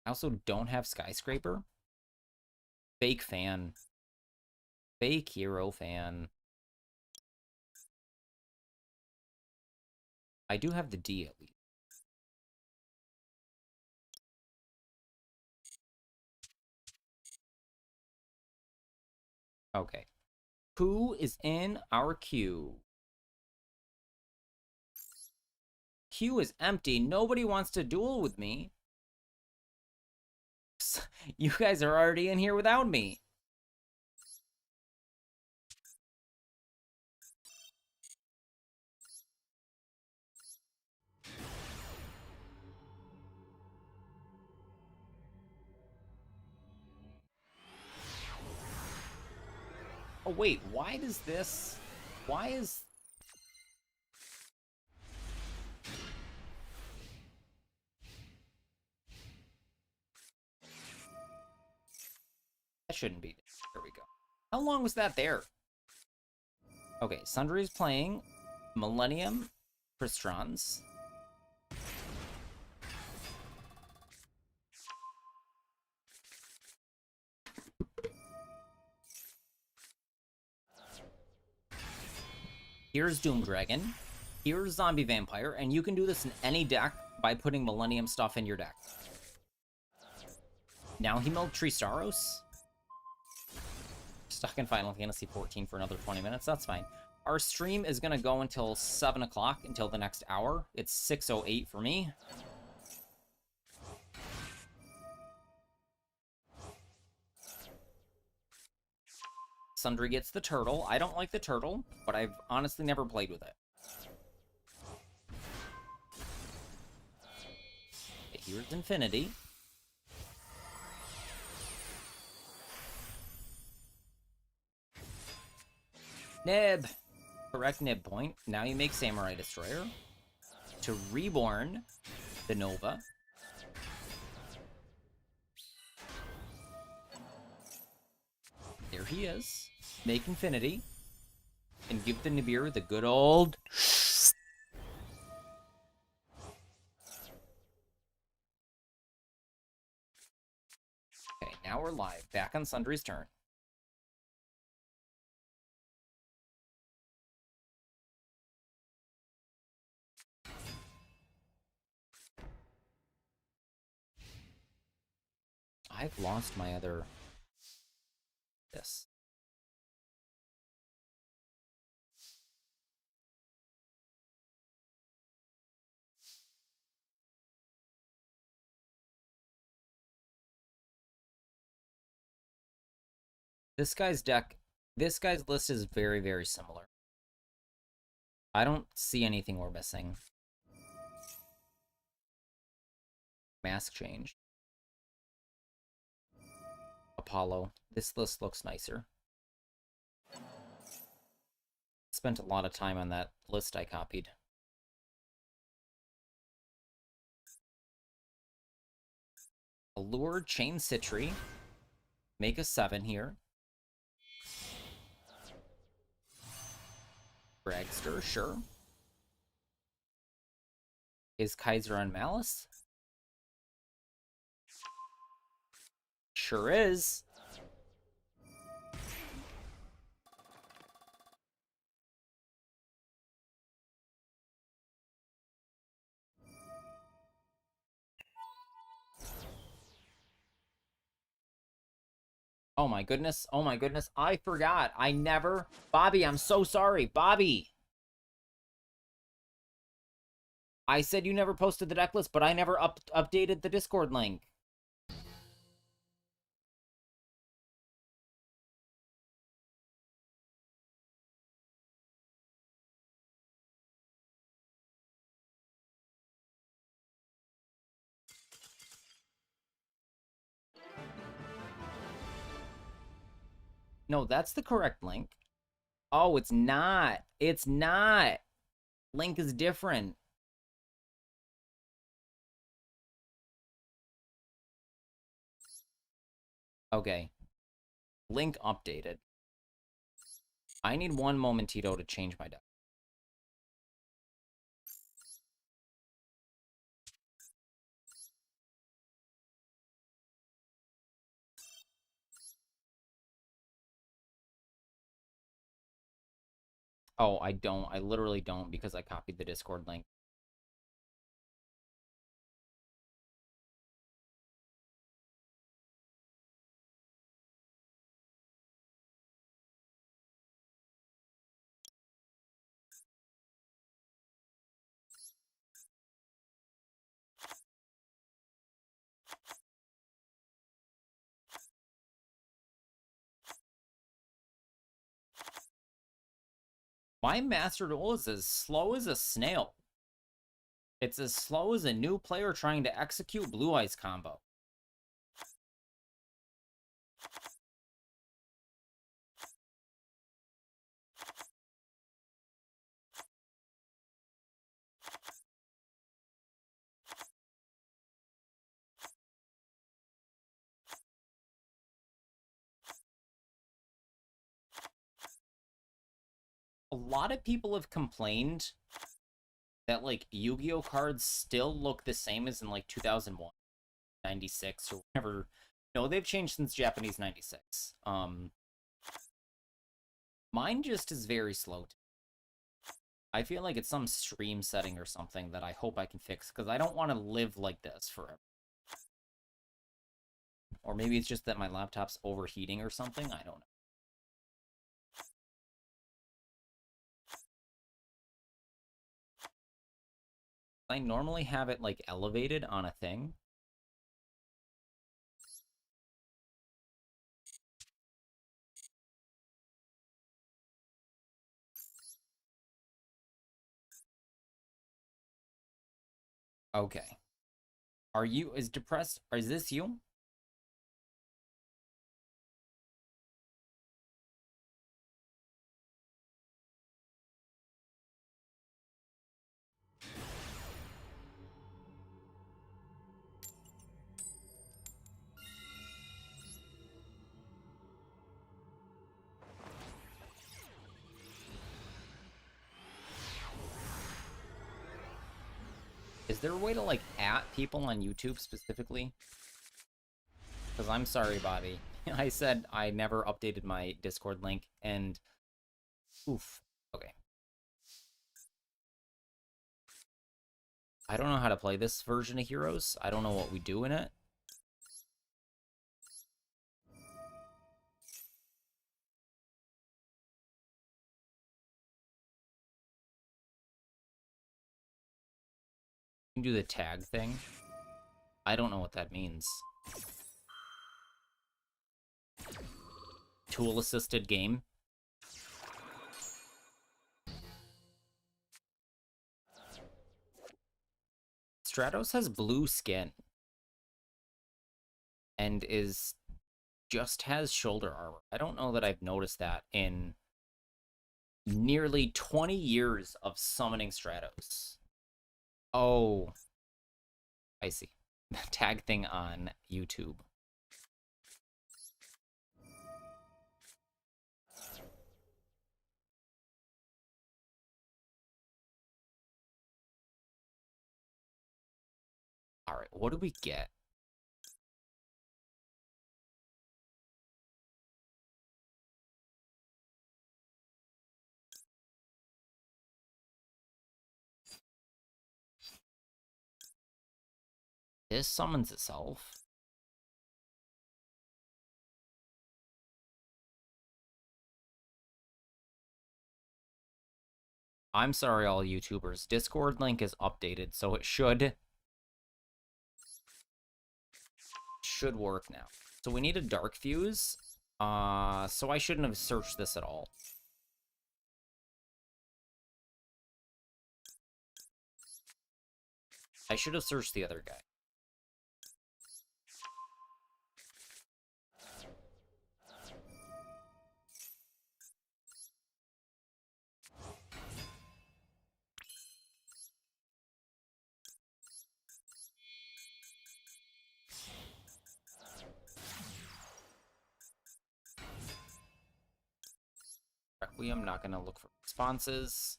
I also don't have Skyscraper. Fake fan. Fake hero fan. I do have the D at least. Okay. Who is in our queue? Queue is empty. Nobody wants to duel with me. You guys are already in here without me. Oh, wait. Why does this... Why is... That shouldn't be there. There we go. How long was that there? Okay, Sundry's playing Millennium Cristrons. Here's Doom Dragon. Here's Zombie Vampire, and you can do this in any deck by putting Millennium stuff in your deck. Now he milled Tristaros. Stuck in Final Fantasy 14 for another 20 minutes. That's fine. Our stream is going to go until 7 o'clock, until the next hour. It's 6:08 for me. Sundry gets the turtle. I don't like the turtle, but I've honestly never played with it. Okay, here's Infinity. Nib! Correct nib point. Now you make Samurai Destroyer. To reborn the Nova. There he is. Make Infinity. And give the Nibiru the good old... Okay, now we're live. Back on Sundry's turn. I've lost my other... This. This guy's deck... This guy's list is very, very similar. I don't see anything we're missing. Mask change. Apollo. This list looks nicer. Spent a lot of time on that list I copied. Allure, Chain Citry. Make a 7 here. Dragster, sure. Is Kaiser on Malice? Sure is. Oh my goodness. Oh my goodness. I forgot. I never... Bobby, I'm so sorry. Bobby! I said you never posted the deck list, but I never updated the Discord link. No, that's the correct link. Oh, it's not. It's not. Link is different. Okay. Link updated. I need one momentito to change my deck. Oh, I don't. I literally don't because I copied the Discord link. My Master Duel is as slow as a snail. It's as slow as a new player trying to execute Blue Eyes combo. A lot of people have complained that, like, Yu-Gi-Oh cards still look the same as in, like, 2001, 96, or whatever. No, they've changed since Japanese 96. Mine just is very slow. I feel like it's some stream setting or something that I hope I can fix, because I don't want to live like this forever. Or maybe it's just that my laptop's overheating or something. I don't know. I normally have it, like, elevated on a thing. Okay. Is depressed? Or is this you? Is there a way to, like, at people on YouTube specifically? Because I'm sorry, Bobby. I said I never updated my Discord link, and... Oof. Okay. I don't know how to play this version of Heroes. I don't know what we do in it. You can do the tag thing. I don't know what that means. Tool-assisted game. Stratos has blue skin. And just has shoulder armor. I don't know that I've noticed that in nearly 20 years of summoning Stratos. Oh, I see. Tag thing on YouTube. All right, what do we get? This summons itself. I'm sorry, all YouTubers. Discord link is updated, so it should work now. So we need a dark fuse. So I shouldn't have searched this at all. I should have searched the other guy. Requiem, not gonna look for responses.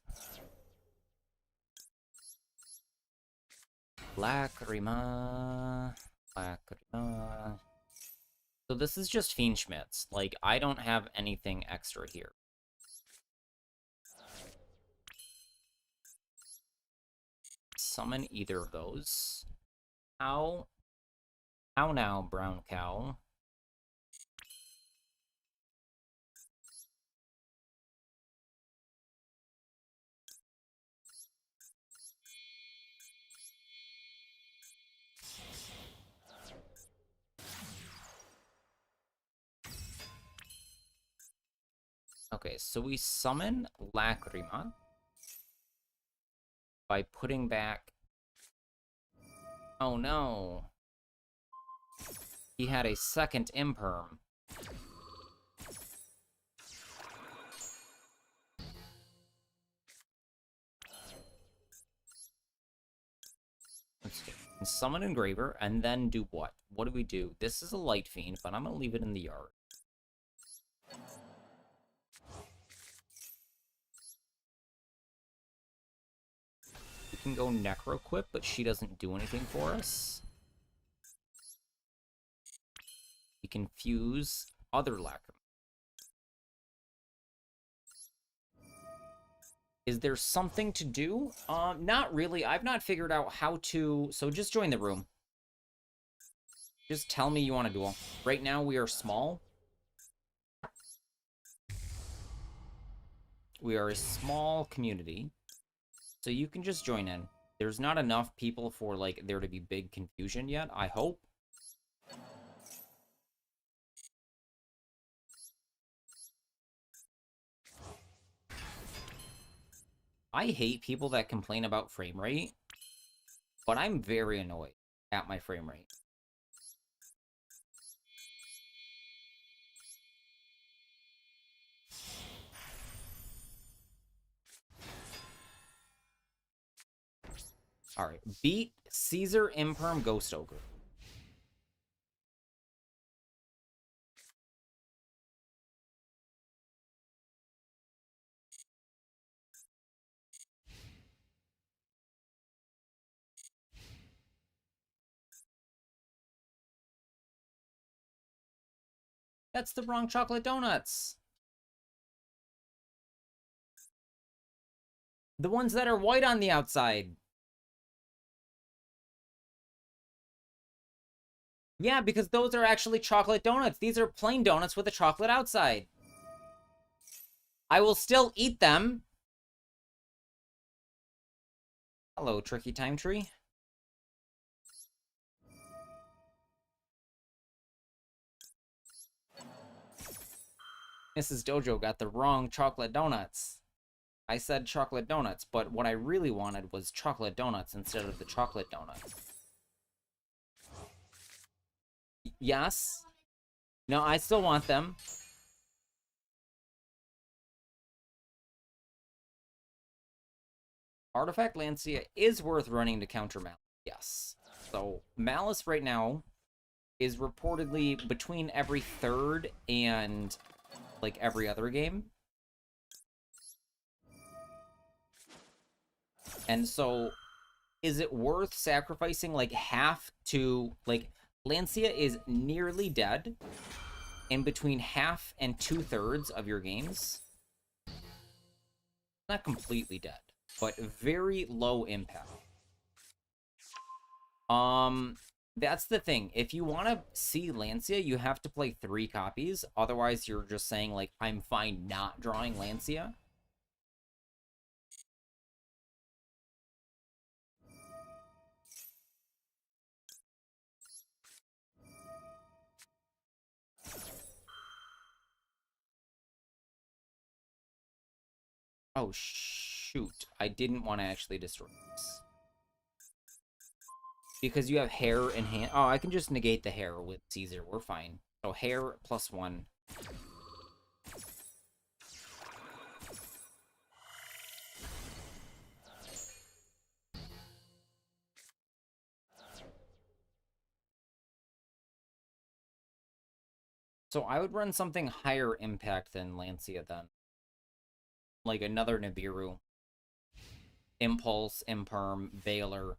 Lacrima. Lacrima. So this is just Fiendschmitz. Like, I don't have anything extra here. Summon either of those. How now, brown cow? Okay, so we summon Lacrima by putting back... Oh no. He had a second imperm. Let's summon Engraver, and then do what? What do we do? This is a Light Fiend, but I'm gonna leave it in the yard. We can go Necroquip, but she doesn't do anything for us. We can fuse other Lacrima. Is there something to do? Not really. I've not figured out how to... So just join the room. Just tell me you want to duel. Right now, we are small. We are a small community. So you can just join in. There's not enough people for, like, there to be big confusion yet, I hope. I hate people that complain about frame rate, but I'm very annoyed at my frame rate. Alright, beat Caesar Imperm Ghost Ogre. That's the wrong chocolate donuts. The ones that are white on the outside. Yeah, because those are actually chocolate donuts. These are plain donuts with a chocolate outside. I will still eat them. Hello, Tricky Time Tree. Mrs. Dojo got the wrong chocolate donuts. I said chocolate donuts, but what I really wanted was chocolate donuts instead of the chocolate donuts. Yes. No, I still want them. Artifact Lancia is worth running to counter Malice. Yes. So, Malice right now is reportedly between every third and, like, every other game. And so, is it worth sacrificing, like, half to, like, Lancia is nearly dead in between half and 2/3 of your games. Not completely dead, but very low impact. That's the thing. If you want to see Lancia, you have to play 3 copies. Otherwise, you're just saying, like, I'm fine not drawing Lancia. Oh, shoot. I didn't want to actually destroy this. Because you have hair in hand. Oh, I can just negate the hair with Caesar. We're fine. So hair +1. So I would run something higher impact than Lancia then. Like another Nibiru. Impulse, Imperm, Veiler.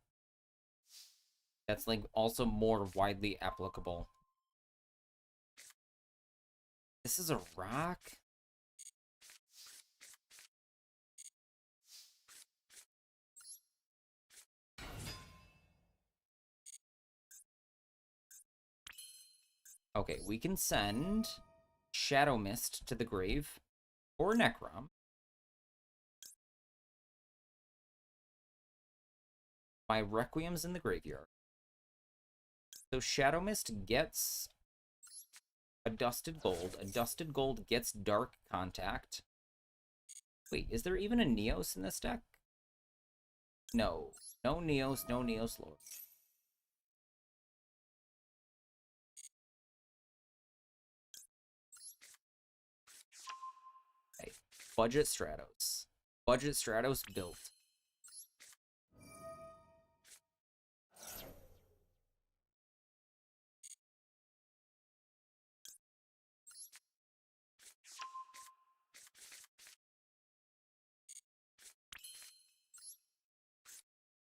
That's like also more widely applicable. This is a rock? Okay, we can send Shadow Mist to the grave. Or Necrom. My Requiem's in the graveyard. So Shadow Mist gets a Dusted Gold. A Dusted Gold gets Dark Contact. Wait, is there even a Neos in this deck? No. No Neos, no Neos Lord. Okay. Budget Stratos. Budget Stratos built.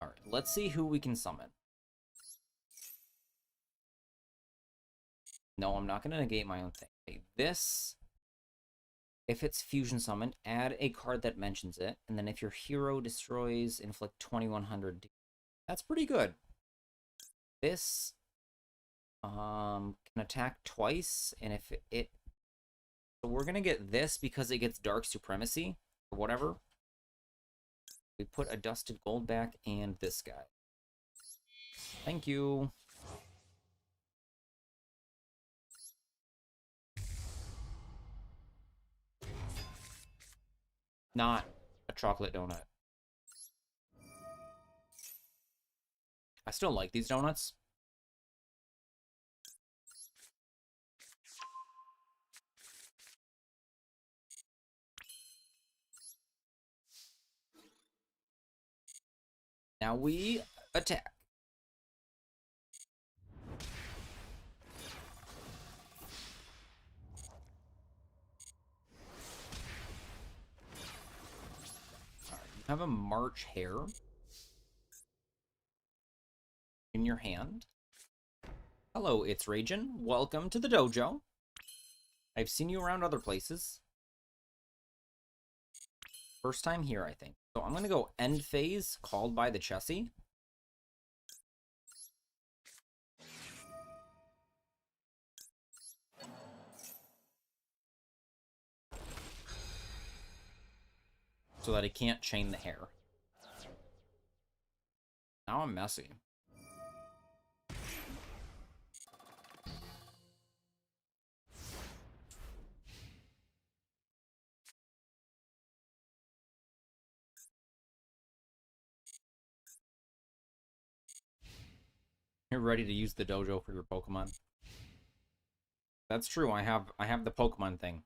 Alright, let's see who we can summon. No, I'm not going to negate my own thing. Okay, this, if it's fusion summoned, add a card that mentions it, and then if your hero destroys, inflict 2100. That's pretty good. This can attack twice, and if it... So we're going to get this because it gets Dark Supremacy, or whatever. We put a Dusted Gold back, and this guy. Thank you. Not a chocolate donut. I still like these donuts. Now we attack. Alright, you have a March Hare in your hand. Hello, it's Ragin. Welcome to the dojo. I've seen you around other places. First time here, I think. So I'm going to go end phase, called by the Chessie. So that it can't chain the hair. Now I'm messy. You're ready to use the dojo for your Pokemon. That's true. I have the Pokemon thing.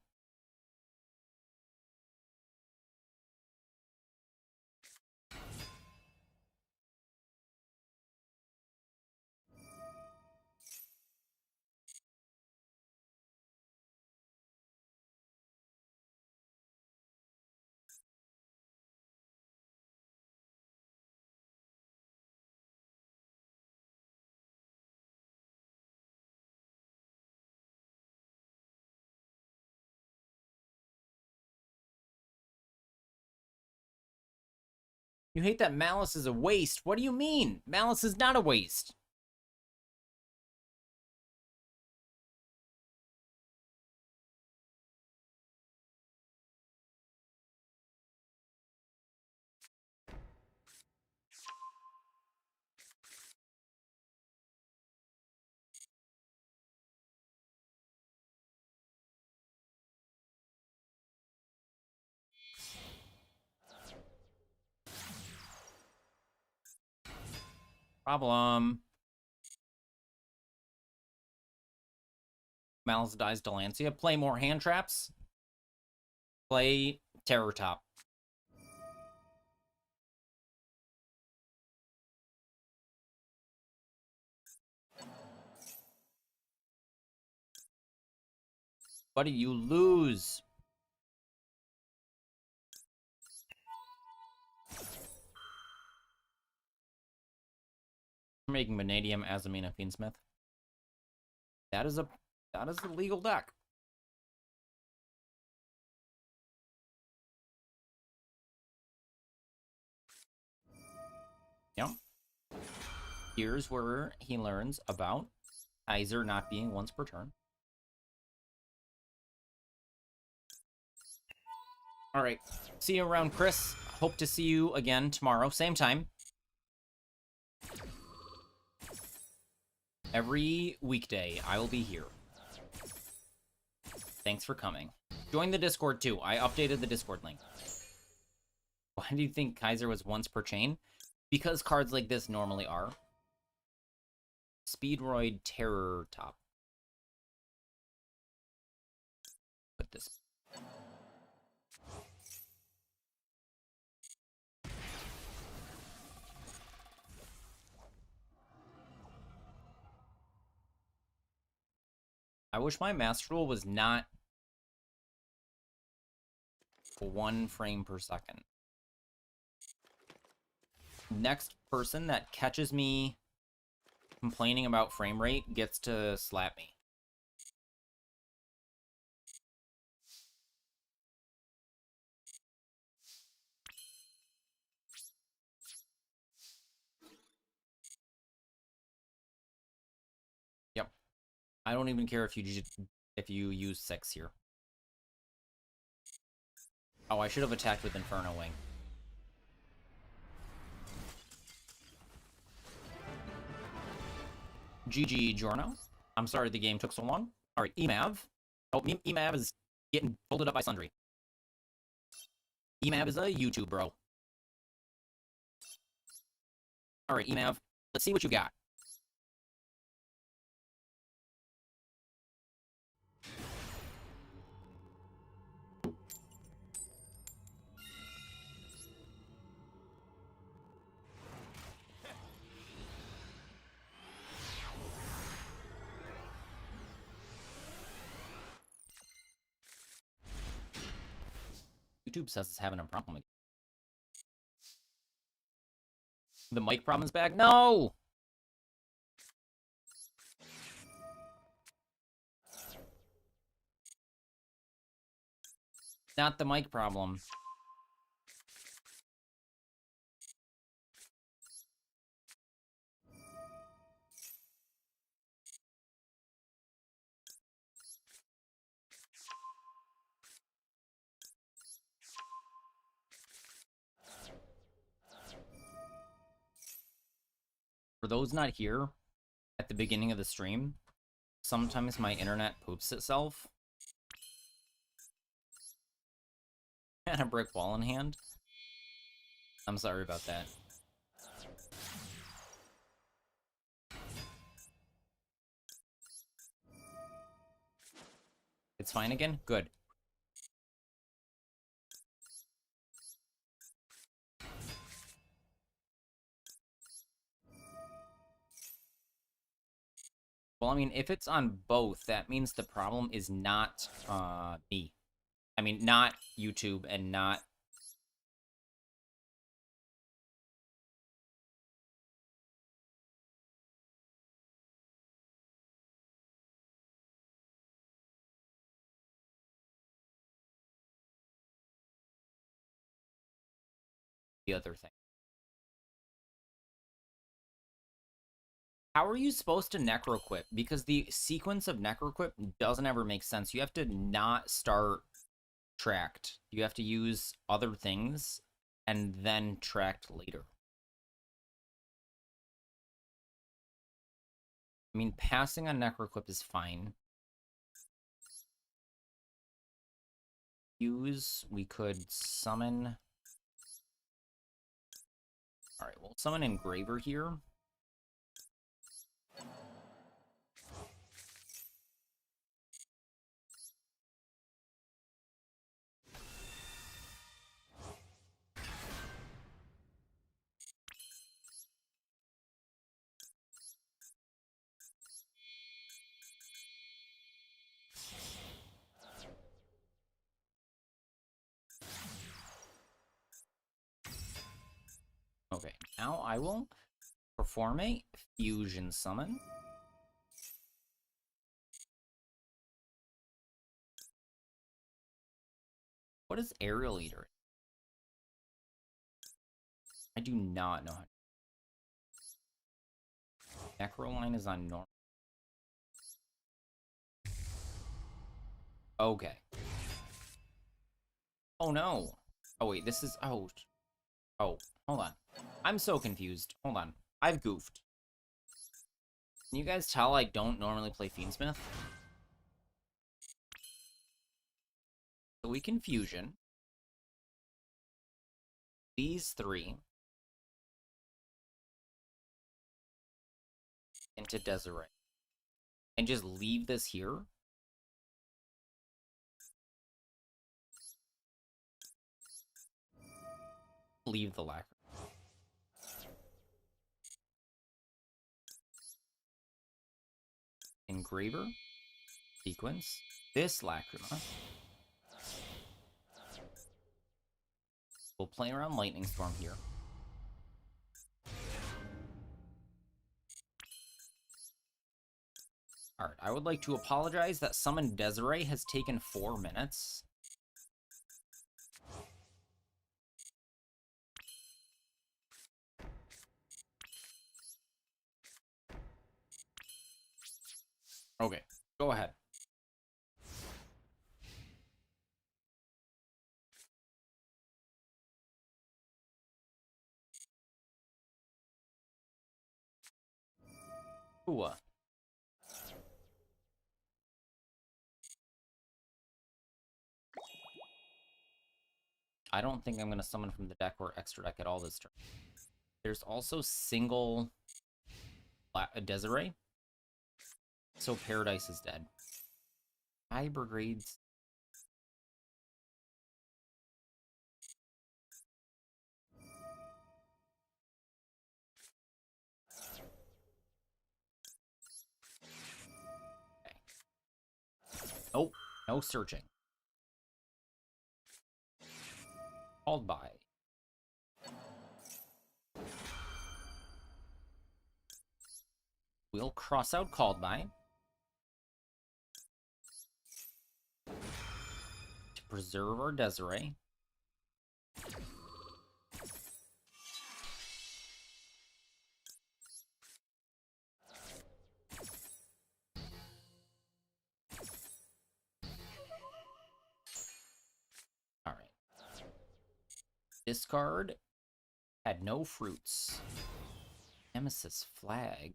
You hate that Malice is a waste. What do you mean? Malice is not a waste. Problem. Malice dies Delancia. Play more hand traps. Play Terror Top. Buddy, you lose. We're making Vanadium Azamina Fiendsmith. That is a legal deck. Yep. Here's where he learns about Kaiser not being once per turn. Alright. See you around, Chris. Hope to see you again tomorrow. Same time. Every weekday, I will be here. Thanks for coming. Join the Discord, too. I updated the Discord link. Why do you think Kaiser was once per chain? Because cards like this normally are. Speedroid Terror Top. Put this. I wish my master rule was not 1 frame per second. Next person that catches me complaining about frame rate gets to slap me. Yep. I don't even care if you use 6 here. Oh, I should have attacked with Inferno Wing. GG, Jorno. I'm sorry the game took so long. Alright, Emav. Oh, Emav is getting folded up by Sundry. Emav is a YouTube bro. Alright, Emav. Let's see what you got. YouTube says it's having a problem again. The mic problem's back? No! Not the mic problem. For those not here at the beginning of the stream, sometimes my internet poops itself. And a brick wall in hand. I'm sorry about that. It's fine again? Good. Well, I mean, if it's on both, that means the problem is not me. I mean, not YouTube and not... the other thing. How are you supposed to necroquip? Because the sequence of necroquip doesn't ever make sense. You have to not start tracked. You have to use other things and then tracked later. I mean, passing on necroquip is fine. We could summon... Alright, we'll summon Engraver here. now I will perform a fusion summon. What is Aerial Eater? I do not know how. Necroline is on normal. Okay. Oh no. Oh wait, this is... Oh, hold on. I'm so confused. Hold on. I've goofed. Can you guys tell I don't normally play Fiendsmith? So we can fusion these three into Desiree. And just leave this here. Leave the lacquer. Engraver. Sequence. This Lacrima. We'll play around Lightning Storm here. Alright, I would like to apologize that Summon Desiree has taken 4 minutes. Okay, go ahead. Ooh. I don't think I'm going to summon from the deck or extra deck at all this turn. There's also single Desiree. So Paradise is dead. High Brigades. Okay. Oh, no searching. Called by. We'll cross out called by. To preserve our Desiree. Alright. Discard. Had no fruits. Nemesis Flag.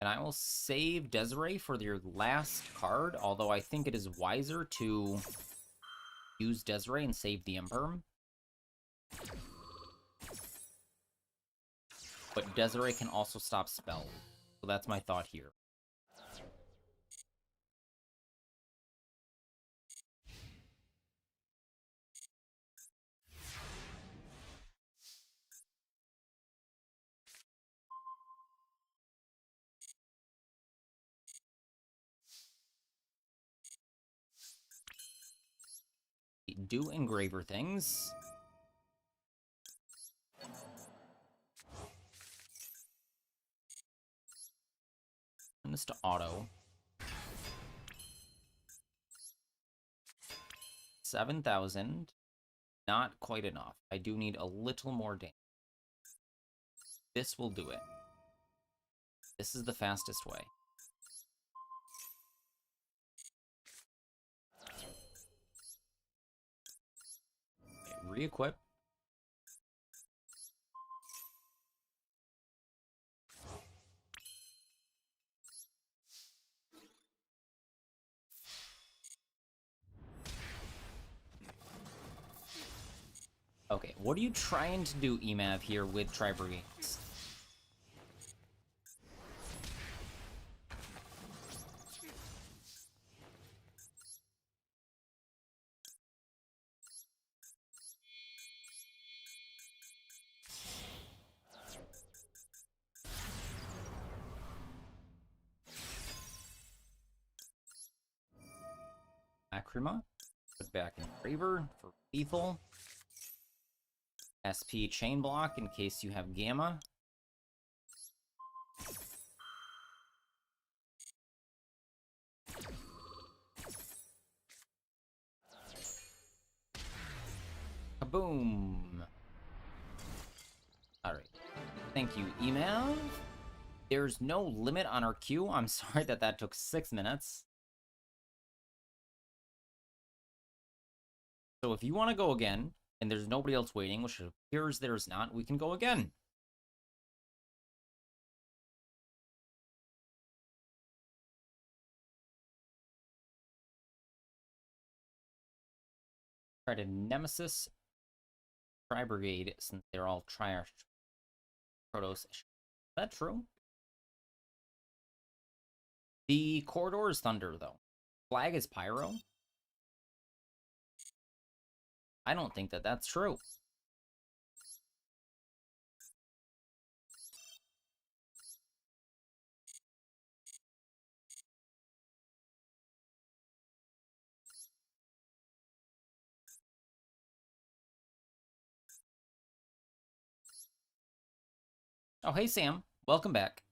And I will save Desiree for your last card, although I think it is wiser to use Desiree and save the Imperm. But Desiree can also stop spells, so that's my thought here. Do engraver things. Turn this to auto. 7,000. Not quite enough. I do need a little more damage. This will do it. This is the fastest way. Okay, re-equip. Okay, what are you trying to do, Emav, here with Tri-Brigades? Lacrima. Put back in Braver for lethal. SP chain block in case you have Gamma. Kaboom! Alright. Thank you, email. There's no limit on our queue. I'm sorry that took 6 minutes. So if you want to go again, and there's nobody else waiting, which appears there's not, we can go again. Try to Nemesis Tri-Brigade, since they're all Triarch Protos. Is that true? The corridor is Thunder, though. Flag is Pyro. I don't think that's true. Oh, hey, Sam. Welcome back.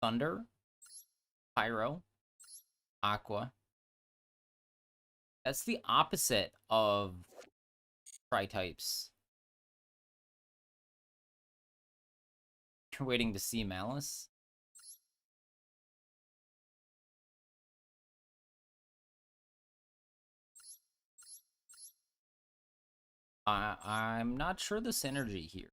Thunder, Pyro, Aqua. That's the opposite of Tri-types. You're waiting to see Malice? I'm not sure the synergy here.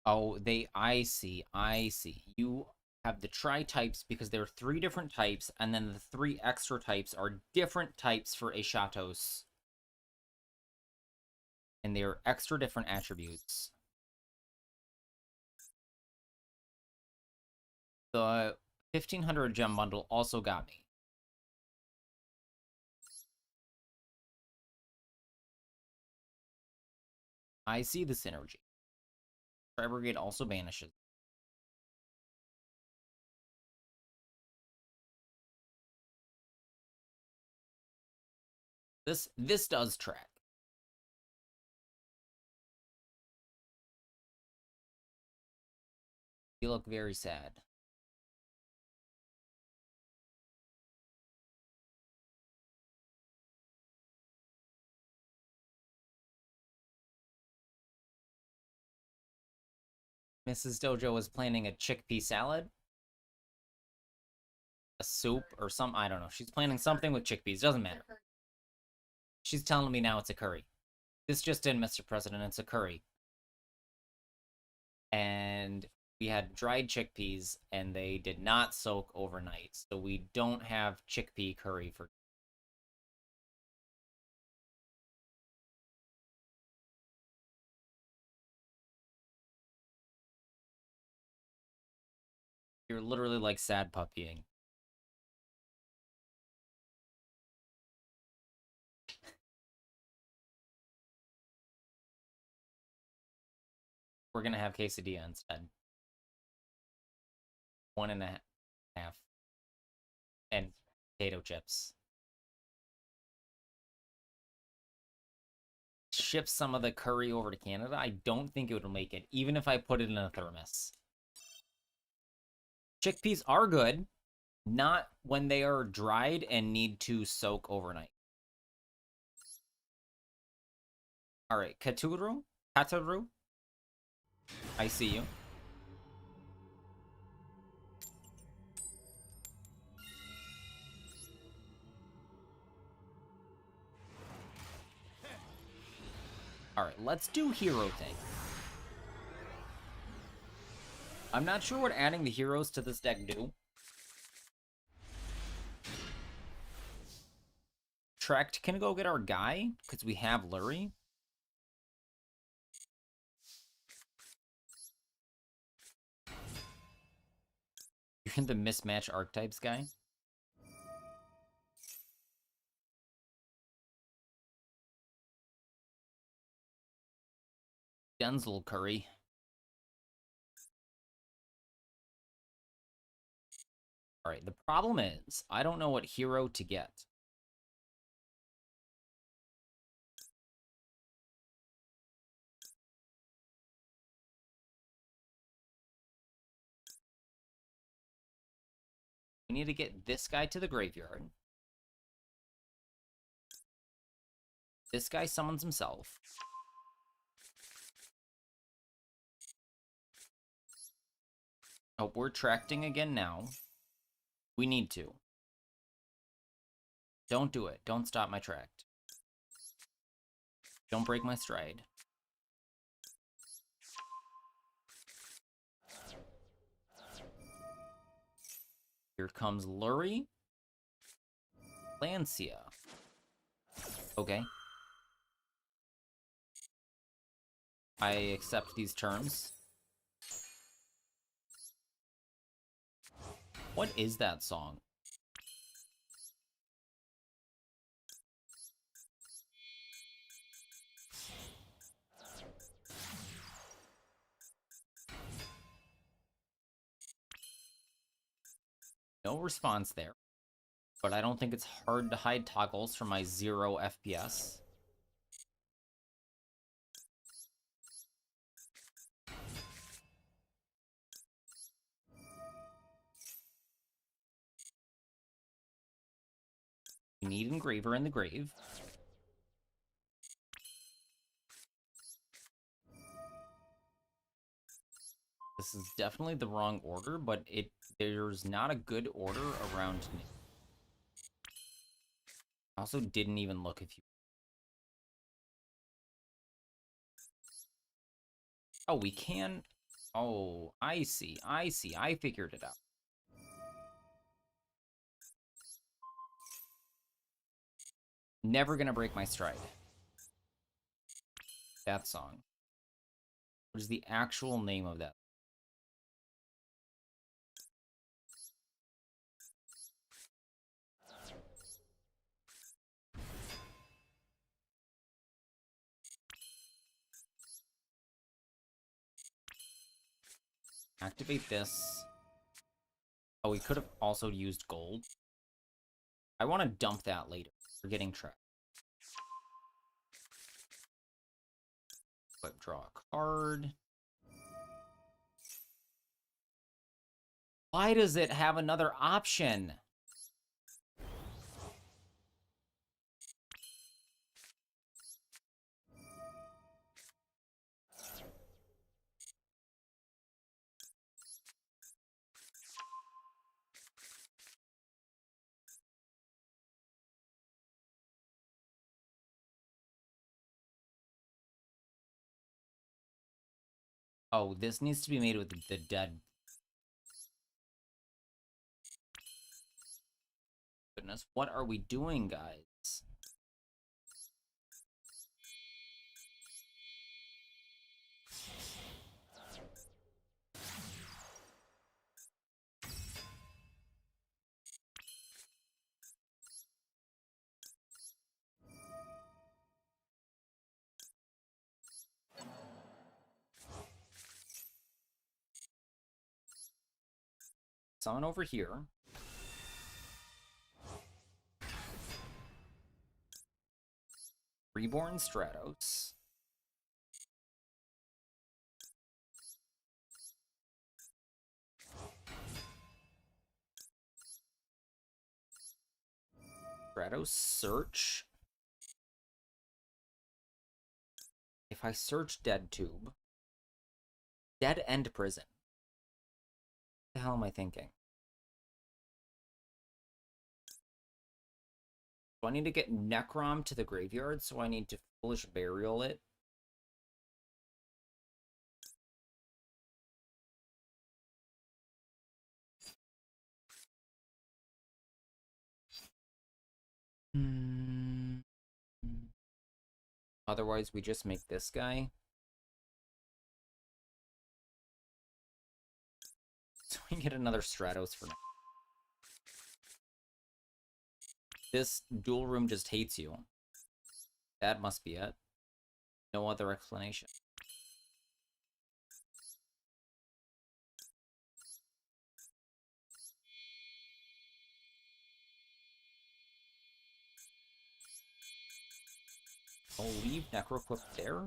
Oh, I see. You have the tri-types because there are 3 different types, and then the 3 extra types are different types for Ashatos. And they're extra different attributes. The 1500 gem bundle also got me. I see the synergy. Tri-Brigade also banishes. This does track. You look very sad. Mrs. Dojo is planning a chickpea salad. A soup or some, I don't know. She's planning something with chickpeas. Doesn't matter. She's telling me now it's a curry. This just in, Mr. President. It's a curry. And we had dried chickpeas, and they did not soak overnight. So we don't have chickpea curry for... You're literally like sad puppying. We're gonna have quesadilla instead. 1.5. And potato chips. Ship some of the curry over to Canada. I don't think it would make it, even if I put it in a thermos. Chickpeas are good, not when they are dried and need to soak overnight. All right, Katuru, I see you. All right, let's do hero thing. I'm not sure what adding the heroes to this deck do. Trekt can go get our guy, because we have Lurie. You're the mismatch archetypes guy. Denzel Curry. Alright, the problem is, I don't know what hero to get. We need to get this guy to the graveyard. This guy summons himself. Oh, we're tracting again now. We need to. Don't do it. Don't stop my tract. Don't break my stride. Here comes Lurie. Lancia. Okay. I accept these terms. What is that song? No response there. But I don't think it's hard to hide toggles from my 0 FPS. We need Engraver in the grave. This is definitely the wrong order, but there's not a good order around me. I also didn't even look if you... Oh, we can... Oh, I see. I figured it out. Never gonna break my stride. That song. What is the actual name of that? Activate this. Oh, we could have also used gold. I want to dump that later. We're getting trapped. But draw a card. Why does it have another option? Oh, this needs to be made with the dead. Goodness, what are we doing, guys? Summon over here. Reborn Stratos. Stratos search. If I search Dead Tube. Dead End Prison. What the hell am I thinking? So I need to get Necrom to the graveyard, so I need to Foolish Burial it. Otherwise, we just make this guy. So we get another Stratos for now. This dual room just hates you. That must be it. No other explanation. I'll leave Necroquip there.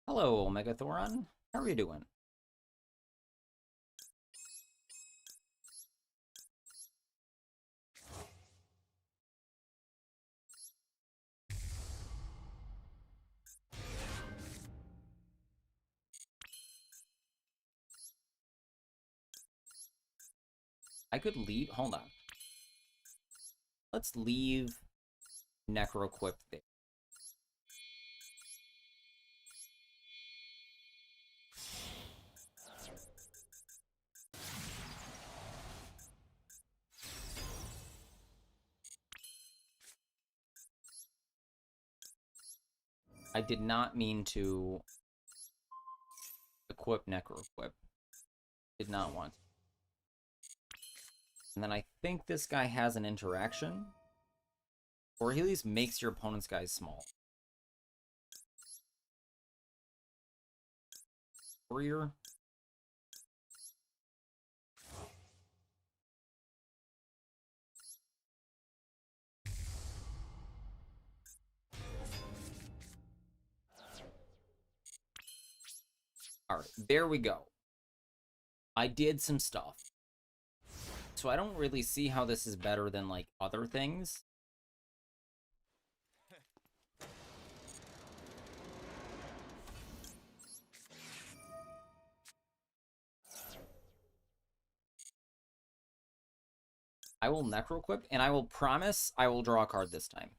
Hello, Megathoron. How are you doing? I could leave... Hold on. Let's leave Necroquip there. I did not mean to equip Necroquip. Did not want to. And then I think this guy has an interaction. Or he at least makes your opponent's guys small. Warrior. Alright, there we go. I did some stuff. So I don't really see how this is better than, like, other things. I will Necroquip, and I will promise I will draw a card this time.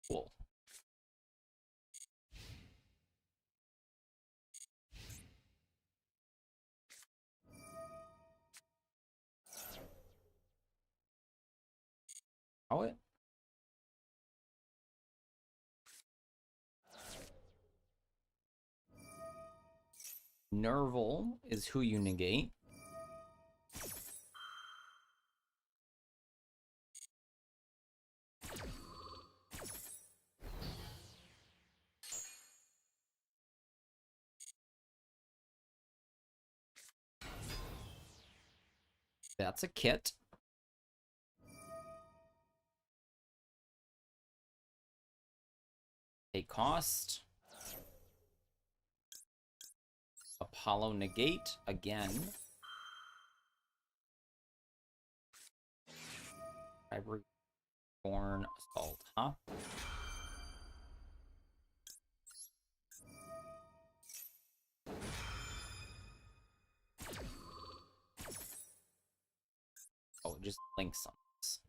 Cool. Oh, it. Nerval is who you negate. That's a kit. A cost. Apollo negate again. Born assault, huh? Oh, it just links on this.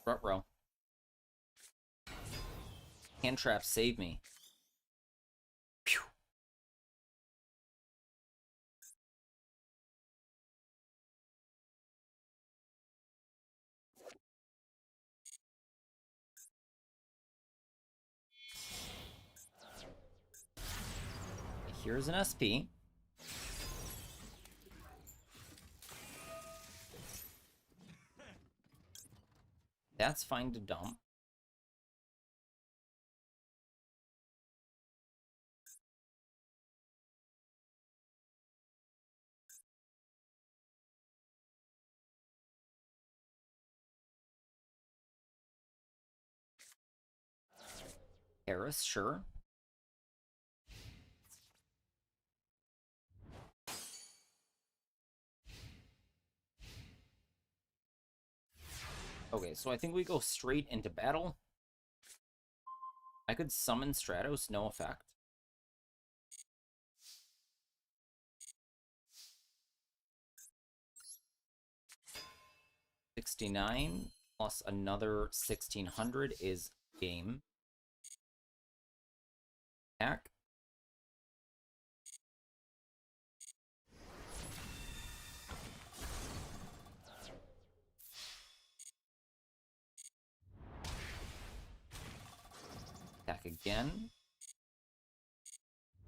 Ruh-roh. Hand trap, save me. Pew. Here's an SP. That's fine to dump. Harris, sure. Okay, so I think we go straight into battle. I could summon Stratos, no effect. $69 plus another 1,600 is game. Attack. Attack again.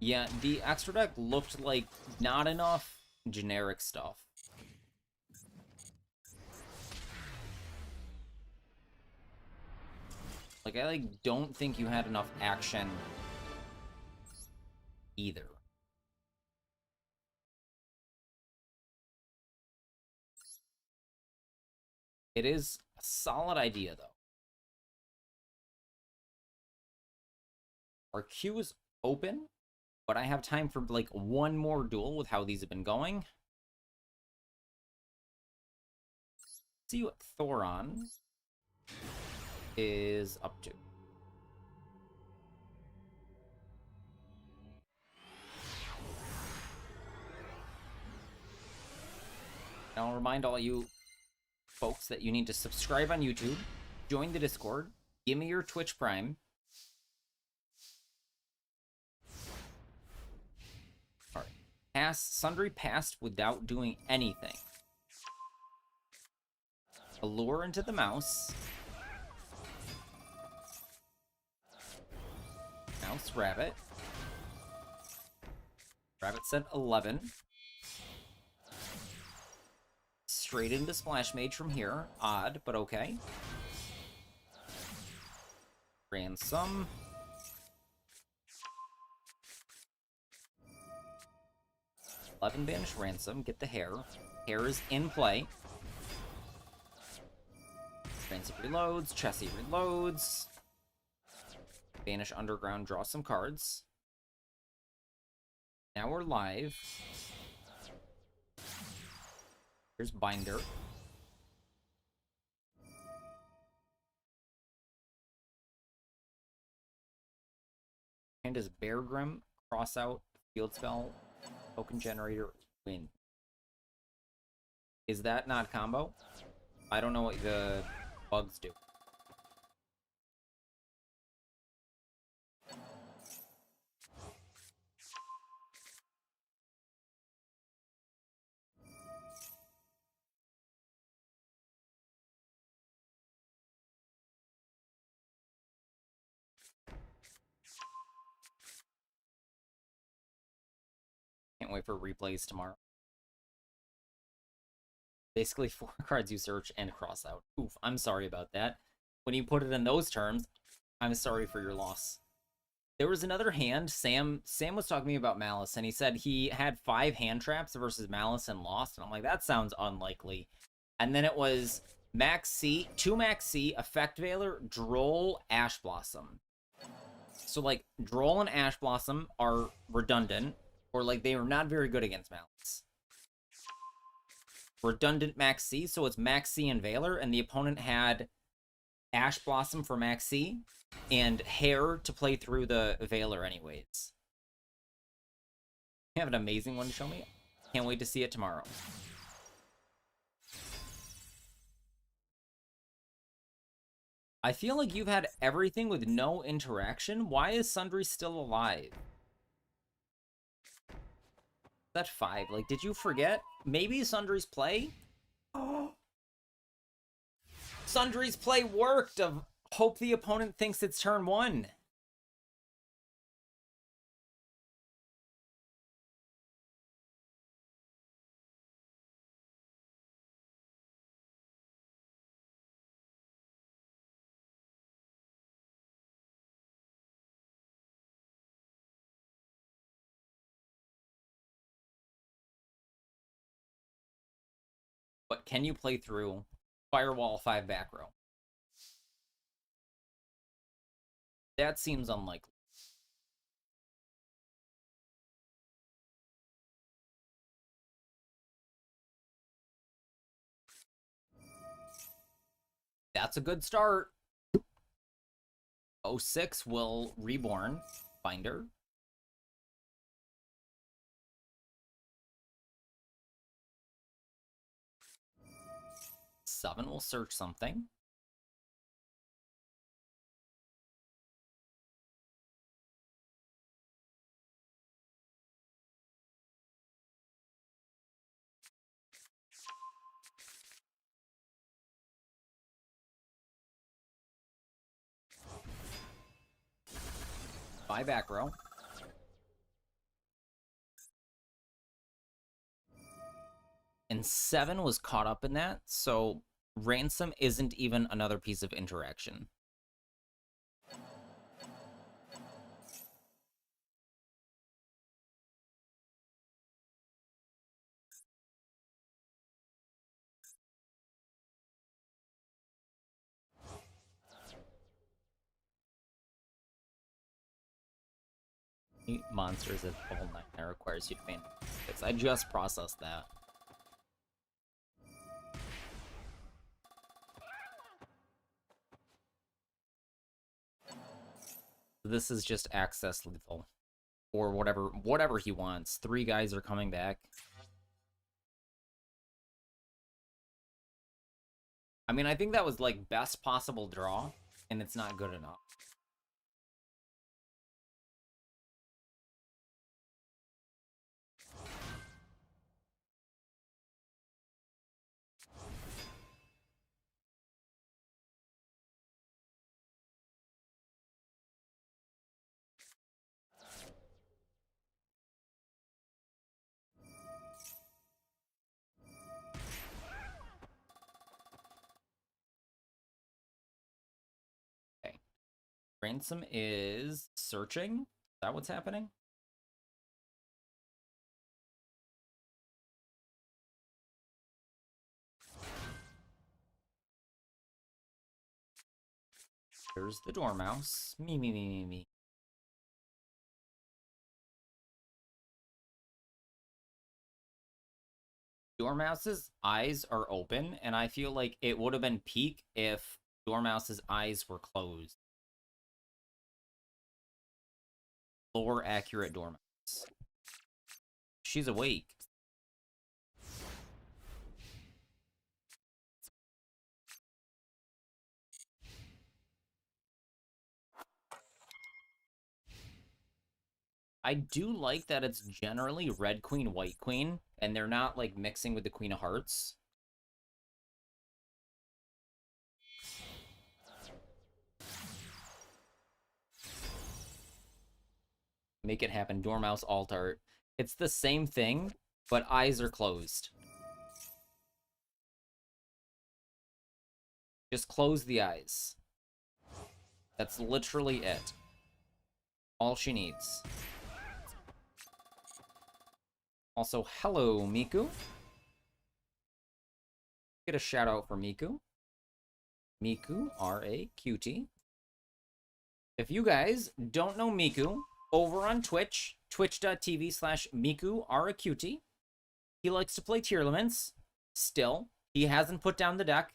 Yeah, the extra deck looked like not enough generic stuff. Like, I don't think you had enough action either. It is a solid idea, though. Our queue is open, but I have time for, like, one more duel with how these have been going. See what Thoron is up to. I'll remind all you folks that you need to subscribe on YouTube, join the Discord, give me your Twitch Prime. Alright. Sundry passed without doing anything. Allure into the mouse. Mouse rabbit. Rabbit said 11. Straight into Splash Mage from here. Odd, but okay. Ransom. Banish Ransom. Get the hair. Hair is in play. Ransom reloads. Chessie reloads. Banish Underground. Draw some cards. Now we're live. Here's Binder. And is Bear Grim, cross out, field spell, token generator, win. Is that not combo? I don't know what the bugs do. Can't wait for replays tomorrow. Basically 4 cards you search and cross out. Oof, I'm sorry about that. When you put it in those terms, I'm sorry for your loss. There was another hand. Sam was talking to me about Malice, and he said he had 5 hand traps versus Malice and lost. And I'm like, that sounds unlikely. And then it was Max C, 2 Max C, Effect Veiler, Droll, Ash Blossom. So, like, Droll and Ash Blossom are redundant, or, like, they are not very good against Malice. Redundant Max C, so it's Max C and Veiler, and the opponent had Ash Blossom for Max C, and Hair to play through the Veiler anyways. You have an amazing one to show me. Can't wait to see it tomorrow. I feel like you've had everything with no interaction. Why is Sundry still alive? That 5. Like, did you forget? Maybe Sundry's play? Oh. Sundry's play worked of hope the opponent thinks it's turn 1. But can you play through Firewall 5 back row? That seems unlikely. That's a good start. 06 will reborn. Binder. Seven will search something. By back row. And 7 was caught up in that, so Ransom isn't even another piece of interaction. Monsters at level 9 that requires you to pay. I just processed that. This is just access lethal. Or whatever he wants. 3 guys are coming back. I mean, I think that was, like, best possible draw, and it's not good enough. Okay. Ransom is searching. Is that what's happening? There's the Dormouse. Me. Dormouse's eyes are open, and I feel like it would have been peak if Dormouse's eyes were closed. Lore accurate Dormouse. She's awake. I do like that it's generally red queen, white queen, and they're not, like, mixing with the Queen of Hearts. Make it happen. Dormouse alt art. It's the same thing, but eyes are closed. Just close the eyes. That's literally it. All she needs. Also, hello, Miku. Get a shout out for Miku. Miku, R-A-Q-T. If you guys don't know Miku, over on Twitch, twitch.tv/Miku, R-A-Q-T. He likes to play tier limits. Still, he hasn't put down the deck.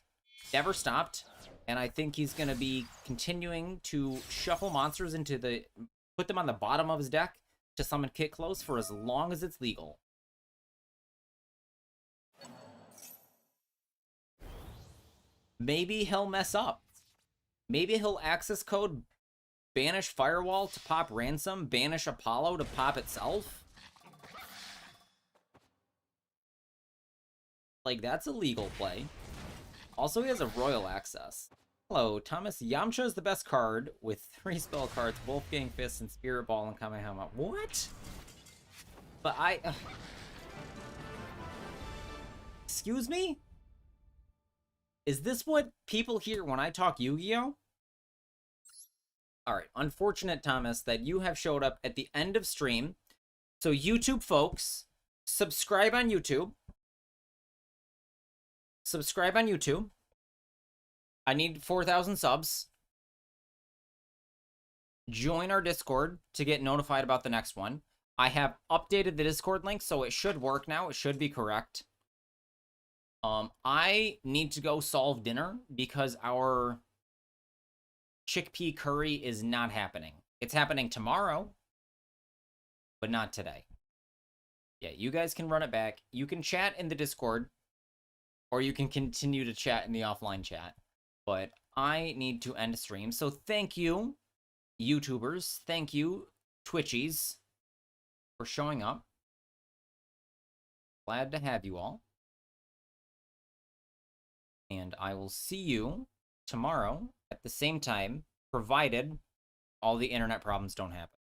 Never stopped. And I think he's going to be continuing to shuffle monsters into the... put them on the bottom of his deck to summon Kit Close for as long as it's legal. Maybe he'll mess up. Maybe he'll access code banish Firewall to pop Ransom, banish Apollo to pop itself. Like, that's a legal play. Also, he has a Royal Access. Hello, Thomas. Yamcha is the best card with 3 spell cards, Wolfgang Fist and Spirit Ball and Kamehameha. What? But excuse me? Is this what people hear when I talk Yu-Gi-Oh? Alright, unfortunate, Thomas, that you have showed up at the end of stream. So, YouTube folks, subscribe on YouTube. Subscribe on YouTube. I need 4,000 subs. Join our Discord to get notified about the next one. I have updated the Discord link, so it should work now. It should be correct. I need to go solve dinner because our chickpea curry is not happening. It's happening tomorrow, but not today. Yeah, you guys can run it back. You can chat in the Discord, or you can continue to chat in the offline chat. But I need to end stream. So thank you, YouTubers. Thank you, Twitchies, for showing up. Glad to have you all. And I will see you tomorrow at the same time, provided all the internet problems don't happen.